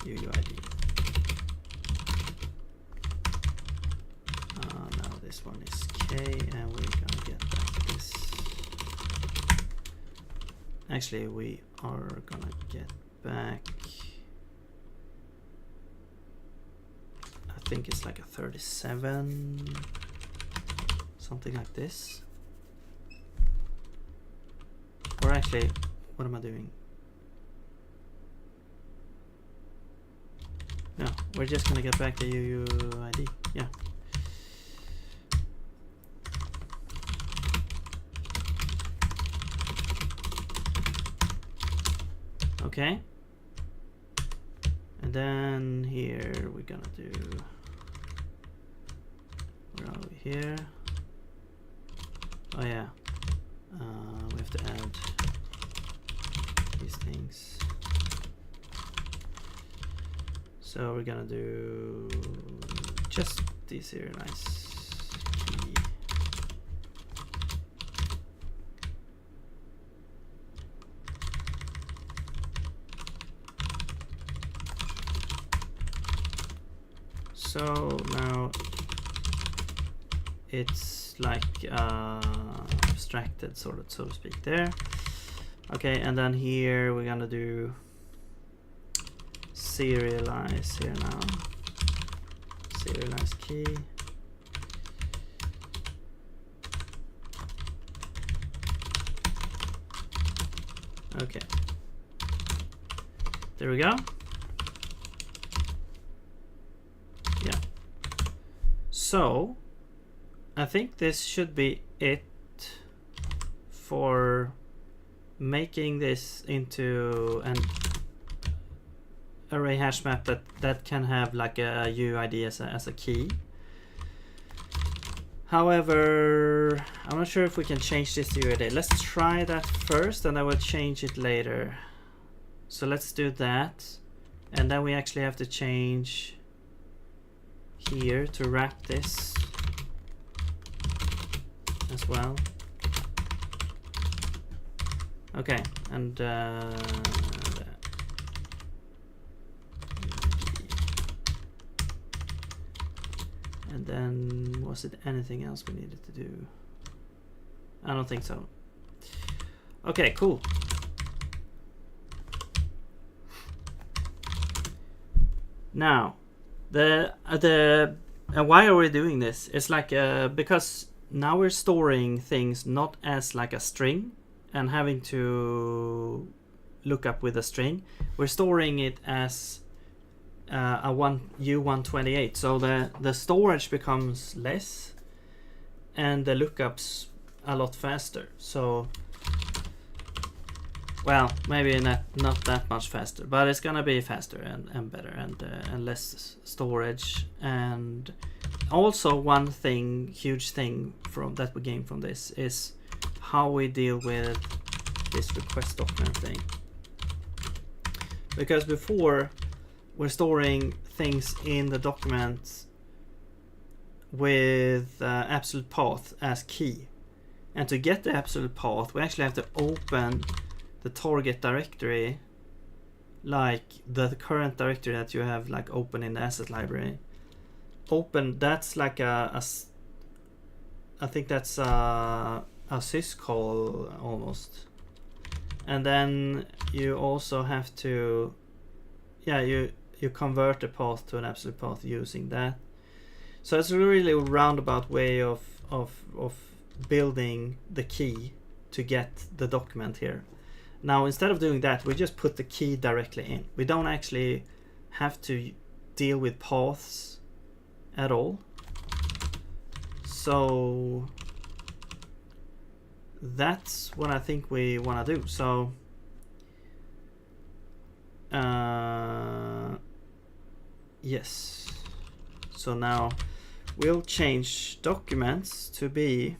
UUID. Now this one is K, and we're gonna get back this. Actually, we are gonna get back, I think it's like a 37, something like this. Or actually, what am I doing? No, we're just gonna get back the UUID. Yeah. Okay. And then here we're gonna do, where are we here? Oh yeah, we have to add these things. So we're gonna do just deserialize key. So now it's like abstracted, sort of, so to speak, there. Okay, and then here we're gonna do serialize here now. Serialize key. Okay. There we go. Yeah. So I think this should be it for making this into an array hash map that can have like a UID as a key. However, I'm not sure if we can change this to UID. Let's try that first, and I will change it later. So let's do that, and then we actually have to change here to wrap this as well. Okay, and then was it anything else we needed to do? I don't think so. Okay, cool. Now, why are we doing this? It's like because now we're storing things not as like a string and having to look up with a string. We're storing it as a U128, so the storage becomes less and the lookups a lot faster. So, well, maybe not that much faster, but it's gonna be faster and better and less storage. And also one huge thing that we gain from this is how we deal with this request document thing. Because before, we're storing things in the document with absolute path as key, And to get the absolute path, we actually have to open the target directory, like the current directory that you have like open in the asset library. Open, that's like I think that's a syscall almost. And then you also have to, yeah, you convert the path to an absolute path using that. So it's a really roundabout way of building the key to get the document here. Now, instead of doing that, we just put the key directly in. We don't actually have to deal with paths at all. So that's what I think we want to do. So yes. So now we'll change documents to be,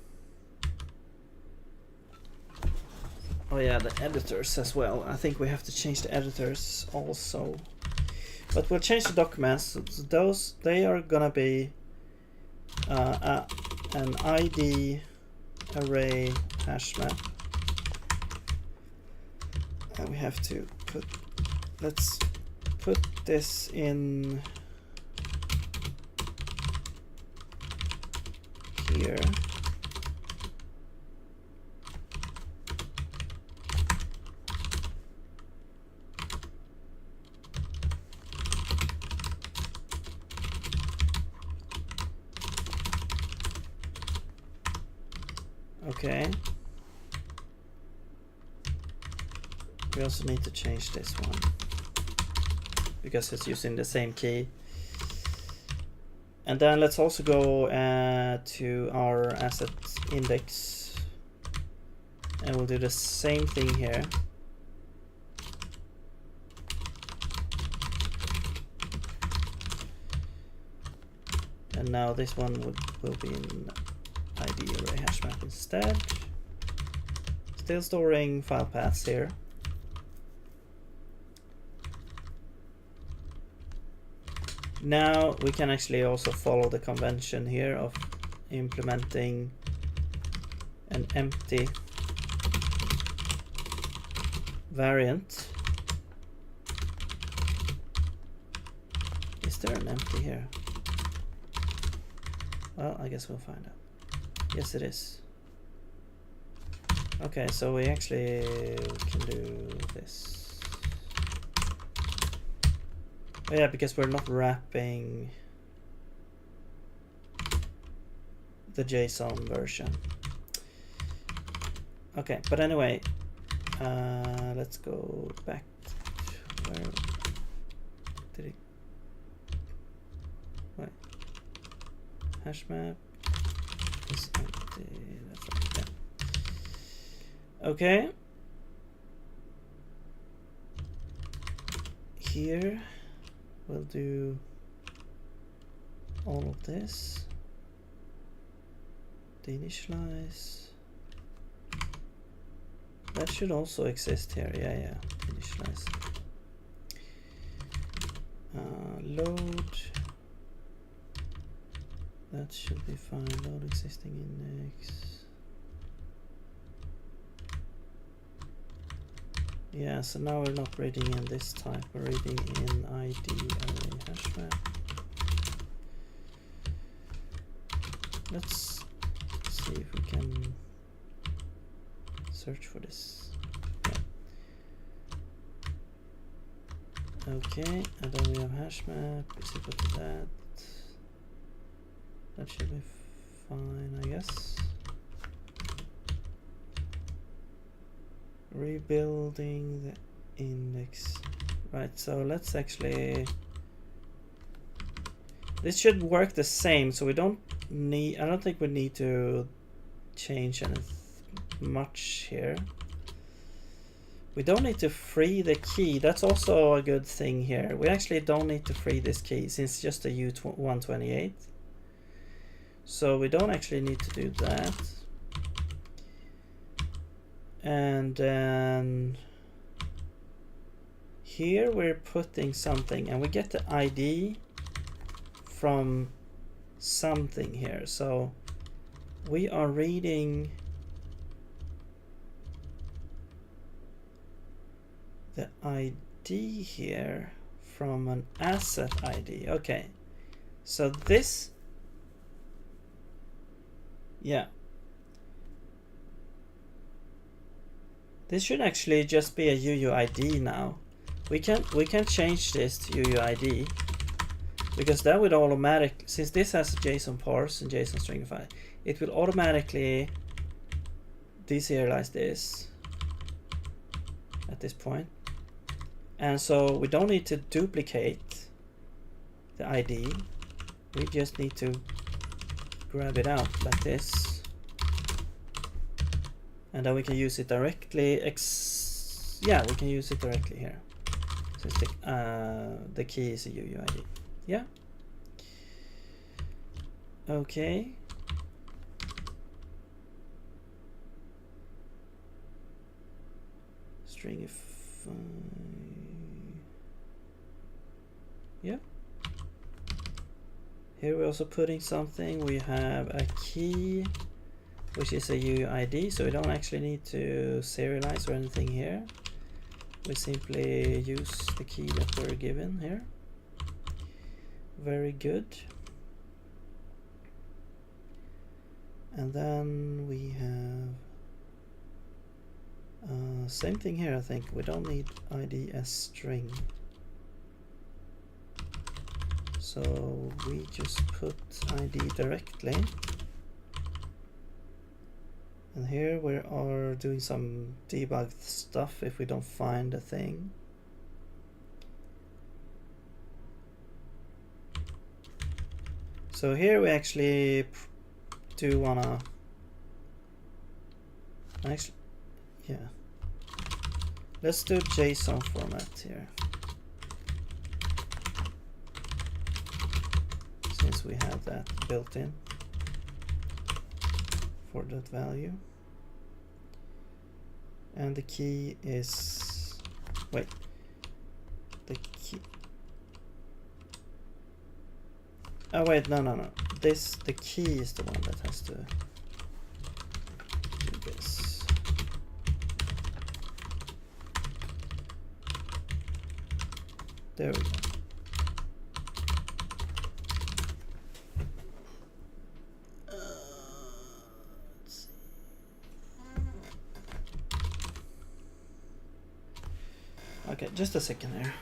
oh yeah, the editors as well. I think we have to change the editors also. But we'll change the documents. So those, they are gonna be an ID array hash map. And we have to put, let's put this in here. Okay. We also need to change this one because it's using the same key. And then let's also go to our asset index, and we'll do the same thing here. And now this one will be in ID array hash map instead. Still storing file paths here. Now we can actually also follow the convention here of implementing an empty variant. Is there an empty here? Well, I guess we'll find out. Yes, it is. Okay, so we actually can do this. Oh yeah, because we're not wrapping the JSON version. Okay, but anyway, let's go back to where did it? Wait, hash map is empty. That's right. Yeah. Okay. Here we'll do all of this. Deinitialize. That should also exist here. Yeah. Initialize. Load. That should be fine. Load existing index. Yeah, so now we're not reading in this type, we're reading in ID array hash map. Let's see if we can search for this. Yeah. Okay, and then we have hash map is equal to that. That should be fine, I guess. Rebuilding the index. Right, so let's actually, this should work the same, so we don't need, I don't think we need to change anything much here. We don't need to free the key. That's also a good thing here. We actually don't need to free this key since it's just a U128. So we don't actually need to do that. And then here we're putting something, and we get the ID from something here. So we are reading the ID here from an asset ID. Okay, so this, yeah, this should actually just be a UUID now. We can change this to UUID, because that would automatic, since this has a JSON parse and JSON stringify, it will automatically deserialize this at this point. And so we don't need to duplicate the ID. We just need to grab it out like this. And then we can use it directly. Yeah, we can use it directly here. Since the key is a UUID. Yeah. Okay. Stringify. Yeah. Here we're also putting something. We have a key, which is a UUID, so we don't actually need to serialize or anything here. We simply use the key that we're given here. Very good. And then we have same thing here. I think we don't need ID as string, so we just put ID directly. And here we are doing some debug stuff if we don't find a thing. So here we actually do wanna actually, yeah, let's do JSON format here, since we have that built in for that value. And the key is, wait, the key, oh wait, no, this, the key is the one that has to do this. There we go. Okay, just a second here.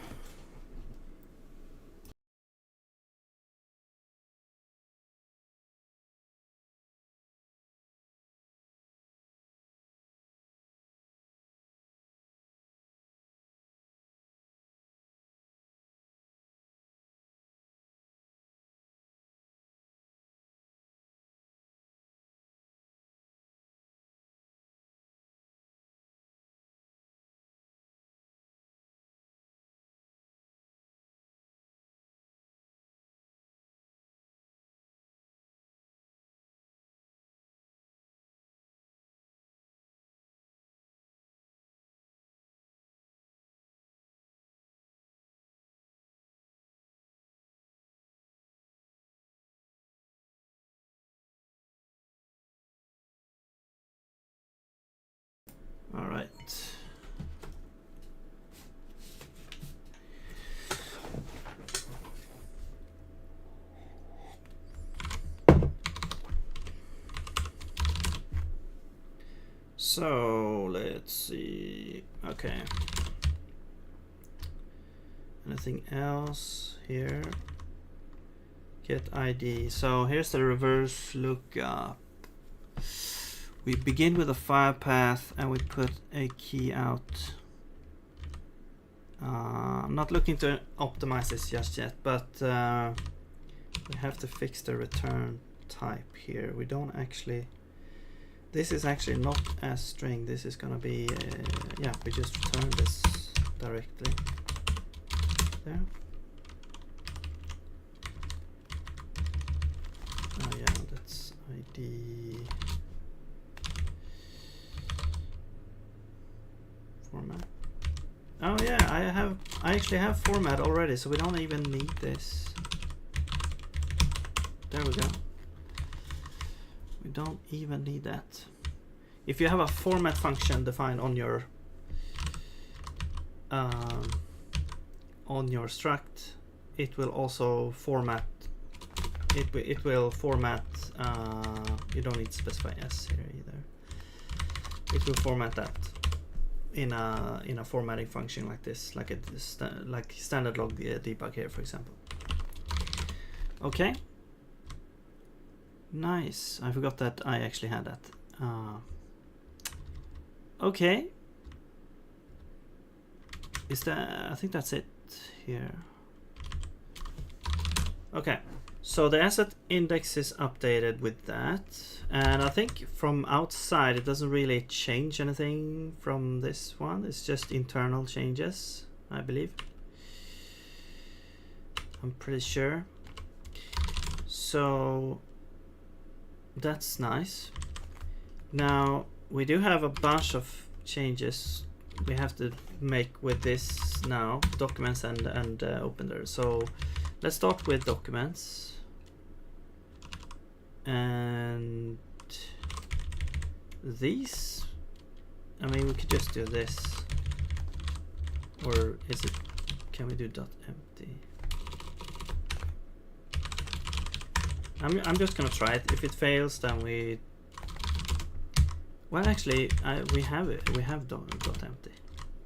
All right. So let's see. Okay. Anything else here? Get ID. So here's the reverse lookup. We begin with a file path and we put a key out. I'm not looking to optimize this just yet, but we have to fix the return type here. We don't actually, this is actually not as string. This is gonna be, yeah, we just return this directly there. Oh yeah, that's ID format. Oh yeah, I actually have format already, so we don't even need this. There we go. We don't even need that. If you have a format function defined on your on your struct, it will also format. It will format. You don't need to specify S here either. It will format that in a formatting function like this, like like standard log debug here, for example. Okay. Nice. I forgot that I actually had that. Okay. I think that's it here. Okay. So the asset index is updated with that, and I think from outside it doesn't really change anything from this one. It's just internal changes, I believe. I'm pretty sure. So that's nice. Now we do have a bunch of changes we have to make with this now, documents and opener. So let's start with documents. And these, I mean, we could just do this, or is it, can we do dot empty? I'm just gonna try it. If it fails, then we, well, actually we have it, we have dot empty.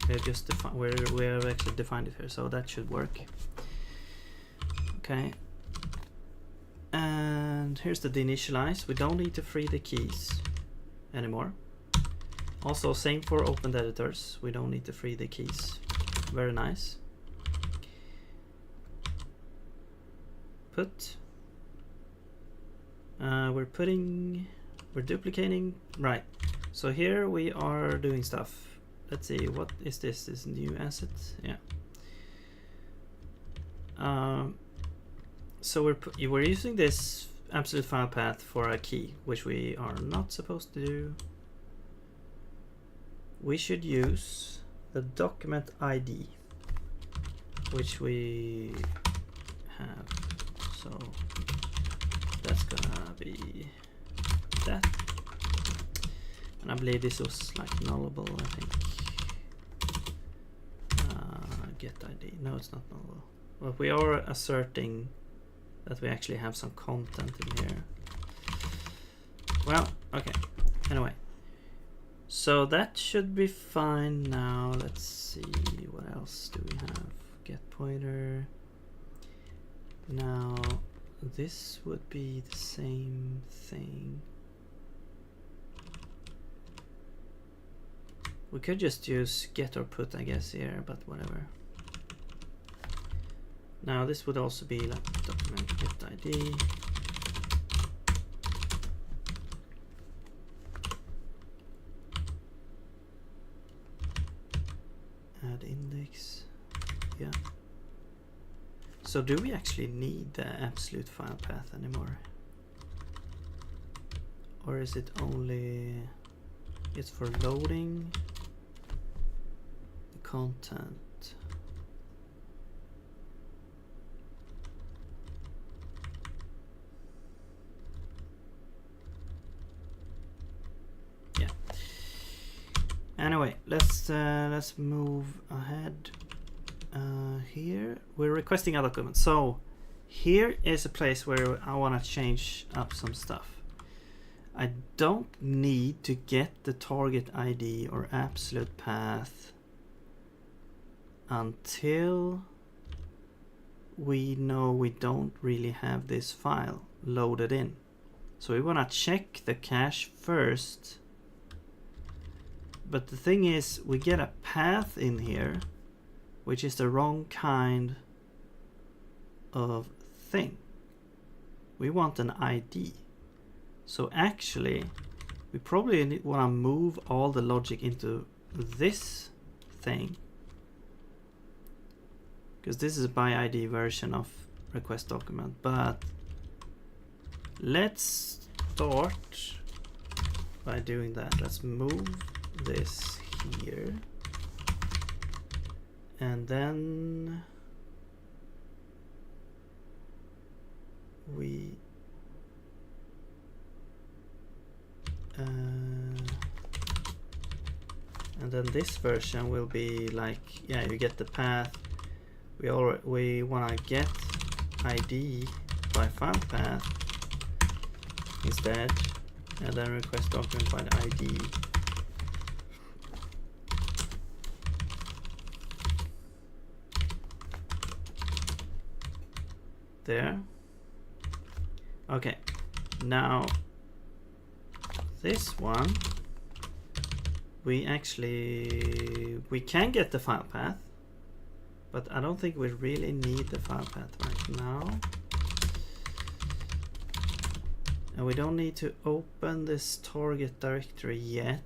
We have just we have actually defined it here, so that should work. Okay. And here's the deinitialize. We don't need to free the keys anymore. Also, same for opened editors. We don't need to free the keys. Very nice. Put. We're duplicating. Right. So here we are doing stuff. Let's see. What is this? This new asset? Yeah. So we're using this absolute file path for a key, which we are not supposed to do. We should use the document ID, which we have. So that's gonna be that. And I believe this was like nullable, I think. Get ID. No, it's not nullable. But we are asserting that we actually have some content in here. Well, okay. Anyway, so that should be fine now. Let's see, what else do we have? Get pointer. Now, this would be the same thing. We could just use get or put, I guess, here, but whatever. Now this would also be like document get ID. Add index. Yeah. So do we actually need the absolute file path anymore? Or is it only, it's for loading the content? Anyway, let's move ahead. Here we're requesting other documents. So here is a place where I want to change up some stuff. I don't need to get the target ID or absolute path until we know we don't really have this file loaded in. So we want to check the cache first. But the thing is, we get a path in here, which is the wrong kind of thing. We want an ID. So actually, we probably want to move all the logic into this thing, because this is a by ID version of request document. But let's start by doing that. Let's move this here, and then we then this version will be like, yeah, you get the path. We want to get ID by file path instead, and then request document by the ID. There. Okay, now this one we can get the file path, but I don't think we really need the file path right now. And we don't need to open this target directory yet.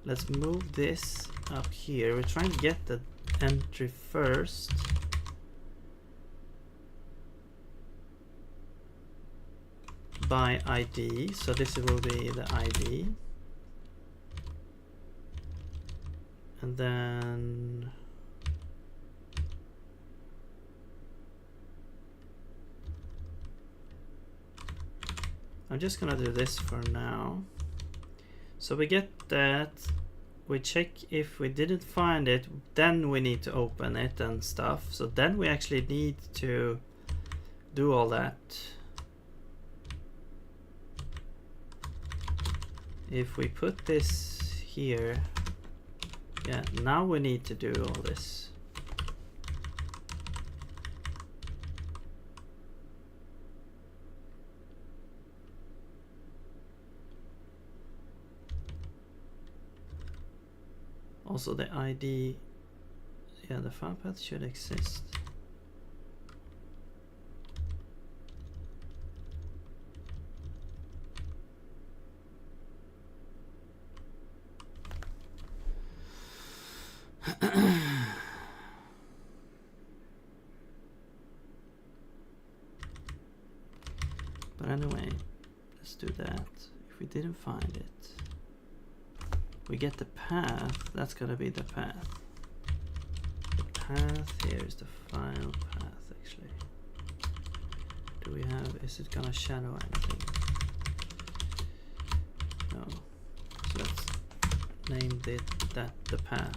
Let's move this up here. We're trying to get the entry first. By ID, so this will be the ID. And then I'm just gonna do this for now. So we get that, we check if we didn't find it, then we need to open it and stuff. So then we actually need to do all that. If we put this here, yeah, now we need to do all this. Also the ID, yeah, the file path should exist. But anyway, let's do that. If we didn't find it, we get the path. That's gonna be the path. The path here is the file path actually. Do we have, is it gonna shadow anything? No. So let's name that the path.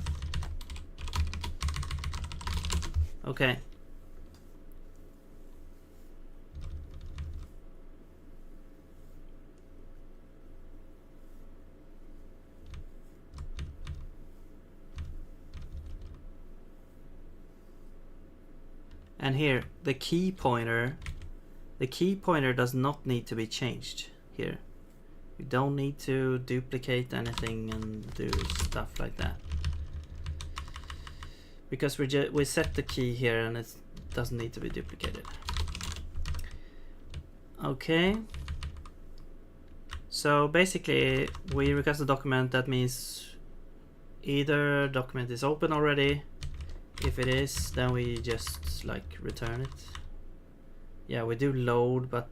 Okay. And here, the key pointer does not need to be changed here. You don't need to duplicate anything and do stuff like that. Because we set the key here and it doesn't need to be duplicated. Okay. So basically, we request a document. That means either document is open already. If it is, then we just like return it. Yeah, we do load, but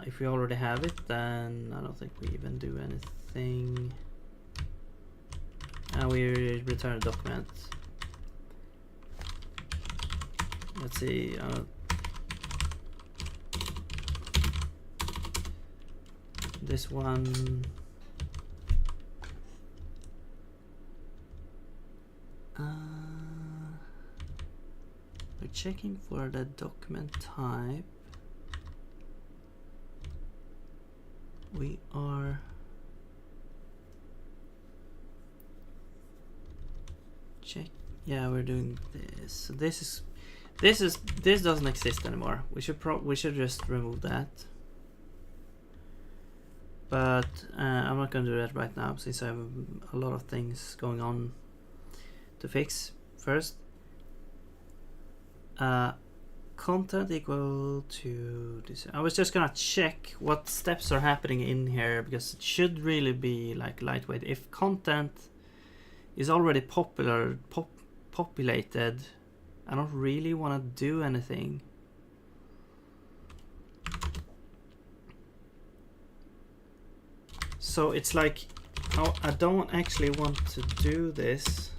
if we already have it, then I don't think we even do anything. And we return a document. Let's see. This one. We're checking for the document type. We are check. Yeah, we're doing this. So this doesn't exist anymore. We should just remove that. But I'm not gonna do that right now since I have a lot of things going on to fix. First, content equal to this. I was just gonna check what steps are happening in here because it should really be like lightweight. If content is already populated, I don't really want to do anything. So it's like, I don't actually want to do this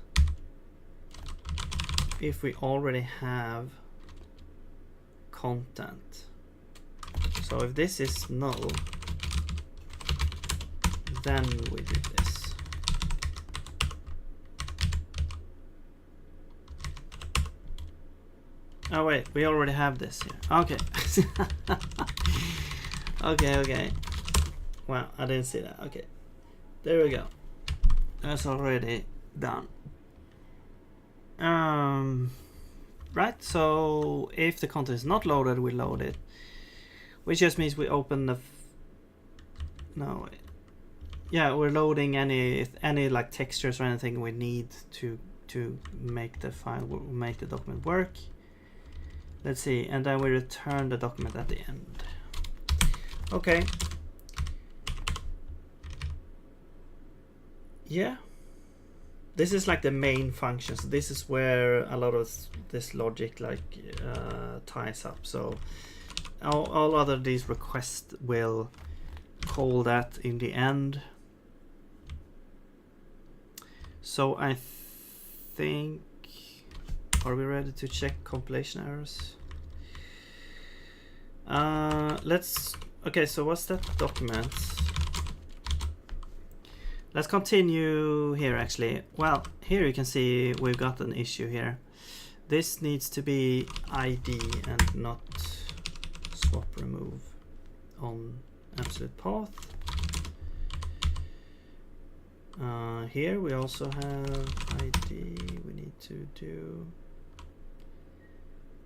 if we already have content. So if this is null, then we do this. Oh wait, we already have this here. Okay. Okay. Wow, I didn't see that. Okay. There we go. That's already done. Right, so if the content is not loaded, we load it. Which just means we open the... No. Yeah, we're loading any like textures or anything we need to make the file, make the document work. Let's see, and then we return the document at the end. Okay. Yeah. This is like the main function. So this is where a lot of this logic like ties up. So all other these requests will call that in the end. So I think, are we ready to check compilation errors? Okay, so what's that document? Let's continue here actually. Well, here you can see we've got an issue here. This needs to be ID and not swap remove on absolute path. Here we also have ID. We need to do...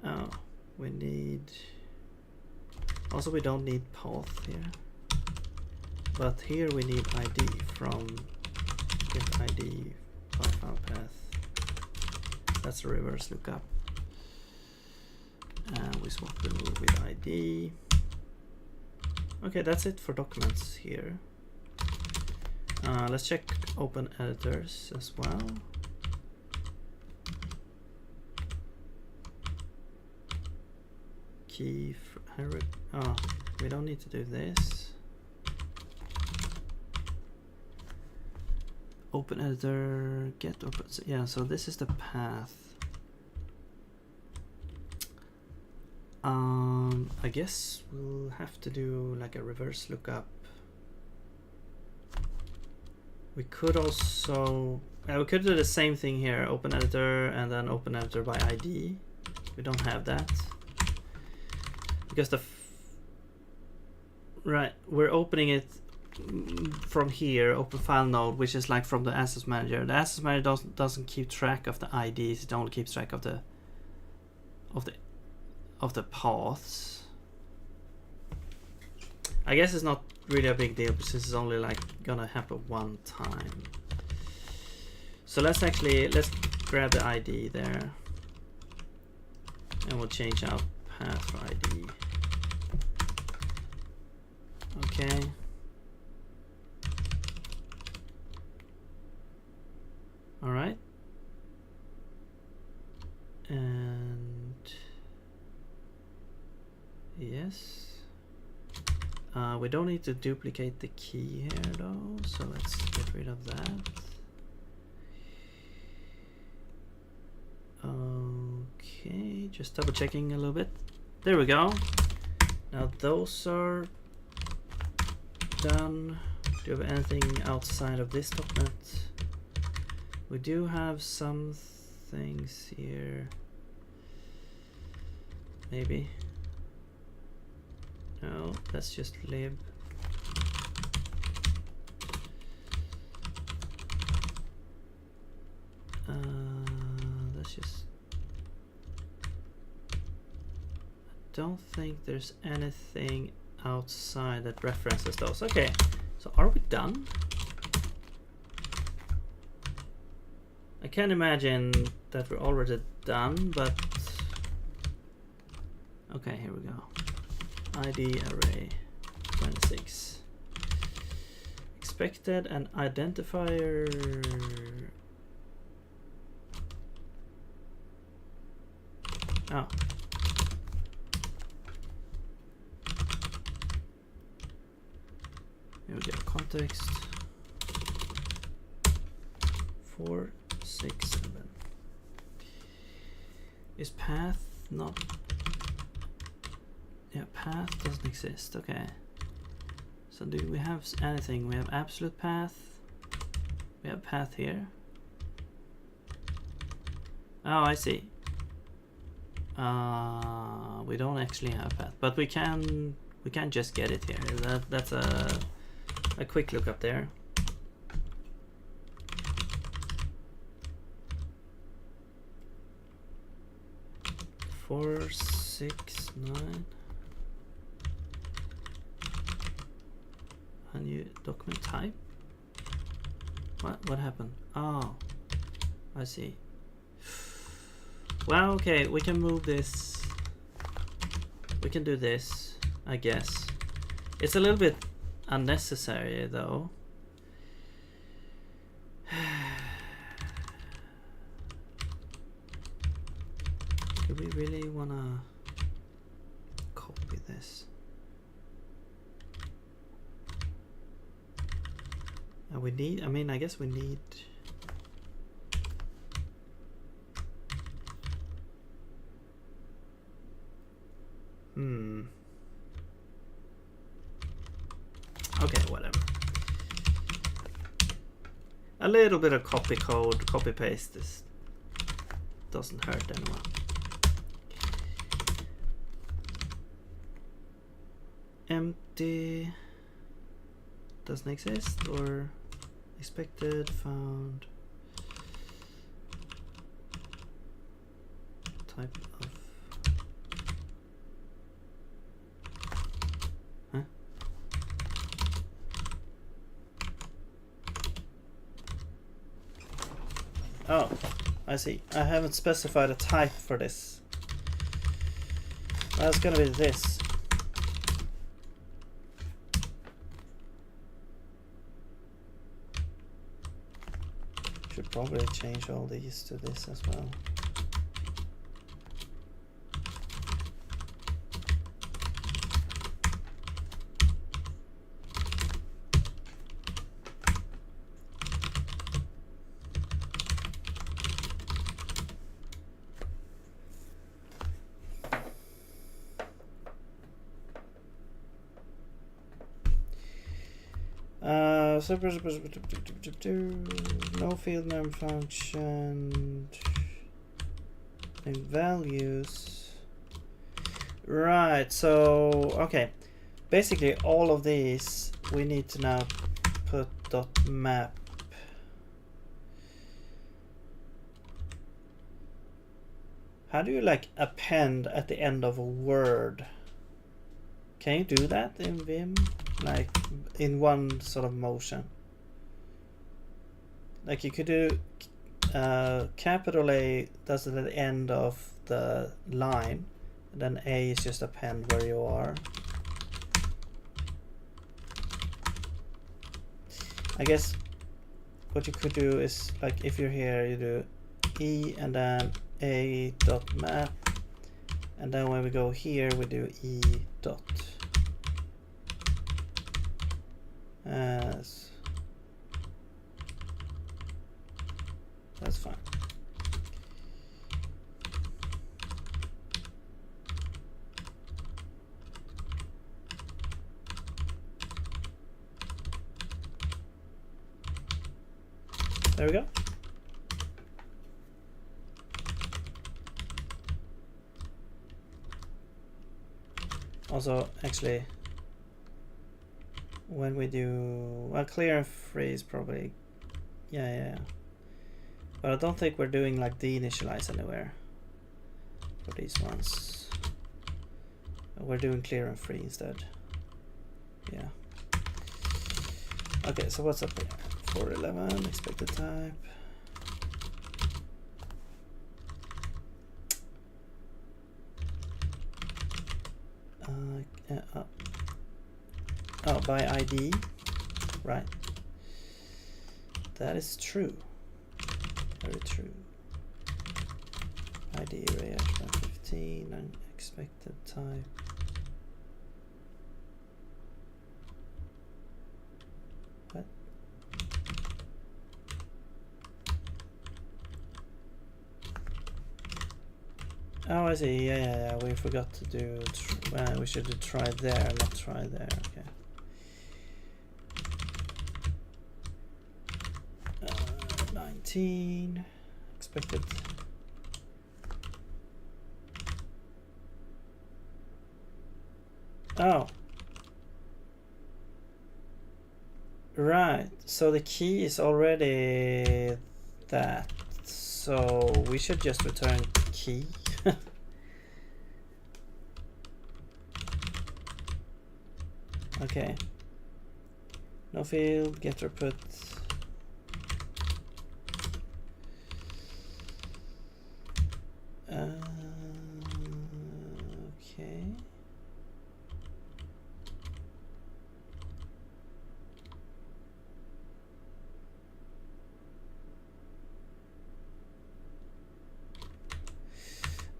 Oh, we need... Also we don't need path here. But here we need ID from get ID by file path. That's a reverse lookup. And we swap remove with ID. Okay, that's it for documents here. Let's check open editors as well. Key. Oh, we don't need to do this. Open editor, get open. Yeah, so this is the path. I guess we'll have to do like a reverse lookup. We could also, we could do the same thing here. Open editor and then open editor by ID. We don't have that because right, we're opening it from here, open file node, which is like from the assets manager. The assets manager doesn't keep track of the IDs. It only keeps track of the paths. I guess it's not really a big deal because it's only like gonna happen one time. So let's grab the ID there and we'll change our path for ID. Okay. All right. And yes. We don't need to duplicate the key here though, so let's get rid of that. Okay, just double checking a little bit. There we go. Now those are done. Do you have anything outside of this document? We do have some things here. Maybe. No, that's just lib. That's just... I don't think there's anything outside that references those. Okay, so are we done? I can imagine that we're already done, but... Okay, here we go. ID array 26. Expected and identifier. Oh. Here we go. Context 4, 6, 7. Is path not? Yeah, path doesn't exist. Okay. So do we have anything? We have absolute path. We have path here. Oh, I see. We don't actually have path, but we can just get it here. That's a quick look up there. 4, 6, 9. A new document type. What happened? Oh, I see. Well, okay, we can move this. We can do this, I guess. It's a little bit unnecessary though. Do we really wanna copy this? We need, I mean, I guess we need. Okay, whatever. A little bit of copy code, copy paste. This doesn't hurt anyone. Empty doesn't exist, or expected, found, type of, huh? Oh, I see. I haven't specified a type for this. That's gonna be this. Should probably change all these to this as well. No field name function and values. Right, so okay, basically all of these we need to now put .map. How do you like append at the end of a word? Can you do that in Vim? Like in one sort of motion? Like you could do capital A does it at the end of the line, and then A is just append where you are. I guess what you could do is, like, if you're here, you do E and then A dot map, and then when we go here we do E dot. That's fine. There we go. Also, actually, when we do, well, clear and freeze probably, yeah. But I don't think we're doing like deinitialize anywhere for these ones. We're doing clear and free instead. Yeah. Okay, so what's up here? 411 expected type. Oh, by ID, right? That is true. Very true. ID array 15 and expected type. What? Oh, I see. Yeah. We forgot to do. We should do try there, not try there. Okay. 18 expected. Oh, right, so the key is already that, so we should just return key. Okay, no field, getter put. Okay.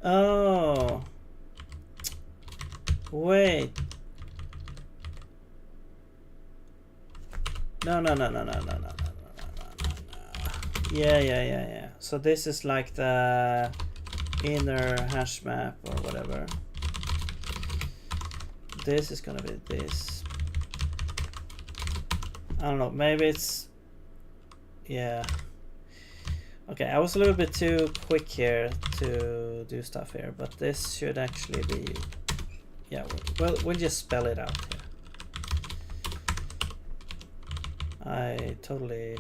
Oh, wait. No. Yeah. So this is like the inner hash map or whatever. This is gonna be this. I don't know, maybe it's, yeah. Okay, I was a little bit too quick here to do stuff here, but this should actually be, yeah, we'll just spell it out here. I totally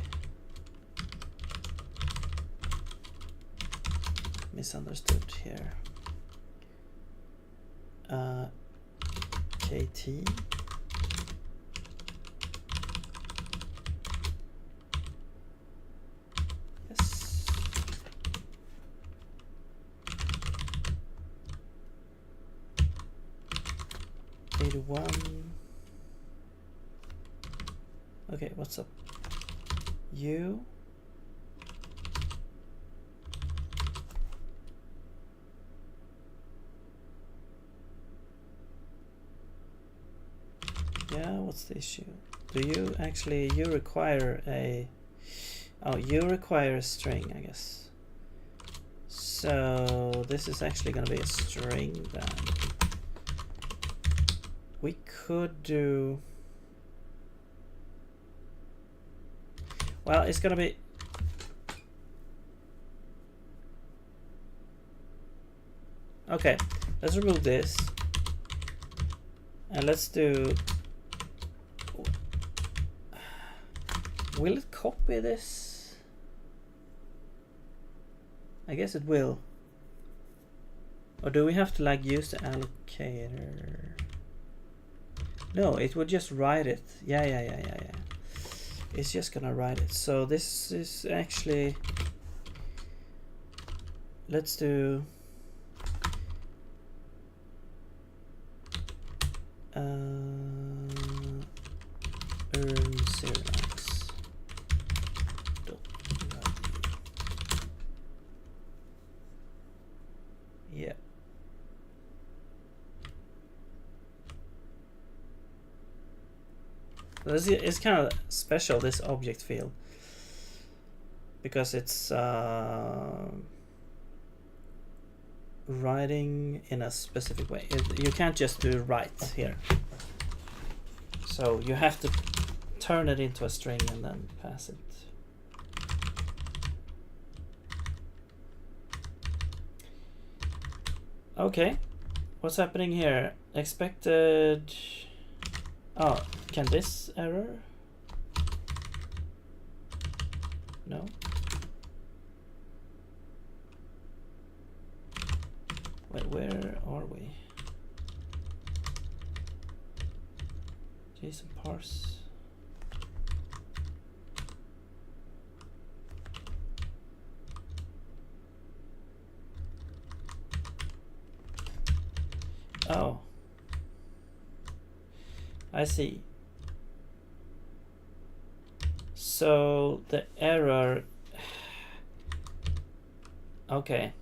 misunderstood here. KT. Yes. $81. Okay, what's up? You. Yeah, what's the issue? Do you actually, you require a, oh, you require a string, I guess. So this is actually going to be a string then. We could do, well, it's going to be, okay, let's remove this. And let's do, will it copy this? I guess it will. Or do we have to like use the allocator? No, it would just write it. Yeah. It's just gonna write it. So this is actually, let's do earn serialize. Yeah. This is kind of special, this object field, because it's writing in a specific way. You can't just do write here. So you have to turn it into a string and then pass it. Okay, what's happening here? Expected. Oh, can this error? No. Wait, where are we? JSON parse. Oh, I see. So the error, okay.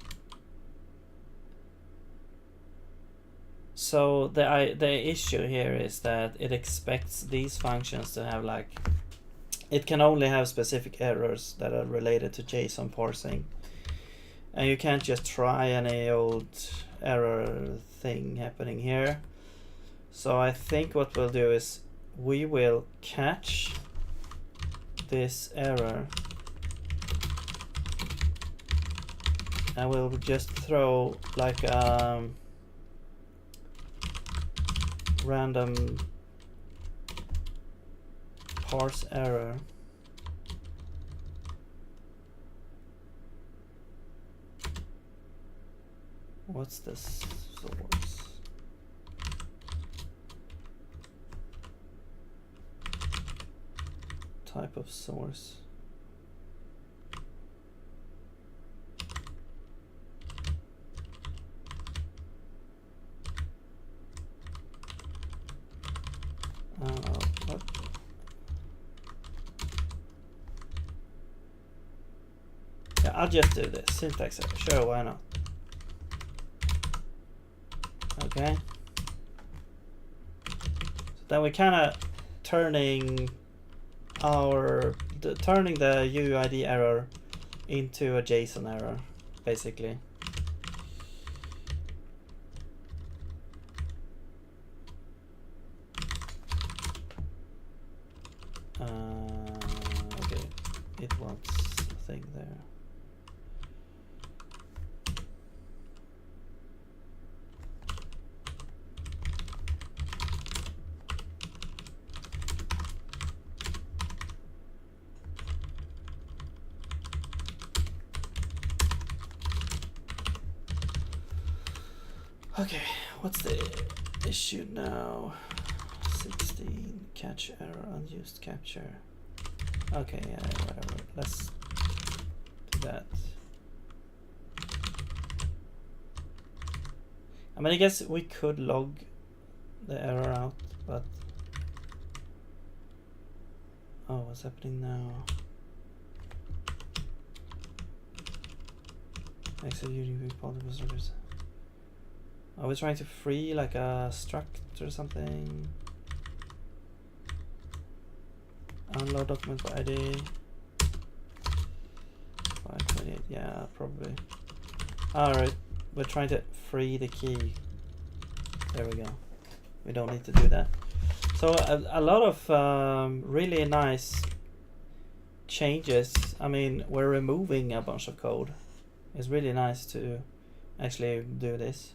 So the issue here is that it expects these functions to have like, it can only have specific errors that are related to JSON parsing. And you can't just try any old error thing happening here. So I think what we'll do is we will catch this error and we'll just throw like random parse error. What's this source? Type of source. What? Yeah, I'll just do this. Syntax error. Sure, why not? Okay. So then we're kind of turning the UUID error into a JSON error, basically. Okay, it wants a thing there. Okay, what's the issue now? 16 catch error, unused capture. Okay, yeah, whatever. Let's do that. I mean, I guess we could log the error out, but oh, what's happening now? Executing multiple servers. Are we trying to free like a struct or something? Unload document by ID. 528, yeah, probably. Alright, we're trying to free the key. There we go. We don't need to do that. So a lot of really nice changes. I mean, we're removing a bunch of code. It's really nice to actually do this.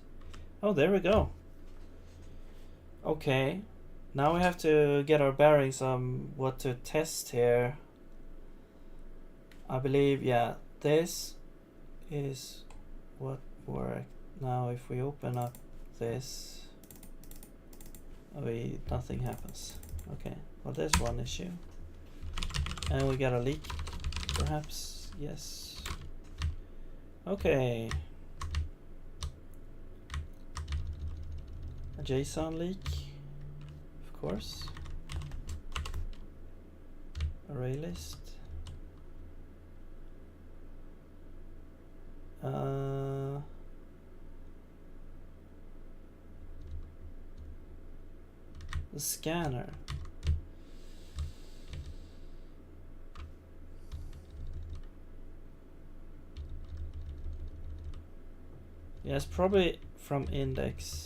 Oh, there we go. Okay, now we have to get our bearings on what to test here. I believe, yeah, this is what worked. Now if we open up this, nothing happens. Okay, well there's one issue. And we got a leak, perhaps, yes. Okay. A JSON leak, of course. Array list. The scanner. Yeah, it's probably from index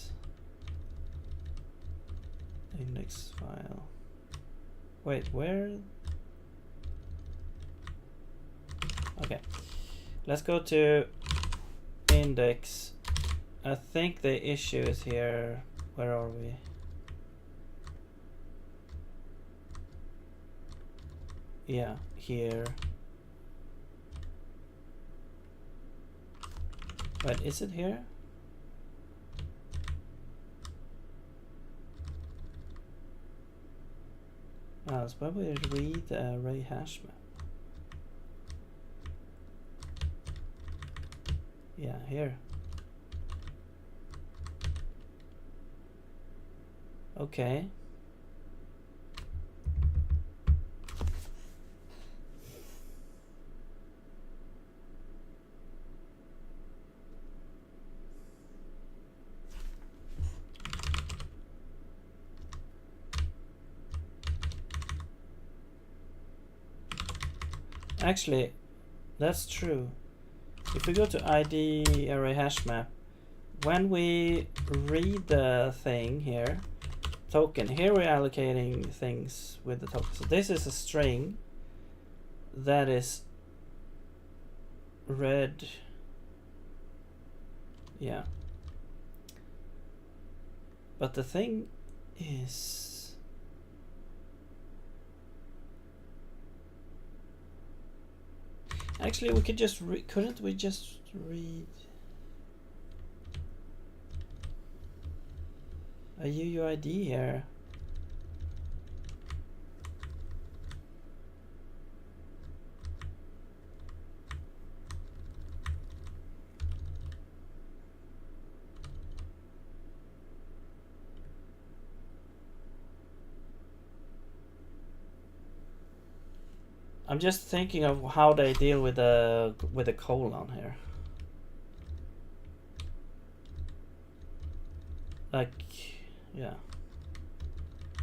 file. Wait, where? Okay, let's go to index. I think the issue is here. Where are we? Yeah, here. Wait, is it here? It's probably read the array hash map. Yeah, here. Okay. Actually, that's true. If we go to ID array hash map, when we read the thing here, token, here we're allocating things with the token. So this is a string that is read Yeah. But the thing is, actually we could just couldn't we just read a UUID here? I'm just thinking of how they deal with the colon here. Like, yeah.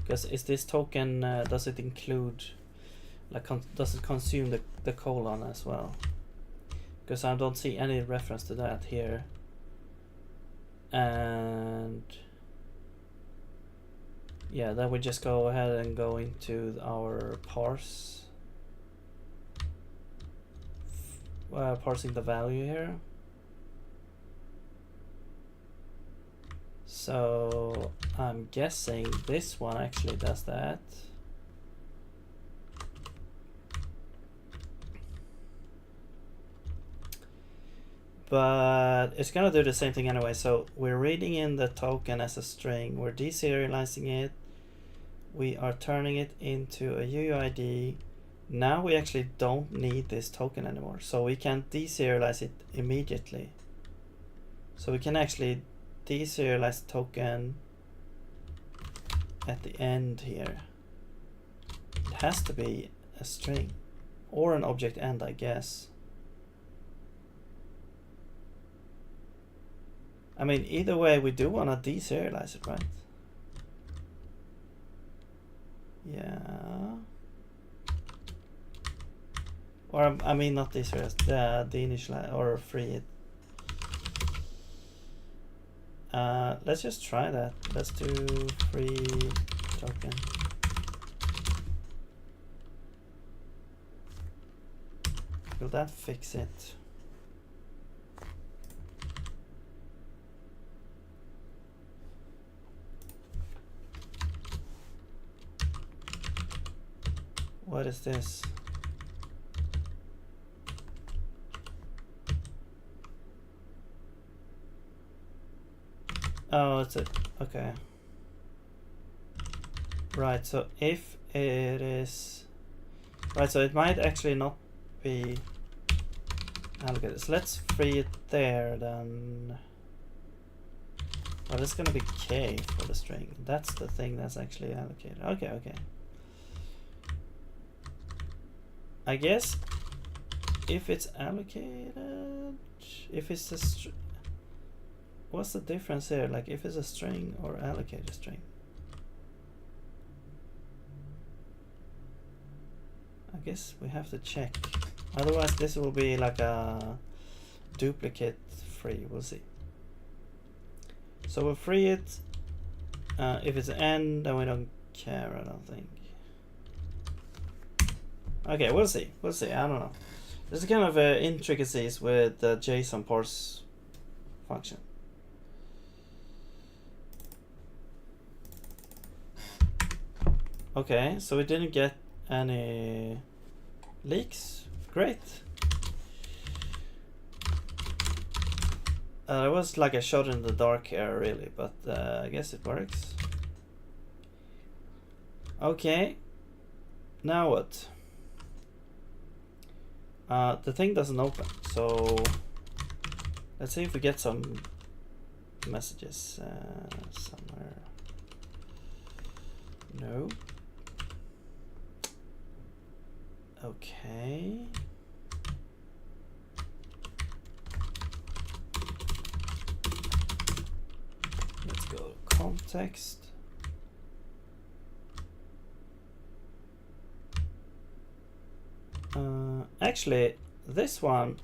Because is this token, does it include, like, does it consume the colon as well? Because I don't see any reference to that here. And yeah, then we just go ahead and go into our parse. Parsing the value here. So I'm guessing this one actually does that. But it's gonna do the same thing anyway. So we're reading in the token as a string, we're deserializing it, we are turning it into a UUID. Now we actually don't need this token anymore, so we can deserialize it immediately. So we can actually deserialize the token at the end here. It has to be a string or an object end, I guess. I mean, either way, we do want to deserialize it, right? Yeah. Or I mean, not deserialize, the initialize or free it. Let's just try that. Let's do free token. Will that fix it? What is this? Oh, it's it. Okay. Right, so if it is... Right, so it might actually not be allocated. So let's free it there then. Well, it's gonna be K for the string. That's the thing that's actually allocated. Okay, okay. I guess if it's allocated, if it's a what's the difference here? Like if it's a string or allocated string? I guess we have to check. Otherwise this will be like a duplicate free. We'll see. So we'll free it. If it's an end, then we don't care, I don't think. Okay, we'll see. We'll see. I don't know. There's kind of intricacies with the JSON parse function. Okay, so we didn't get any leaks. Great. It was like a shot in the dark here, really, but I guess it works. Okay. Now what? The thing doesn't open, so let's see if we get some messages somewhere. No. Okay. Let's go to context. Actually, this one,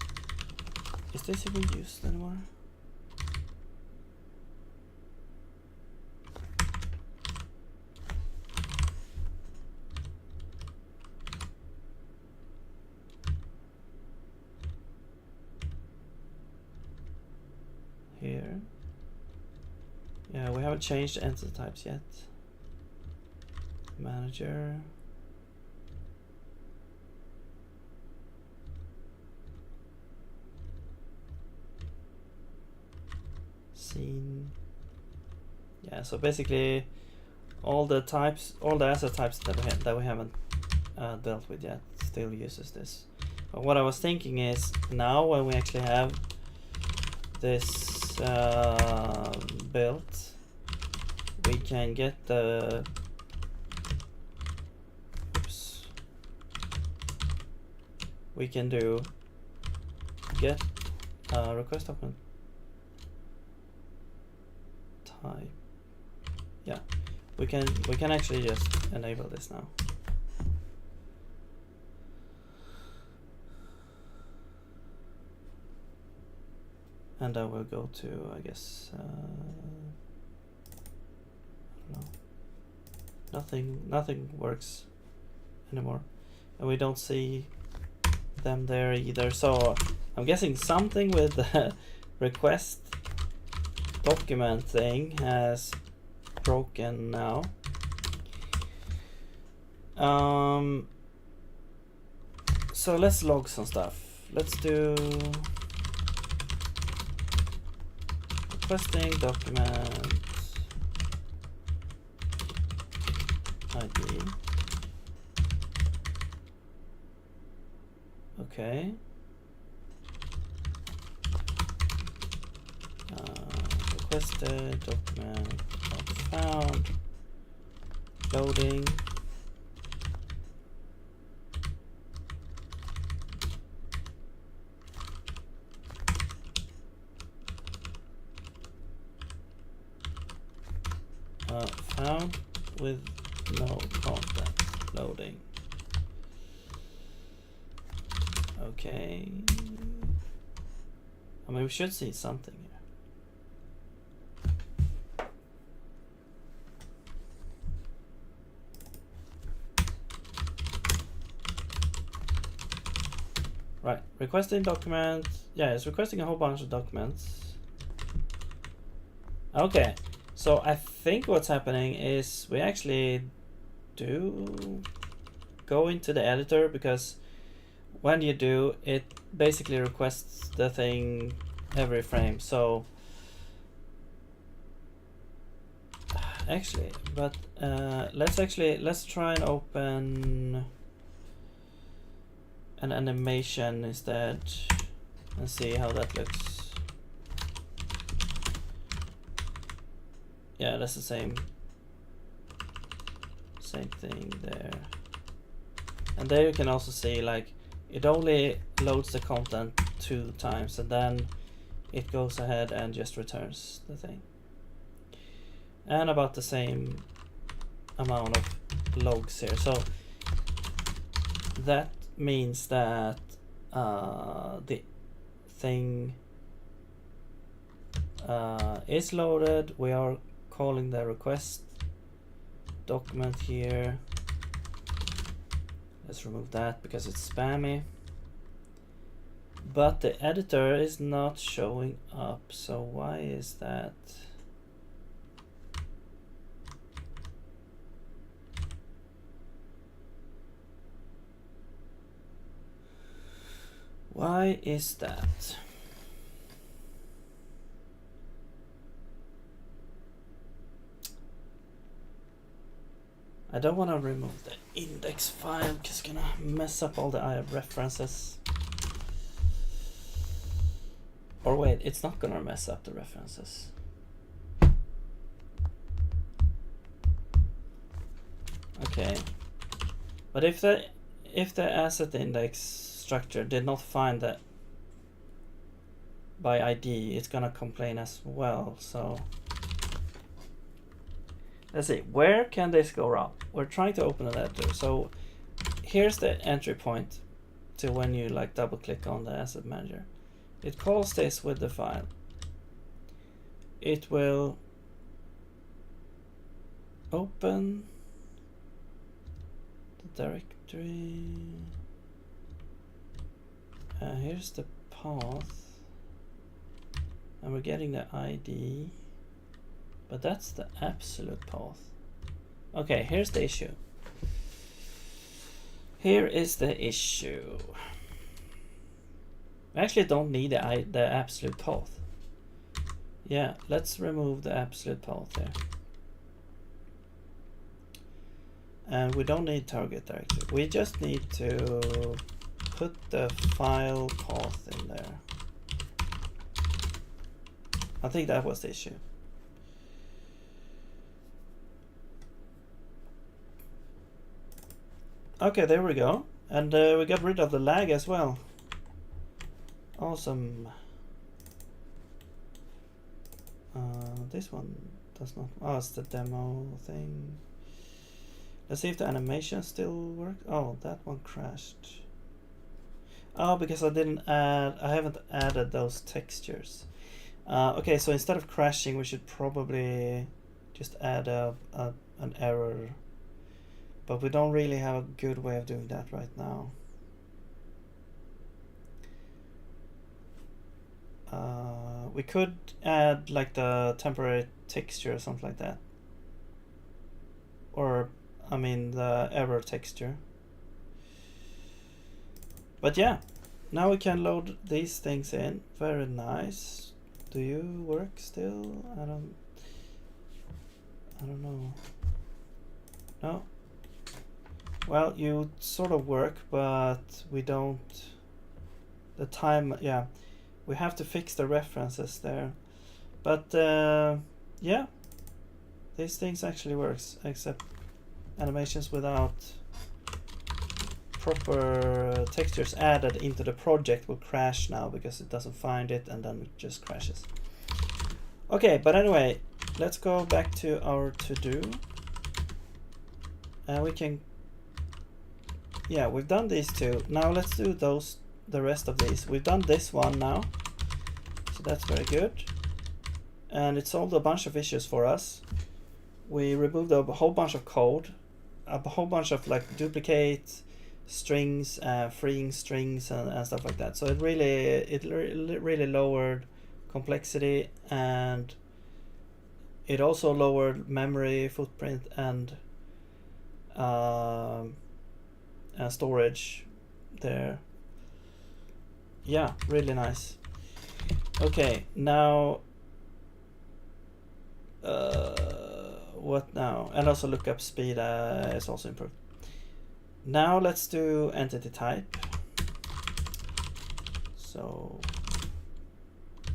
is this even used anymore? here. Yeah, we haven't changed entity types yet. Manager. Scene. Yeah, so basically all the types, all the asset types that we haven't dealt with yet still uses this. But what I was thinking is now when we actually have this built, we can get the we can do get request document type. Yeah, we can actually just enable this now. And then we'll go to, I guess, I don't know. Nothing works anymore, and we don't see them there either. So I'm guessing something with the request document thing has broken now. So let's log some stuff. Let's do requesting document ID. Okay. Requested document not found. Loading. Found with no content. Loading. Okay. I mean, we should see something here. Right, requesting document. Yeah, it's requesting a whole bunch of documents. Okay, so I think what's happening is we actually do go into the editor, because when you do, it basically requests the thing every frame. So actually, but let's try and open an animation instead and see how that looks. Yeah, that's the same thing there. And there you can also see, like, it only loads the content 2 times and then it goes ahead and just returns the thing. And about the same amount of logs here. So that means that the thing is loaded. We are calling the request document here. Let's remove that because it's spammy. But the editor is not showing up. So why is that? Why is that? I don't want to remove the index file because it's gonna mess up all the references. Or wait, it's not gonna mess up the references. Okay, but if the asset index structure did not find that by ID, it's gonna complain as well. So let's see, where can this go wrong? We're trying to open an editor. So here's the entry point to when you like double click on the asset manager. It calls this with the file. It will open the directory. Here's the path. And we're getting the ID, but that's the absolute path. Okay, here's the issue. Here is the issue. We actually don't need the absolute path. Yeah, let's remove the absolute path there. And we don't need target directory. We just need to put the file path in there. I think that was the issue. Okay, there we go. And we got rid of the lag as well. Awesome. This one does not. Oh, it's the demo thing. Let's see if the animation still works. Oh, that one crashed. Oh, because I haven't added those textures. Okay, so instead of crashing, we should probably just add an error. But we don't really have a good way of doing that right now. We could add like the temporary texture or something like that. Or, I mean, the error texture. But yeah, now we can load these things in. Very nice. Do you work still? I don't know. No. Well, you sort of work, but we don't. The time, yeah. We have to fix the references there. But yeah, these things actually works, except animations without proper textures added into the project will crash now because it doesn't find it and then it just crashes. Okay, but anyway, let's go back to our to-do. And we can, yeah, we've done these two. Now let's do the rest of these. We've done this one now, so that's very good. And it solved a bunch of issues for us. We removed a whole bunch of code, a whole bunch of like duplicate strings, freeing strings and stuff like that. So it really lowered complexity, and it also lowered memory footprint and storage there. Yeah, really nice. Okay, now what now? And also lookup speed is also improved. Now let's do entity type. So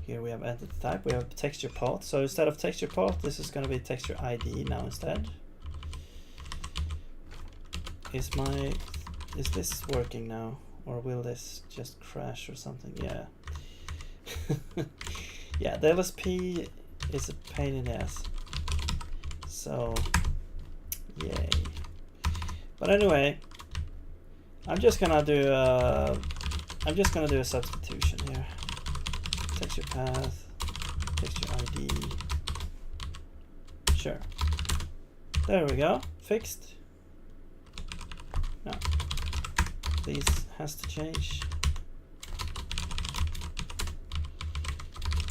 here we have entity type. We have texture path. So instead of texture path, this is going to be texture ID now instead. Is this working now, or will this just crash or something? Yeah. Yeah, the LSP is a pain in the ass. So yay. But anyway, I'm just gonna do a substitution here. Texture path, texture ID. Sure. There we go. Fixed. No. These has to change.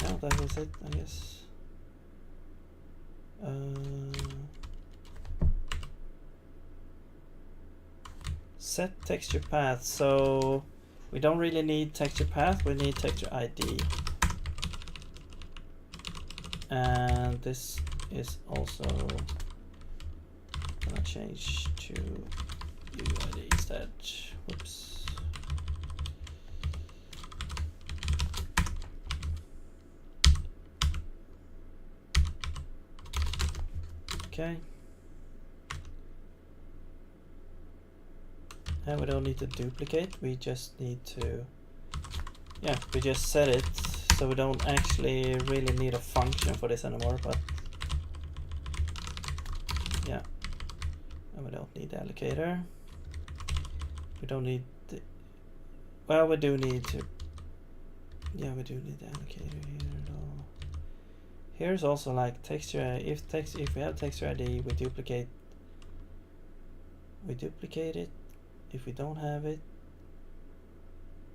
No, that was it, I guess. Set texture path. So we don't really need texture path, we need texture ID. And this is also gonna change to UID instead. Whoops. Okay. And we don't need to duplicate, we just need to, yeah, we just set it, so we don't actually really need a function for this anymore, but yeah. And we don't need the allocator. We don't need the, well, we do need to, yeah, we do need the allocator here though. Here's also like texture, if we have texture ID, we duplicate it. If we don't have it,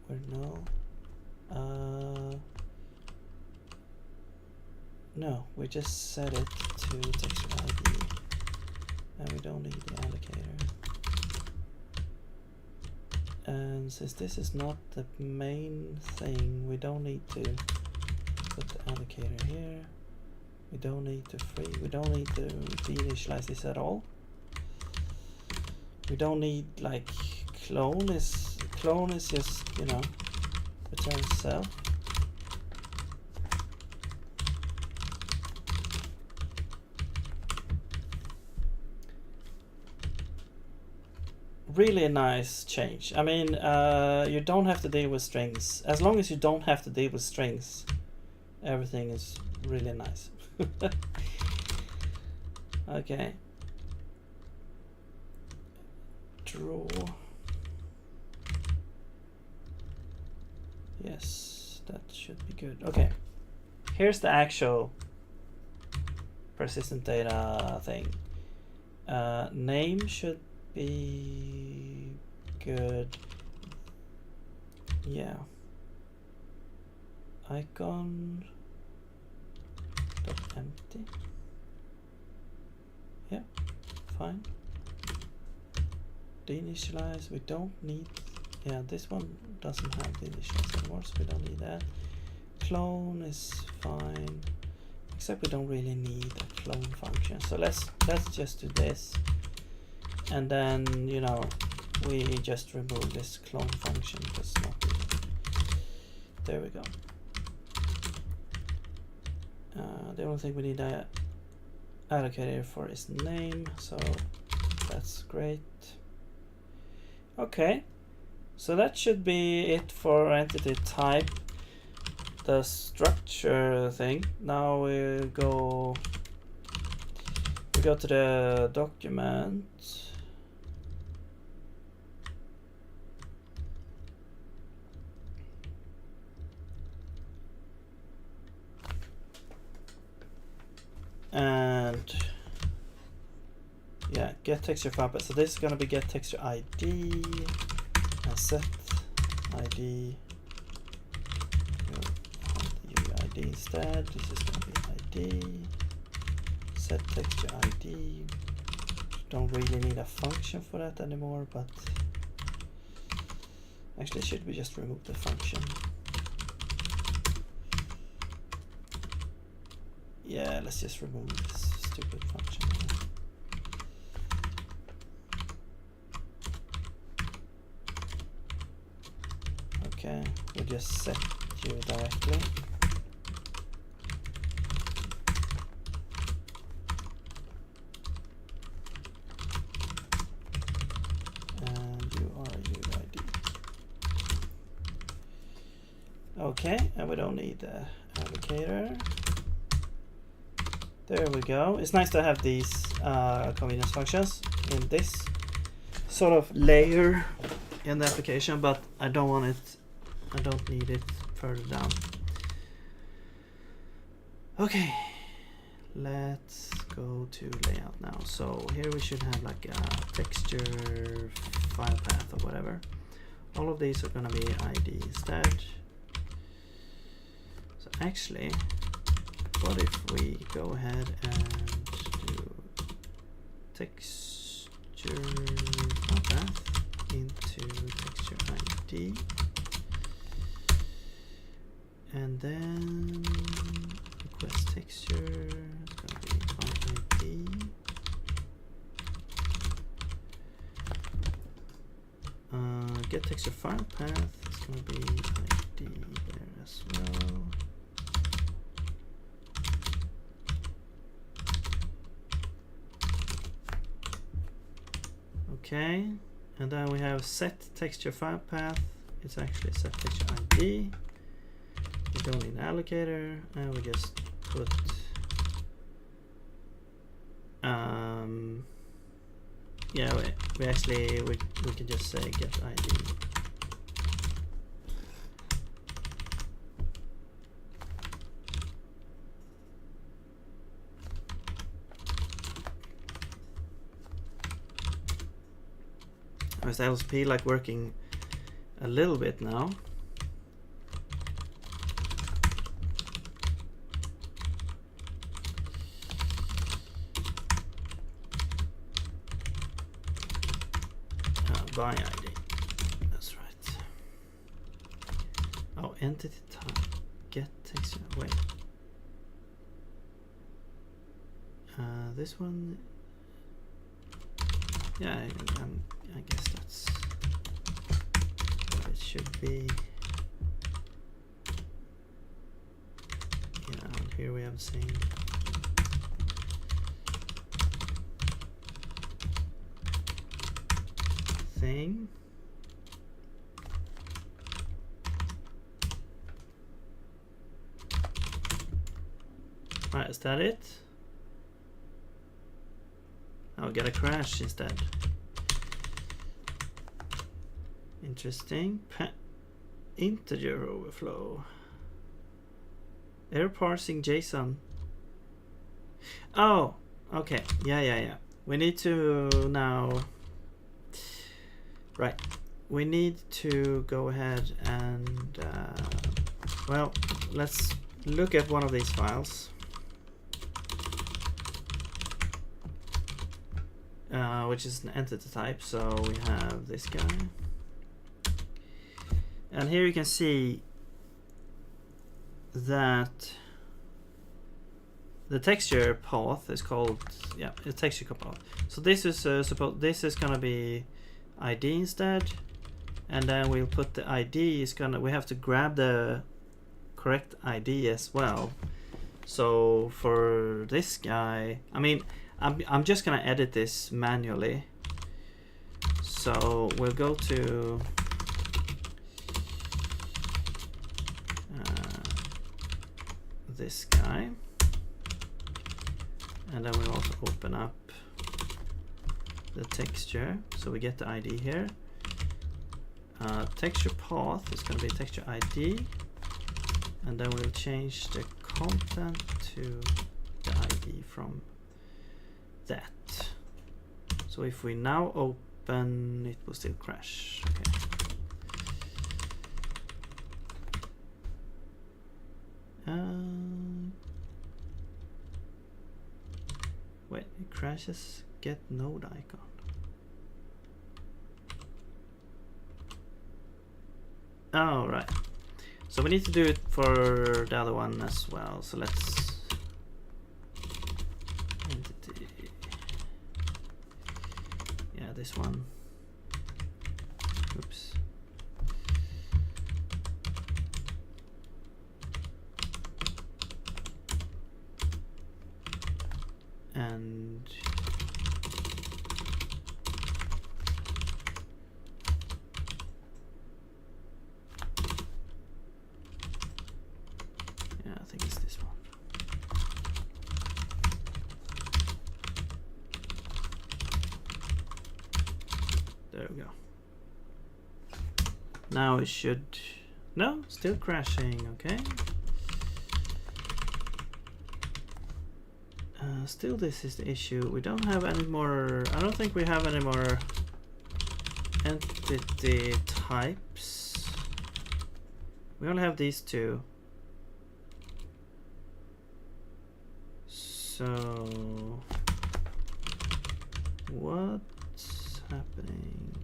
we're null. no, we just set it to texture ID, and we don't need the allocator. And since this is not the main thing, we don't need to put the allocator here. We don't need to deinitialize this at all. We don't need like clone is just, you know, return self. Really nice change. I mean, you don't have to deal with strings. As long as you don't have to deal with strings, everything is really nice. Okay. Draw. Yes, that should be good. Okay. Here's the actual persistent data thing. Name should be good. Yeah. Icon dot empty. Yeah, fine. Deinitialize, we don't need, yeah, this one doesn't have deinitialize anymore, so we don't need that. Clone is fine, except we don't really need a clone function. So let's just do this, and then, you know, we just remove this clone function because it's not needed. There we go. The only thing we need a allocator for is name, so that's great. Okay, so that should be it for entity type, the structure thing. Now we go to the document. And yeah, get texture file path. So this is gonna be get texture ID and set ID. UID instead. This is gonna be ID. Set texture ID. Don't really need a function for that anymore, but actually should we just remove the function? Yeah, let's just remove this stupid function. Okay, we'll just set you directly. And you are UID. Okay, and we don't need the allocator. There we go. It's nice to have these convenience functions in this sort of layer in the application, but I don't need it further down. Okay, let's go to layout now. So here we should have like a texture file path or whatever. All of these are gonna be ID instead. So actually, what if we go ahead and do texture path into texture ID, and then request texture, it's going to be ID, get texture file path, it's going to be ID there as well. Okay, and then we have set texture file path. It's actually set texture ID. We don't need an allocator, and we just put yeah, we actually we can just say get ID. Is the LSP like working a little bit now? by ID. That's right. Oh, entity type. Get text. Wait. This one. Yeah, I guess that's what it should be. Yeah, and here we have the same. Thing. Right, is that it? I'll get a crash instead. Interesting. Integer overflow. Error parsing JSON. Oh, okay. Yeah. We need to now. Right. We need to go ahead and well, let's look at one of these files. Which is an entity type, so we have this guy. And here you can see that the texture path is called, yeah, a texture path. So this is this is gonna be ID instead, and then we'll put the ID is gonna, we have to grab the correct ID as well. So for this guy, I mean, I'm just gonna edit this manually. So we'll go to this guy, and then we'll also open up the texture, so we get the ID here. Texture path is going to be texture ID, and then we'll change the content to the ID from that. So if we now open, it will still crash. Okay. Wait, it crashes. Get node icon. Oh, right. So we need to do it for the other one as well. So let's entity. Yeah, this one. Oops. And yeah, I think it's this one. There we go. Now it should, no, still crashing. Okay. Still, this is the issue. We don't have any more. I don't think we have any more entity types. We only have these two. So what's happening?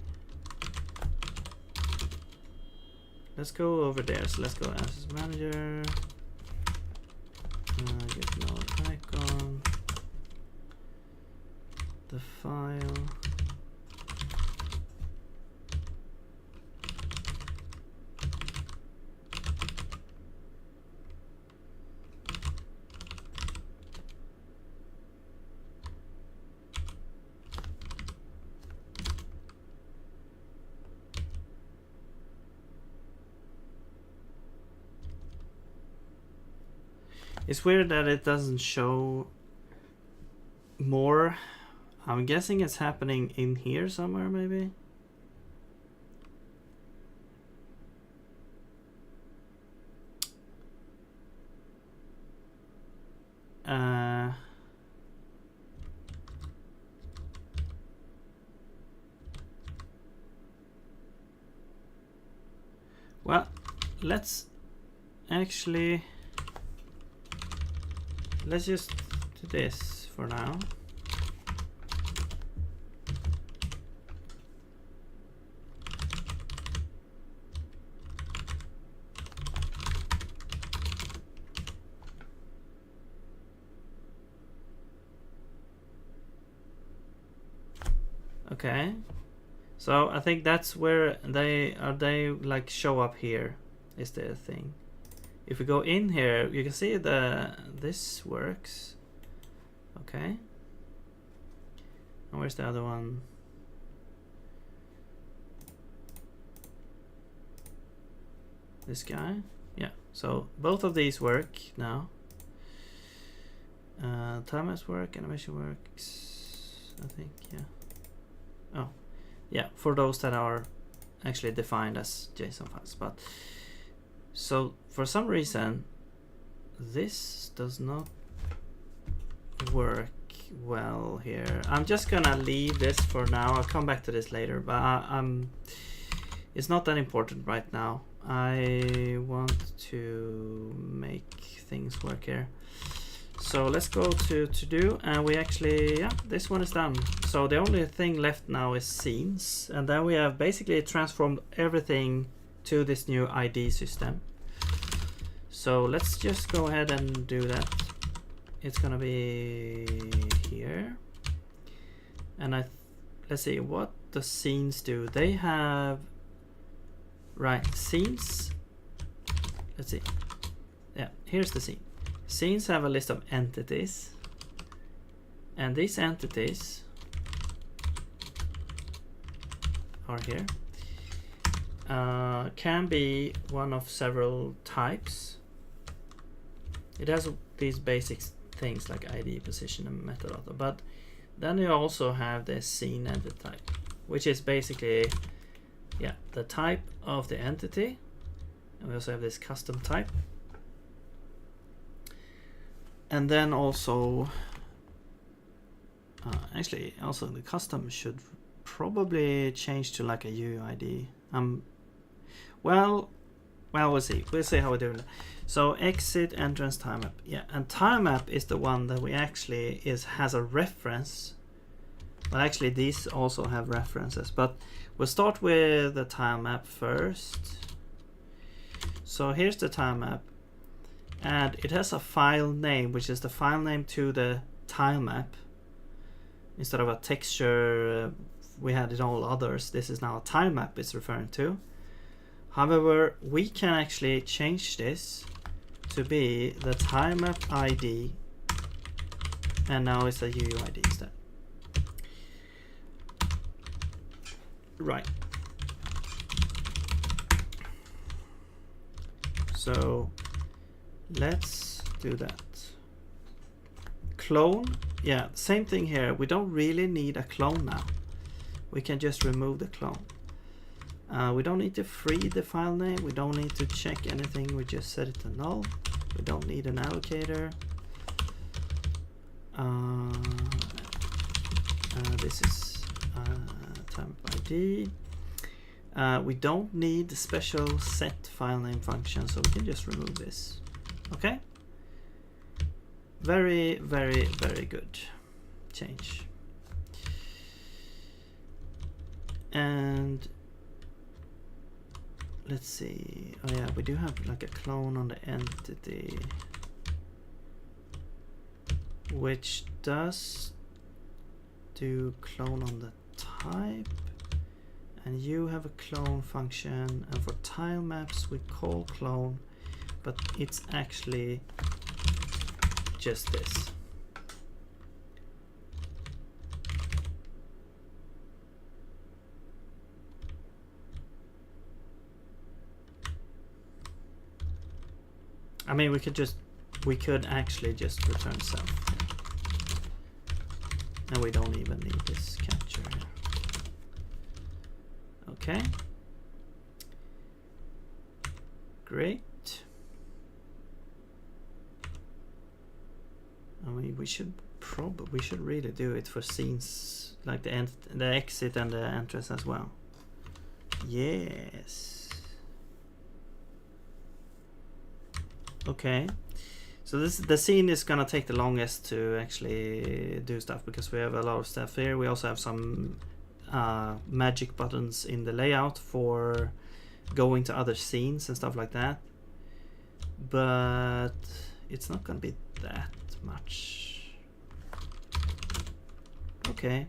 Let's go over there. So let's go access manager. Get node icon. The file. It's weird that it doesn't show more. I'm guessing it's happening in here somewhere, maybe. Well, let's actually, let's just do this for now. Okay, so I think that's where they like show up here is the thing. If we go in here, you can see this works. Okay, and where's the other one? This guy. Yeah, so both of these work now. Timers work, animation works, I think, yeah. Oh, yeah, for those that are actually defined as JSON files. But so for some reason, this does not work well here. I'm just gonna leave this for now. I'll come back to this later, but it's not that important right now. I want to make things work here. So let's go to do, and we actually, yeah, this one is done. So the only thing left now is scenes, and then we have basically transformed everything to this new ID system. So let's just go ahead and do that. It's gonna be here, and let's see what the scenes do. They have scenes. Let's see. Yeah, here's the scene. Scenes have a list of entities, and these entities are here. Can be one of several types. It has these basic things like ID, position, and metadata, but then you also have the scene entity type, which is basically, yeah, the type of the entity, and we also have this custom type. And then also, actually, also the custom should probably change to like a UUID. Well, we'll see. We'll see how we do it. So exit, entrance, time map. Yeah, and time map is the one that we actually has a reference. Well, actually, these also have references, but we'll start with the time map first. So here's the time map. And it has a file name, which is the file name to the time map. Instead of a texture we had in all others, this is now a time map it's referring to. However, we can actually change this to be the time map ID, and now it's a UUID instead. Right. So let's do that. Clone. Yeah, same thing here. We don't really need a clone now. We can just remove the clone. We don't need to free the file name. We don't need to check anything. We just set it to null. We don't need an allocator. This is time ID. We don't need the special set file name function, so we can just remove this. Okay. Very, very, very good change. And let's see. Oh yeah, we do have like a clone on the entity, which does do clone on the type. And you have a clone function, and for tile maps we call clone, but it's actually just this. I mean, we could actually just return self, and we don't even need this capture here. Okay, great. I mean, we should really do it for scenes like the exit and the entrance as well. Yes. Okay. So the scene is gonna take the longest to actually do stuff because we have a lot of stuff here. We also have some magic buttons in the layout for going to other scenes and stuff like that, but it's not gonna be that much. Okay.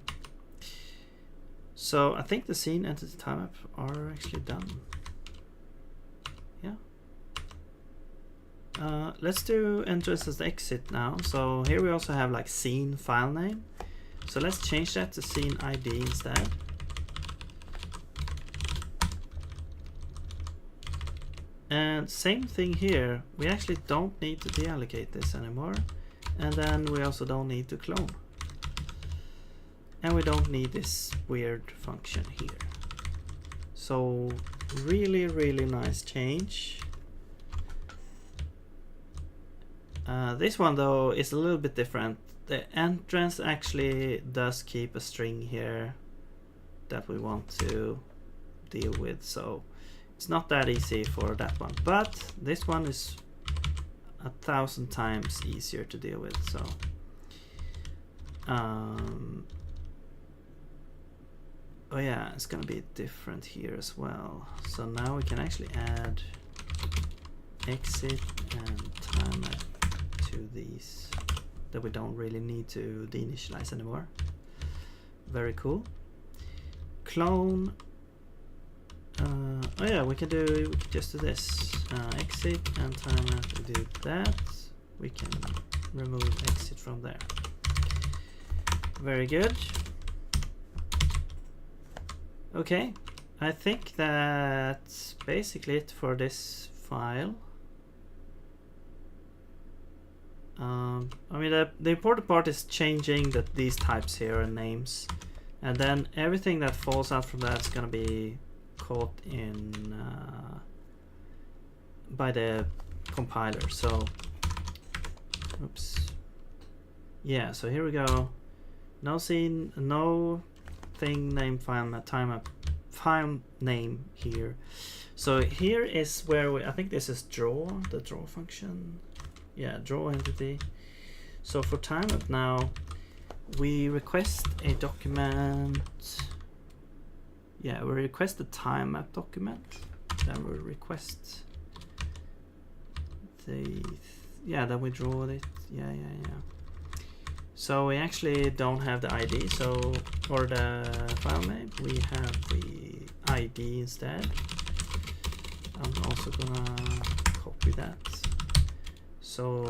So I think the scene entity time map are actually done. Yeah. Let's do entrance as exit now. So here we also have like scene file name. So let's change that to scene ID instead. And same thing here. We actually don't need to deallocate this anymore. And then we also don't need to clone. And we don't need this weird function here. So really, really nice change. This one though is a little bit different. The entrance actually does keep a string here that we want to deal with. So it's not that easy for that one. But this one is 1,000 times easier to deal with. So oh yeah, it's gonna be different here as well. So now we can actually add exit and time to these that we don't really need to deinitialize anymore. Very cool. Clone. Oh yeah, we can just do this. Exit and time we do that. We can remove exit from there. Very good. Okay, I think that's basically it for this file. I mean, the important part is changing these types here and names, and then everything that falls out from that is going to be caught in by the compiler. So, oops. Yeah, so here we go. No scene, no thing name file file name here. So here is where I think this is draw, the draw function. Yeah, draw entity. So for time map now, we request a document. Yeah, we request a time map document. Then we request then we draw it. Yeah. So we actually don't have the ID, so for the file name we have the ID instead. I'm also gonna copy that. So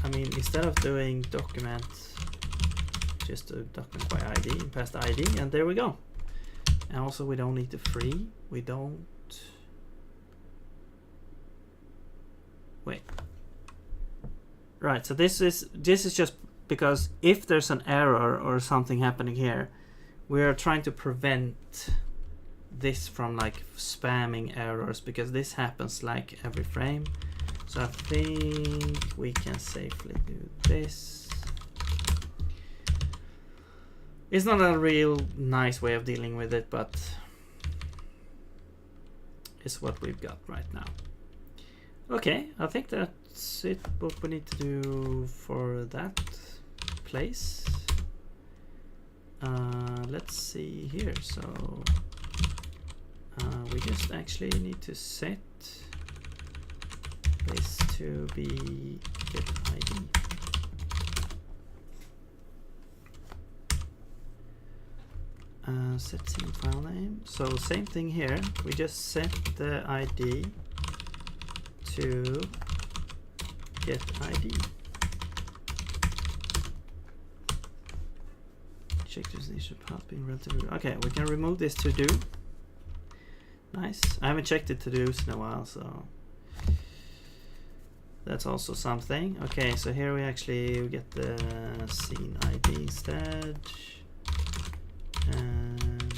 I mean, instead of doing document, just do document by ID and pass the ID, and there we go. And also we don't need the free. We don't. Wait. Right. So this is just because if there's an error or something happening here, we are trying to prevent this from like spamming errors, because this happens like every frame. So I think we can safely do this. It's not a real nice way of dealing with it, but it's what we've got right now. Okay, I think that's it, what we need to do for that place. Let's see here. So we just actually need to set this to be get ID. Set scene file name. So same thing here. We just set the ID to get ID. Check this initial path being relatively. Okay, we can remove this to do. Nice. I haven't checked it to do's in a while, so that's also something. Okay, so here we get the scene ID instead. And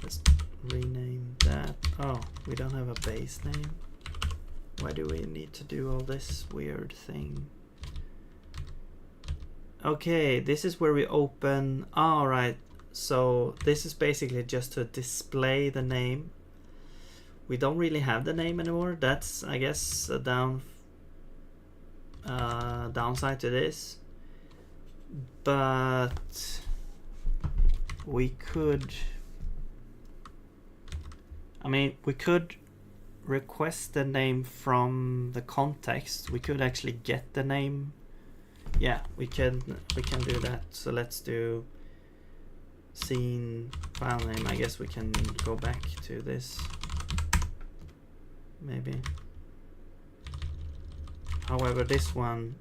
let's rename that. Oh, we don't have a base name. Why do we need to do all this weird thing? Okay, this is where we open. All right. So this is basically just to display the name. We don't really have the name anymore. That's, I guess, a downside to this. But we could, we could request the name from the context. We could actually get the name yeah, we can do that. So let's do scene file name. I guess we can go back to this maybe. However, this one,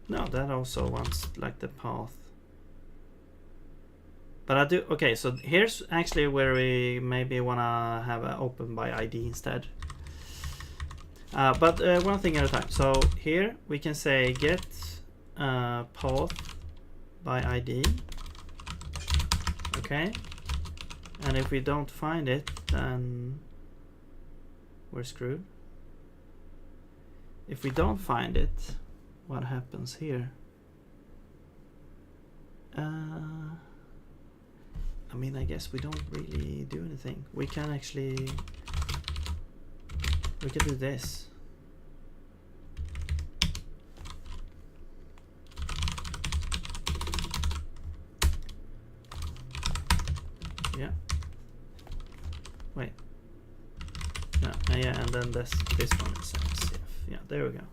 no, that also wants like the path. But I do, okay, so here's actually where we maybe wanna have an open by ID instead. But one thing at a time. So here we can say get path by ID. Okay, and if we don't find it, then we're screwed. If we don't find it, what happens here? I mean, I guess we don't really do anything. We can actually, we can do this. Yeah. Wait. No, yeah, and then this one is CF. Yeah, there we go.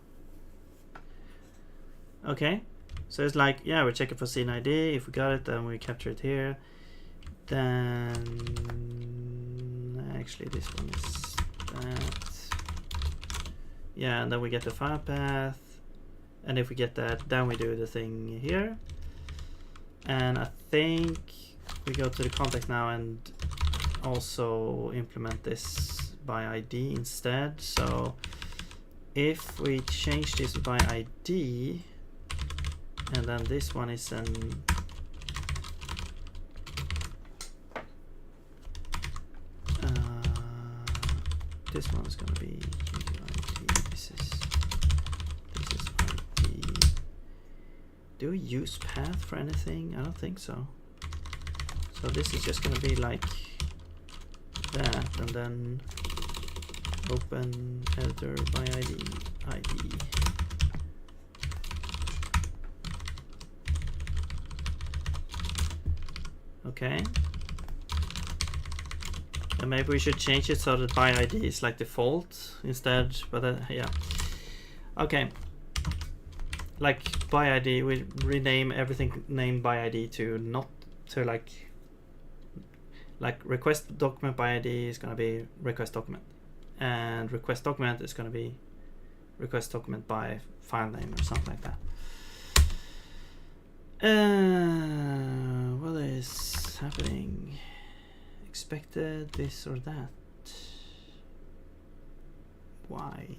Okay, so it's like, yeah, we're checking for scene ID. If we got it, then we capture it here. Then actually this one is that. Yeah, and then we get the file path. And if we get that, then we do the thing here. And I think we go to the context now and also implement this by ID instead. So if we change this by ID, and then this one is an this one is going to be ID. This is ID. Do we use path for anything? I don't think so. So this is just going to be like that, and then open editor by ID. Okay. And maybe we should change it so that by ID is like default instead, but yeah. Okay. Like by ID, we rename everything named by ID to not to like request document by ID is going to be request document, and request document is going to be request document by file name or something like that. What is happening? Expected this or that? Why?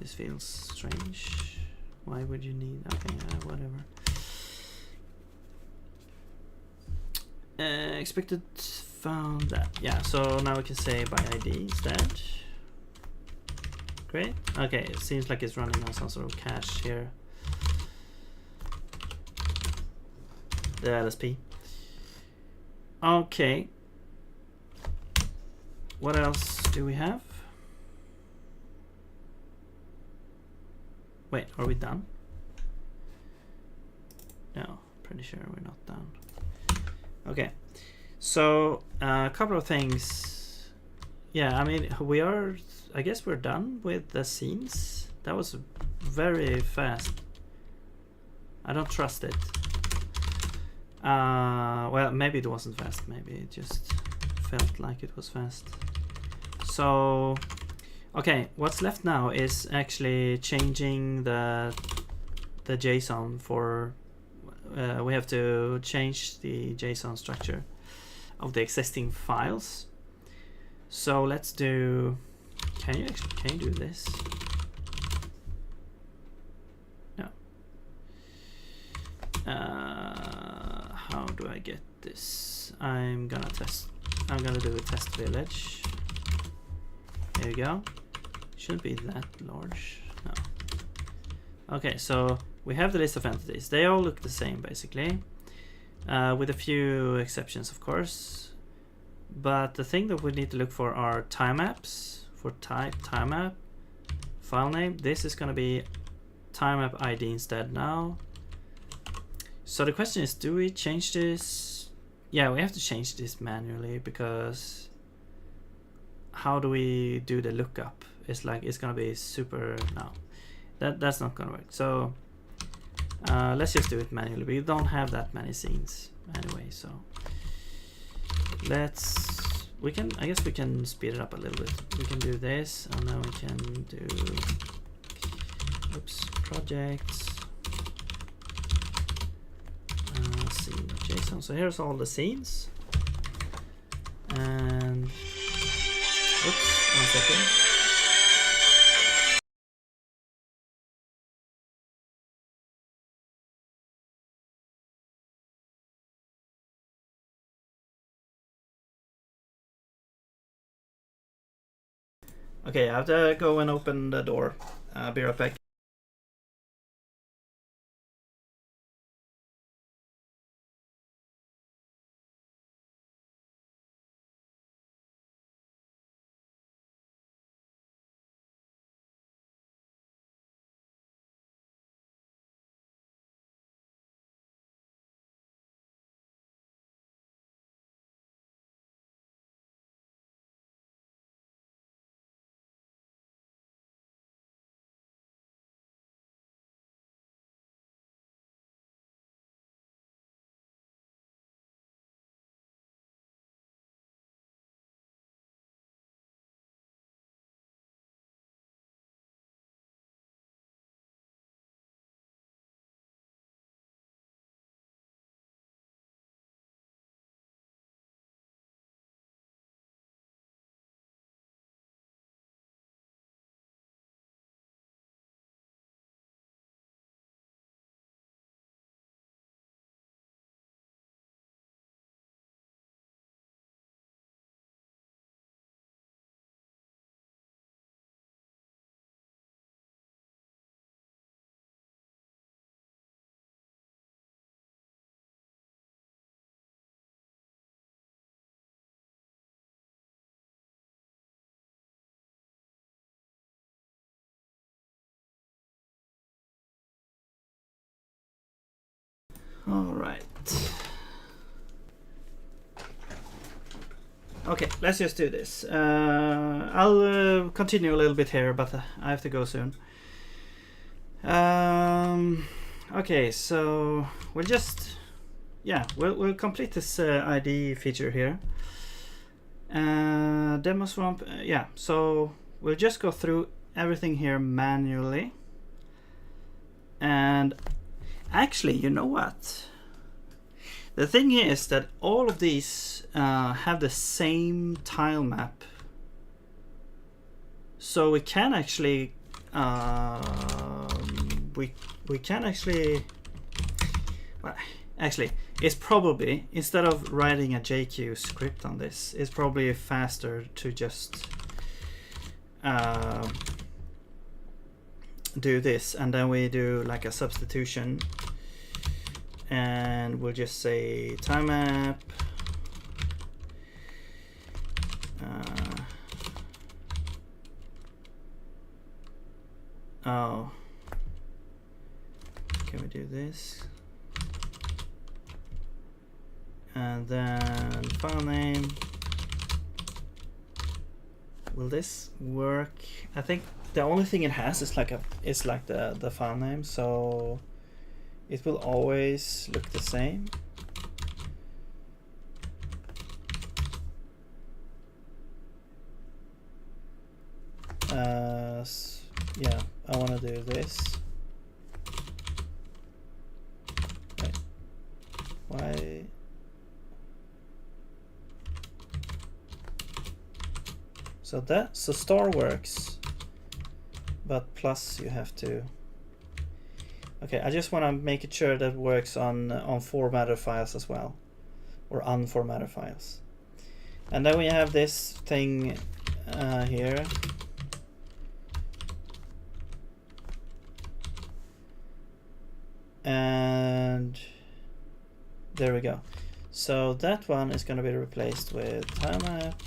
This feels strange. Why would you need? Okay, whatever. Expected found that. Yeah, so now we can say by ID instead. Great. Okay, it seems like it's running on some sort of cache here. The LSP. Okay. What else do we have? Wait, are we done? No, pretty sure we're not done. Okay, so a couple of things. Yeah, I mean, we are, I guess we're done with the scenes. That was very fast. I don't trust it. Well, maybe it wasn't fast. Maybe it just felt like it was fast. So, okay, what's left now is actually changing the JSON for, we have to change the JSON structure of the existing files. So let's do, can you do this? No. How do I get this? I'm gonna do a test village. There you go. Shouldn't be that large. No. Okay, so we have the list of entities. They all look the same basically, with a few exceptions, of course. But the thing that we need to look for are time maps. For type time map, file name. This is going to be time map ID instead now. So the question is, do we change this? yeah, we have to change this manually, because how do we do the lookup? It's like it's gonna be super, no, that's not gonna work. So let's just do it manually. We don't have that many scenes anyway, so we can, I guess we can speed it up a little bit. We can do this, and then we can do, oops, projects, scene.json. So here's all the scenes, and oops, 1 second. Okay, I have to go and open the door. Be right back. All right. Okay, let's just do this. I'll continue a little bit here, but I have to go soon. Okay, so we'll just, yeah, we'll complete this ID feature here. Demo swamp, yeah. So we'll just go through everything here manually. And actually, you know what? The thing is that all of these have the same tile map, so we can actually we can actually, well, actually it's probably, instead of writing a JQ script on this, it's probably faster to just do this, and then we do like a substitution, and we'll just say time map oh, can we do this? And then file name. Will this work? I think the only thing it has is like the file name, so it will always look the same. Yeah, I want to do this. Wait. Why? So star works, but plus you have to. Okay, I just want to make it sure that it works on formatted files as well, or unformatted files. And then we have this thing here. And there we go. So that one is going to be replaced with time map.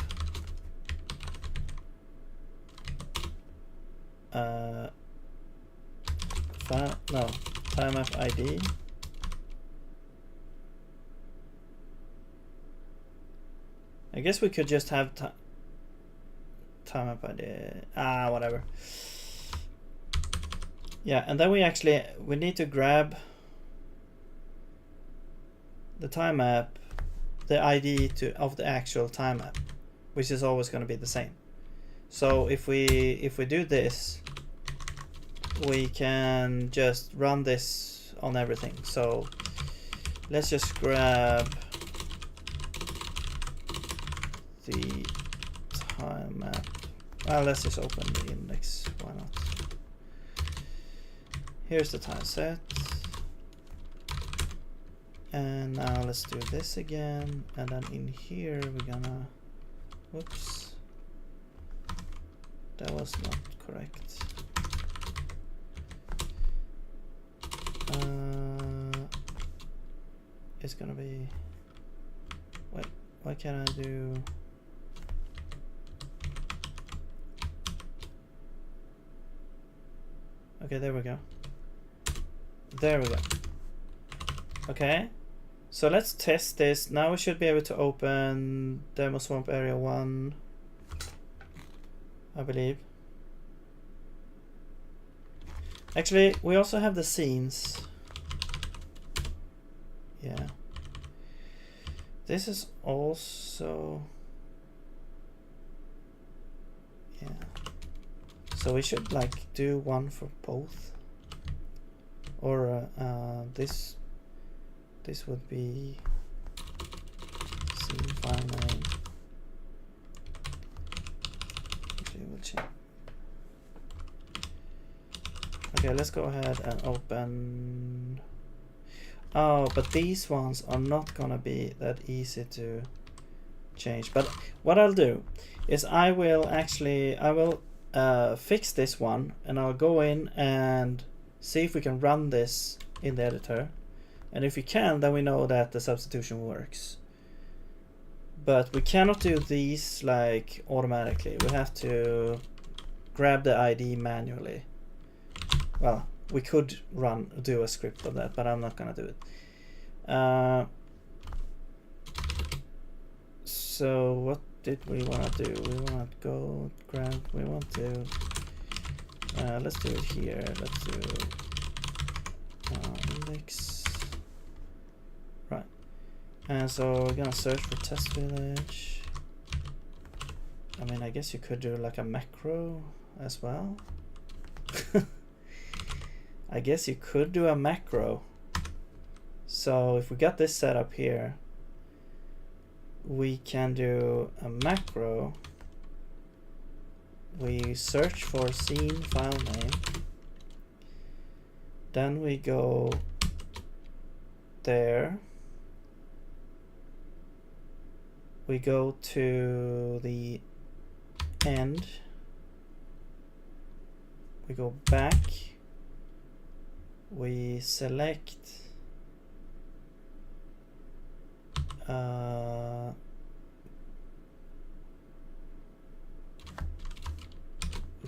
Time map ID. I guess we could just have time up ID. Whatever. Yeah, and then we need to grab the time map, the ID of the actual time map, which is always going to be the same. So if we do this, we can just run this on everything. So let's just grab the time map. Well, let's just open the index. Why not? Here's the time set. And now let's do this again. And then in here we're gonna, whoops, that was not correct. It's gonna be, wait, why can't I do, okay, there we go. There we go. Okay, so let's test this. Now we should be able to open Demo Swamp Area 1, I believe. Actually, we also have the scenes. Yeah. This is also, yeah. So we should like do one for both. Or this would be scene file name. Okay, we'll check. Okay, let's go ahead and open. Oh, but these ones are not gonna be that easy to change. But what I'll do is I will fix this one, and I'll go in and see if we can run this in the editor. And if we can, then we know that the substitution works. But we cannot do these like automatically. We have to grab the ID manually. Well, we could do a script of that, but I'm not gonna do it. So what did we want to do? We want to go grab. We want to. Let's do it here. Let's do index. Right. And so we're gonna search for test village. I mean, I guess you could do like a macro as well. I guess you could do a macro. So if we got this set up here, we can do a macro. We search for scene file name. Then we go there. We go to the end. We go back. We select we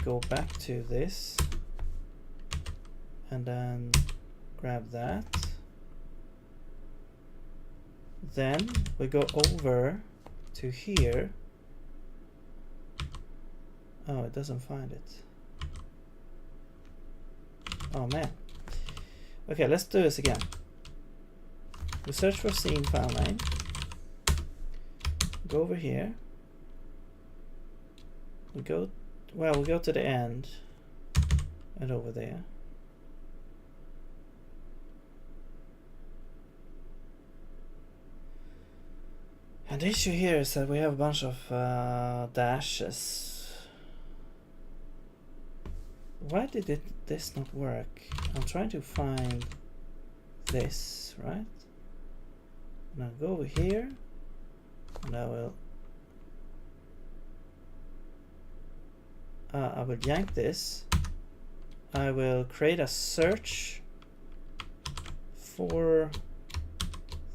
go back to this and then grab that. Then we go over to here. Oh, it doesn't find it. Oh man. Okay, let's do this again. We search for scene file name. Go over here. We go to the end and over there. And the issue here is that we have a bunch of dashes. Why did this not work? I'm trying to find this, right? And I'll go over here and I will yank this. I will create a search for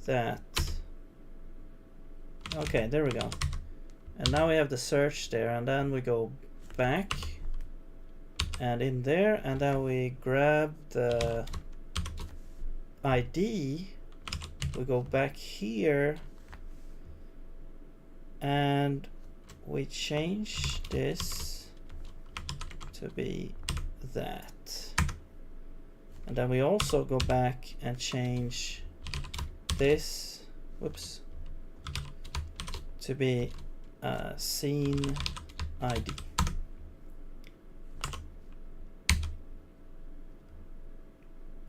that. Okay, there we go. And now we have the search there, and then we go back and in there, and then we grab the ID. We go back here and we change this to be that. And then we also go back and change this, whoops, to be scene ID.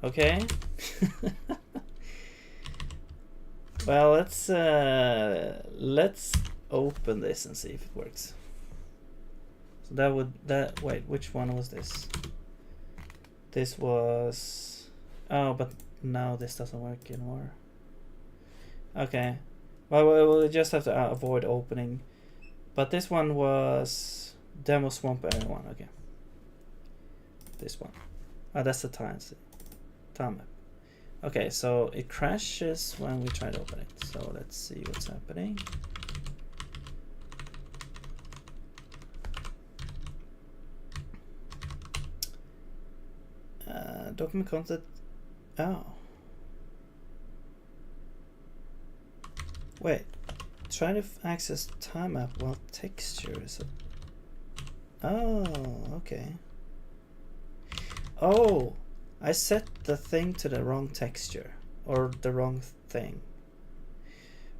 Okay. Well, let's open this and see if it works. So wait, which one was this? This was, oh, but now this doesn't work anymore. Okay, well, we'll just have to avoid opening. But this one was Demo Swamp Area 1, okay. This one. Oh, that's the time map. Okay, so it crashes when we try to open it. So let's see what's happening. Document content. Oh. Wait. Try to access time map while texture is a... Oh, okay. Oh, I set the thing to the wrong texture or the wrong thing.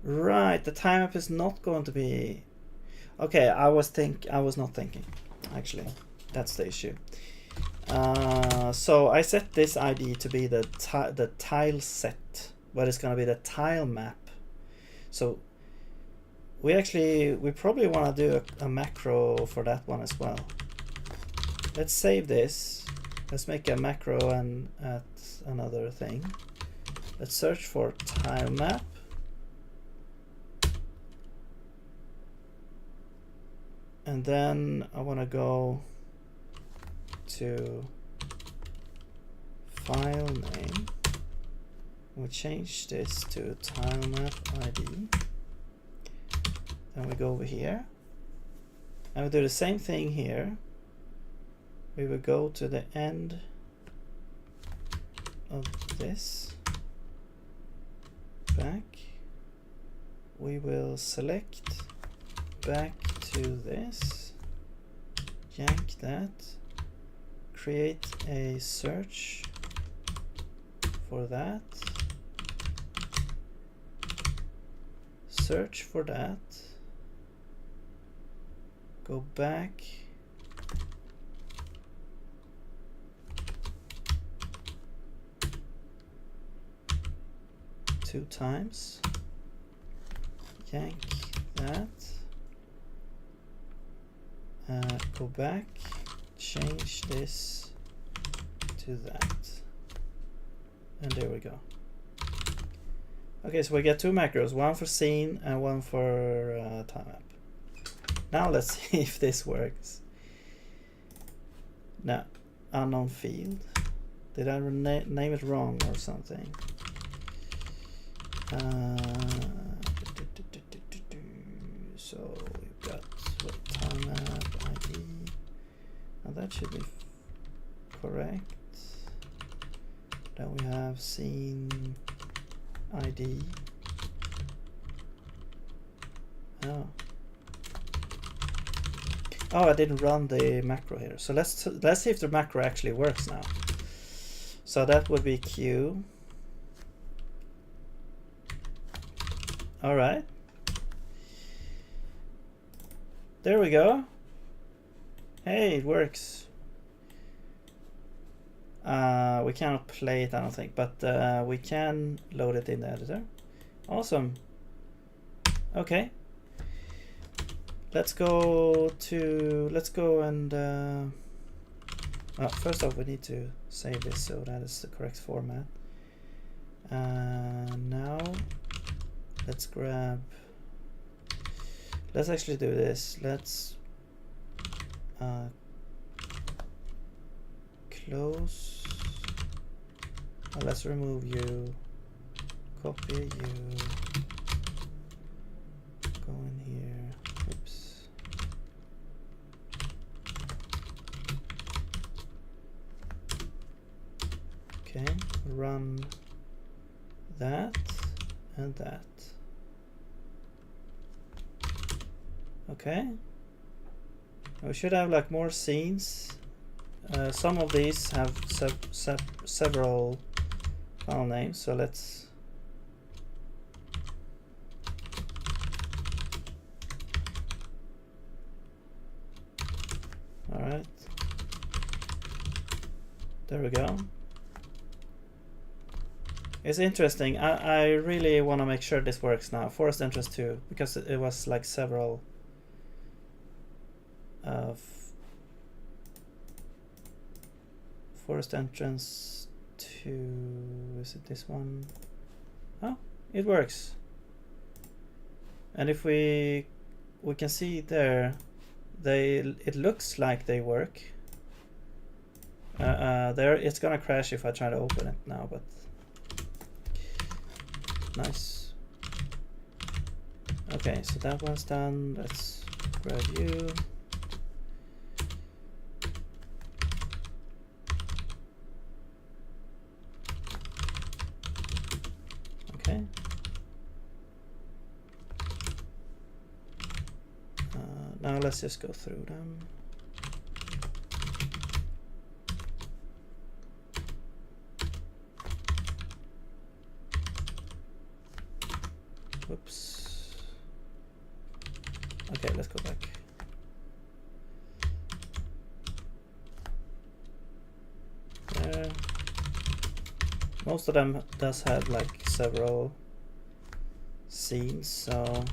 Right, the time map is not going to be... Okay, I was not thinking. Actually, that's the issue. So I set this ID to be the tile set, but it's going to be the tile map. So we probably want to do a macro for that one as well. Let's save this. Let's make a macro and add another thing. Let's search for tile map. And then I want to go to file name. We'll change this to tile map ID. Then we go over here and we do the same thing here. We will go to the end of this, back. We will select back to this, yank that, create a search for that, search for that, go back, two times, yank that, go back, change this to that, and there we go. Okay, so we get two macros, one for scene and one for time map. Now let's see if this works. Now, unknown field. Did I name it wrong or something? So we've got time map ID. Now that should be correct. Then we have scene ID. Oh. Oh, I didn't run the macro here. So let's see if the macro actually works now. So that would be Q. All right. There we go. Hey, it works. We cannot play it, I don't think, but we can load it in the editor. Awesome. Okay. Let's go and first off we need to save this so that is the correct format. Now let's actually do this. Let's close. Let's remove you, copy you, go in here. Oops. Okay, run that and that. Okay. We should have like more scenes. Some of these have several file names, so let's. All right. There we go. It's interesting. I really want to make sure this works now. Forest entrance 2, because it was like several forest entrance 2. Is it this one? Oh, it works. And if we can see there, it looks like they work. There, it's gonna crash if I try to open it now, but nice. Okay, so that one's done. Let's grab you. Okay. Now let's just go through them. Whoops. Okay, let's go back. There. Most of them does have like several scenes, so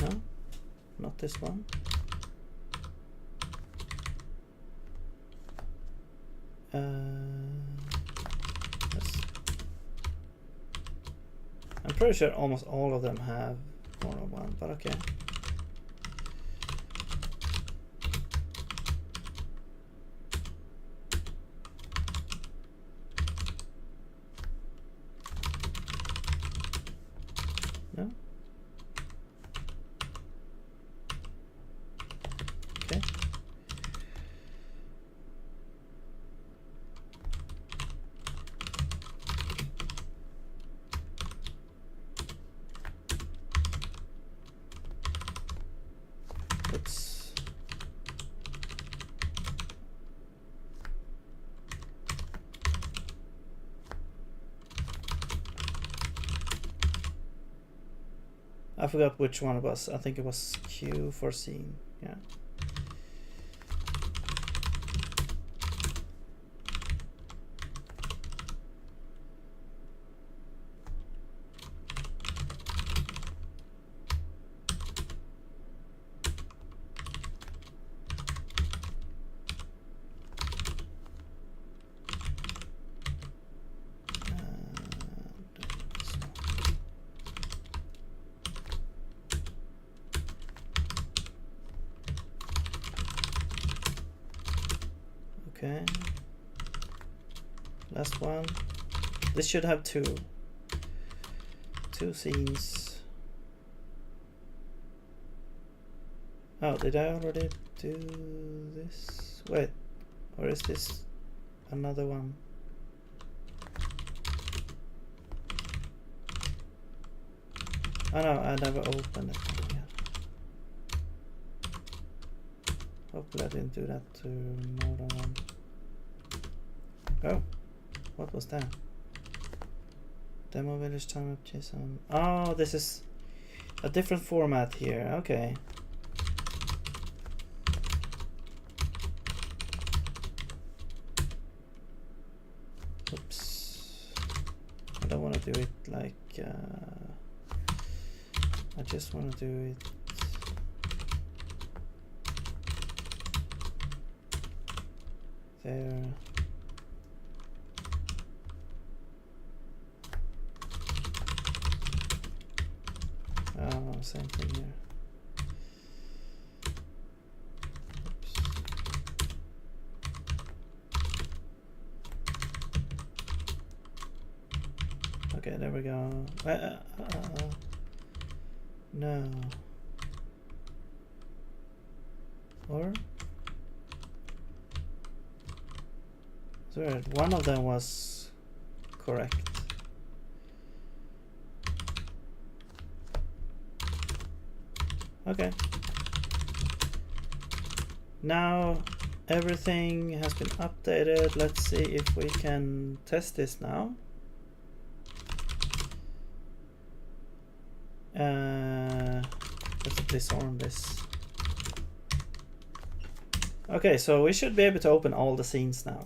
no, not this one. I'm pretty sure almost all of them have more than one, but okay. No? Okay. Oops. I forgot which one it was. I think it was Q for scene. Yeah. Okay. Last one. This should have two scenes. Oh, did I already do this? Wait, or is this another one? Oh no, I never opened it yet. Hopefully I didn't do that to more than one. Oh, what was that? Demo village time up JSON. Oh, this is a different format here. Okay. Oops. I don't want to do it like I just want to do it there. Oh, same thing here. Oops. Okay, there we go. No. Or? Sorry, one of them was correct. Okay. Now everything has been updated. Let's see if we can test this now. Let's disarm this. Okay, so we should be able to open all the scenes now.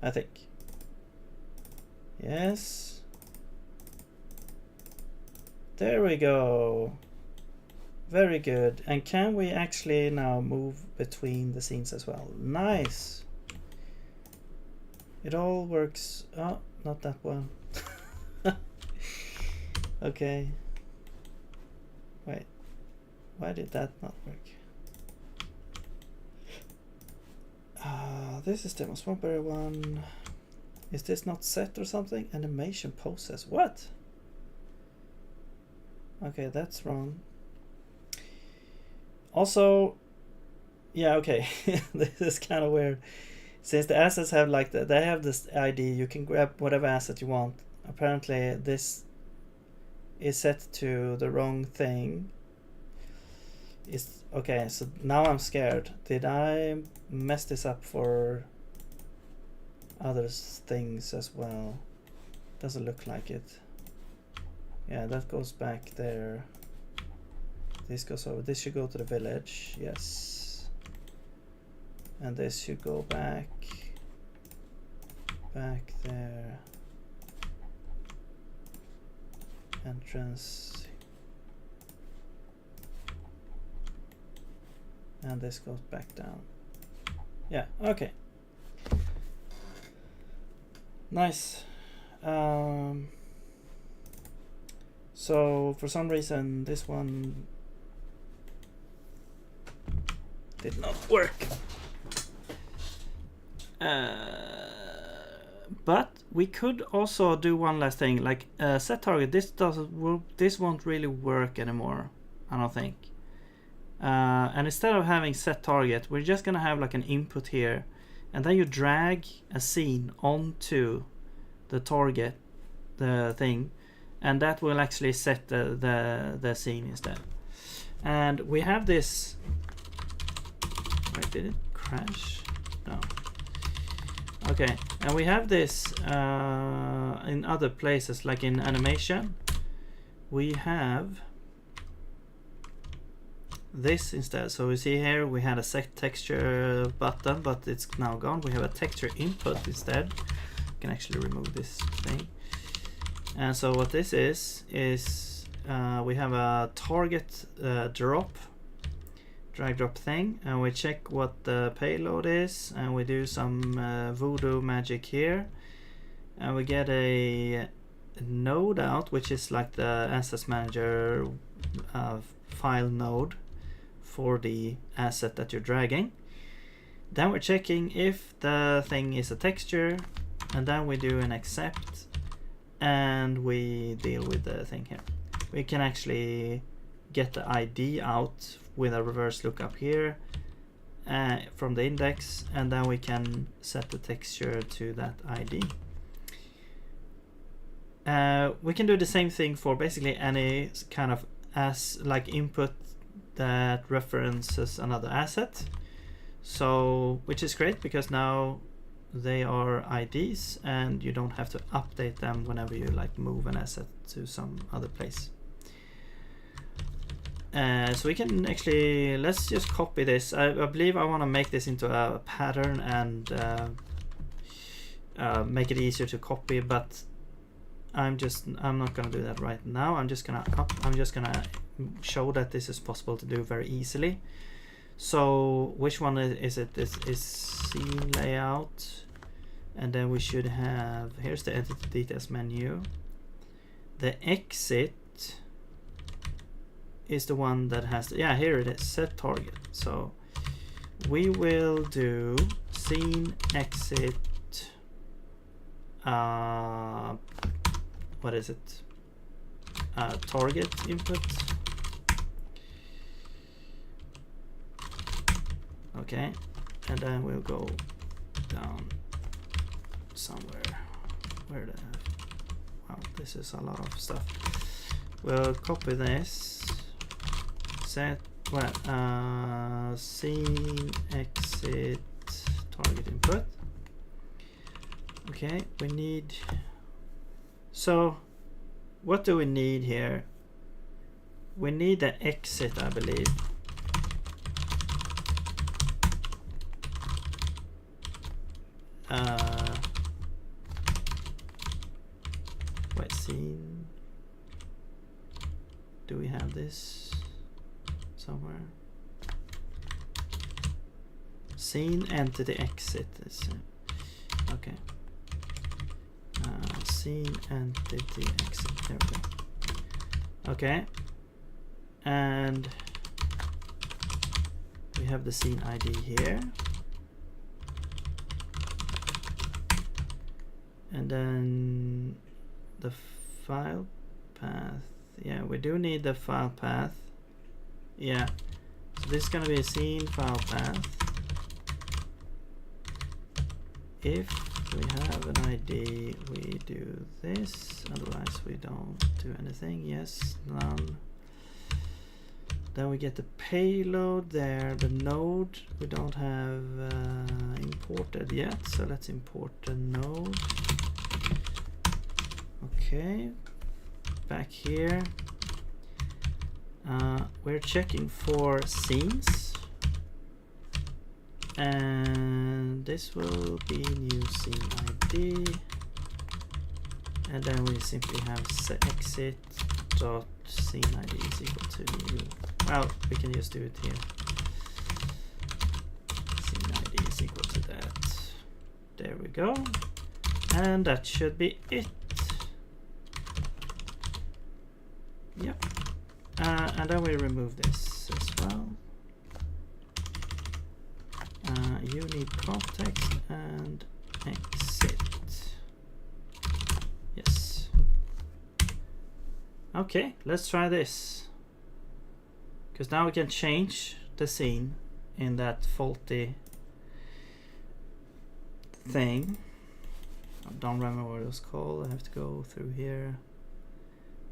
I think. Yes. There we go. Very good. And can we actually now move between the scenes as well? Nice. It all works. Oh, not that one. Okay. Wait. Why did that not work? This is the most popular one. Is this not set or something? Animation poses. What? Okay, that's wrong. Also, yeah, okay. This is kind of weird. Since the assets have like they have this ID, you can grab whatever asset you want. Apparently, this is set to the wrong thing. It's okay. So now I'm scared. Did I mess this up for other things as well? Doesn't look like it. Yeah, that goes back there. This goes over. This should go to the village. Yes. And this should go back there. Entrance. And this goes back down. Yeah, okay. Nice. So for some reason this one did not work. But we could also do one last thing, like set target. This won't really work anymore, I don't think. And instead of having set target, we're just gonna have like an input here, and then you drag a scene onto the target, the thing, and that will actually set the scene instead. And we have this. Wait, did it crash? No. Okay, and we have this in other places, like in animation. We have this instead. So we see here we had a set texture button, but it's now gone. We have a texture input instead. You can actually remove this thing. And so what this is we have a target drag drop thing, and we check what the payload is, and we do some voodoo magic here, and we get a node out, which is like the assets manager file node for the asset that you're dragging. Then we're checking if the thing is a texture, and then we do an accept, and we deal with the thing here. We can actually get the ID out with a reverse lookup here from the index, and then we can set the texture to that ID. We can do the same thing for basically any kind of input that references another asset. So, which is great because now they are IDs and you don't have to update them whenever you like move an asset to some other place. So we can actually, let's just copy this. I believe I want to make this into a pattern and make it easier to copy, but I'm not going to do that right now. I'm just gonna show that this is possible to do very easily. So which one is it? This is scene layout, and then we should have, here's the entity details menu. The exit is the one that has yeah, here it is, set target. So we will do scene exit what is it? Target input. Okay, and then we'll go down somewhere. Where the... Wow, this is a lot of stuff. We'll copy this. Set well, scene exit target input. Okay, we need... So, what do we need here? We need the exit, I believe. Wait, scene. Do we have this somewhere? Scene entity exit. Okay. Scene entity exit. There we go. Okay. And we have the scene ID here. And then the file path. Yeah, we do need the file path. Yeah. So this is gonna be a scene file path. If we have an ID, we do this. Otherwise, we don't do anything. Yes, none. Then we get the payload there. The node we don't have imported yet. So let's import the node. Okay. Back here. We're checking for scenes. And this will be new scene ID. And then we simply have exit dot scene ID is equal to new. Well, we can just do it here. Scene ID is equal to that. There we go. And that should be it. Yep. And then we remove this as well. You need context and exit. Yes. Okay, let's try this. Because now we can change the scene in that faulty thing. I don't remember what it was called. I have to go through here.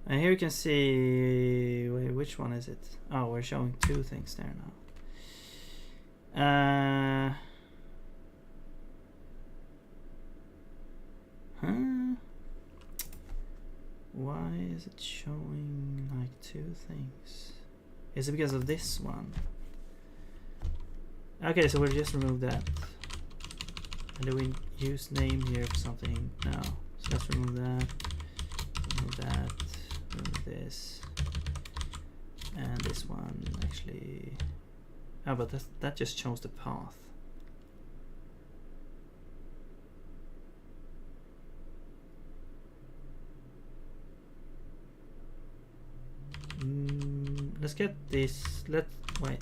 And here you can see, wait, which one is it? Oh, we're showing two things there now. Why is it showing like two things? Is it because of this one? Okay, so we'll just remove that. And do we use name here for something? No. So let's remove that. Remove that. Remove this. And this one actually. Oh, but that just shows the path. Let's get this. Wait.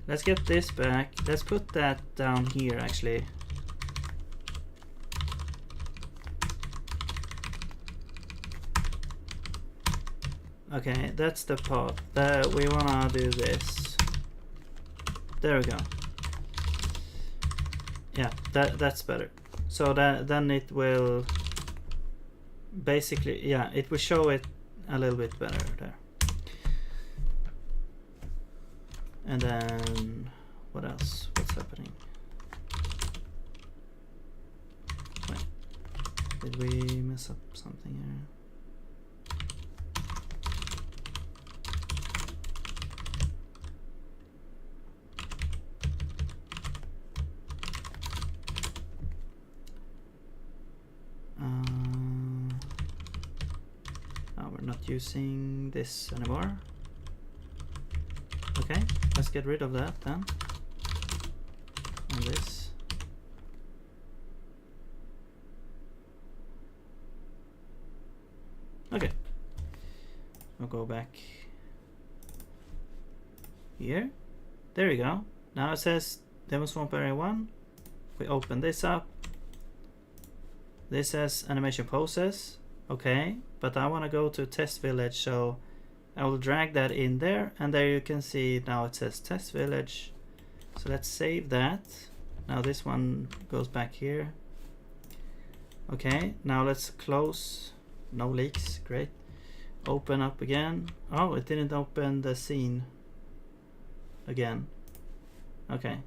Let's get this back. Let's put that down here actually. Okay, that's the path. We wanna do this. There we go. Yeah, that's better. So then it will basically, yeah, it will show it a little bit better there. And then what else? What's happening? Wait, did we mess up something here? We're not using this anymore. Okay, let's get rid of that then. And this. Okay. I'll go back here. There we go. Now it says Demo Swamp Area 1. We open this up. This says animation poses. Okay, but I want to go to test village, so I will drag that in there, and there you can see now it says test village. So let's save that. Now this one goes back here. Okay, now let's close. No leaks, great. Open up again. Oh, it didn't open the scene again. Okay.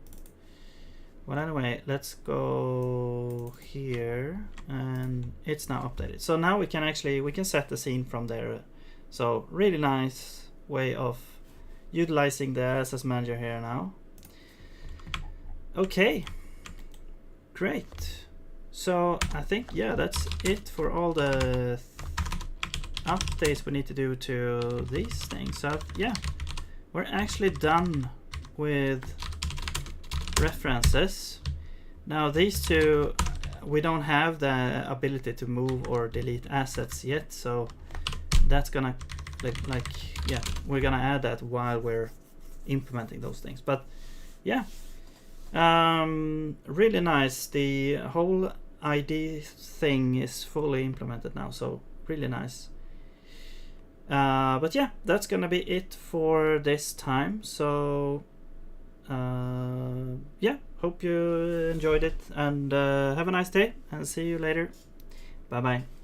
Well, anyway, let's go here, and it's now updated. So now we can set the scene from there. So really nice way of utilizing the assets manager here now. Okay, great. So I think, yeah, that's it for all the updates we need to do to these things. So yeah, we're actually done with references. Now these two, we don't have the ability to move or delete assets yet, so that's gonna yeah, we're gonna add that while we're implementing those things. But yeah, really nice. The whole ID thing is fully implemented now, so really nice. But yeah, that's gonna be it for this time. So yeah, hope you enjoyed it, and have a nice day, and see you later. Bye bye.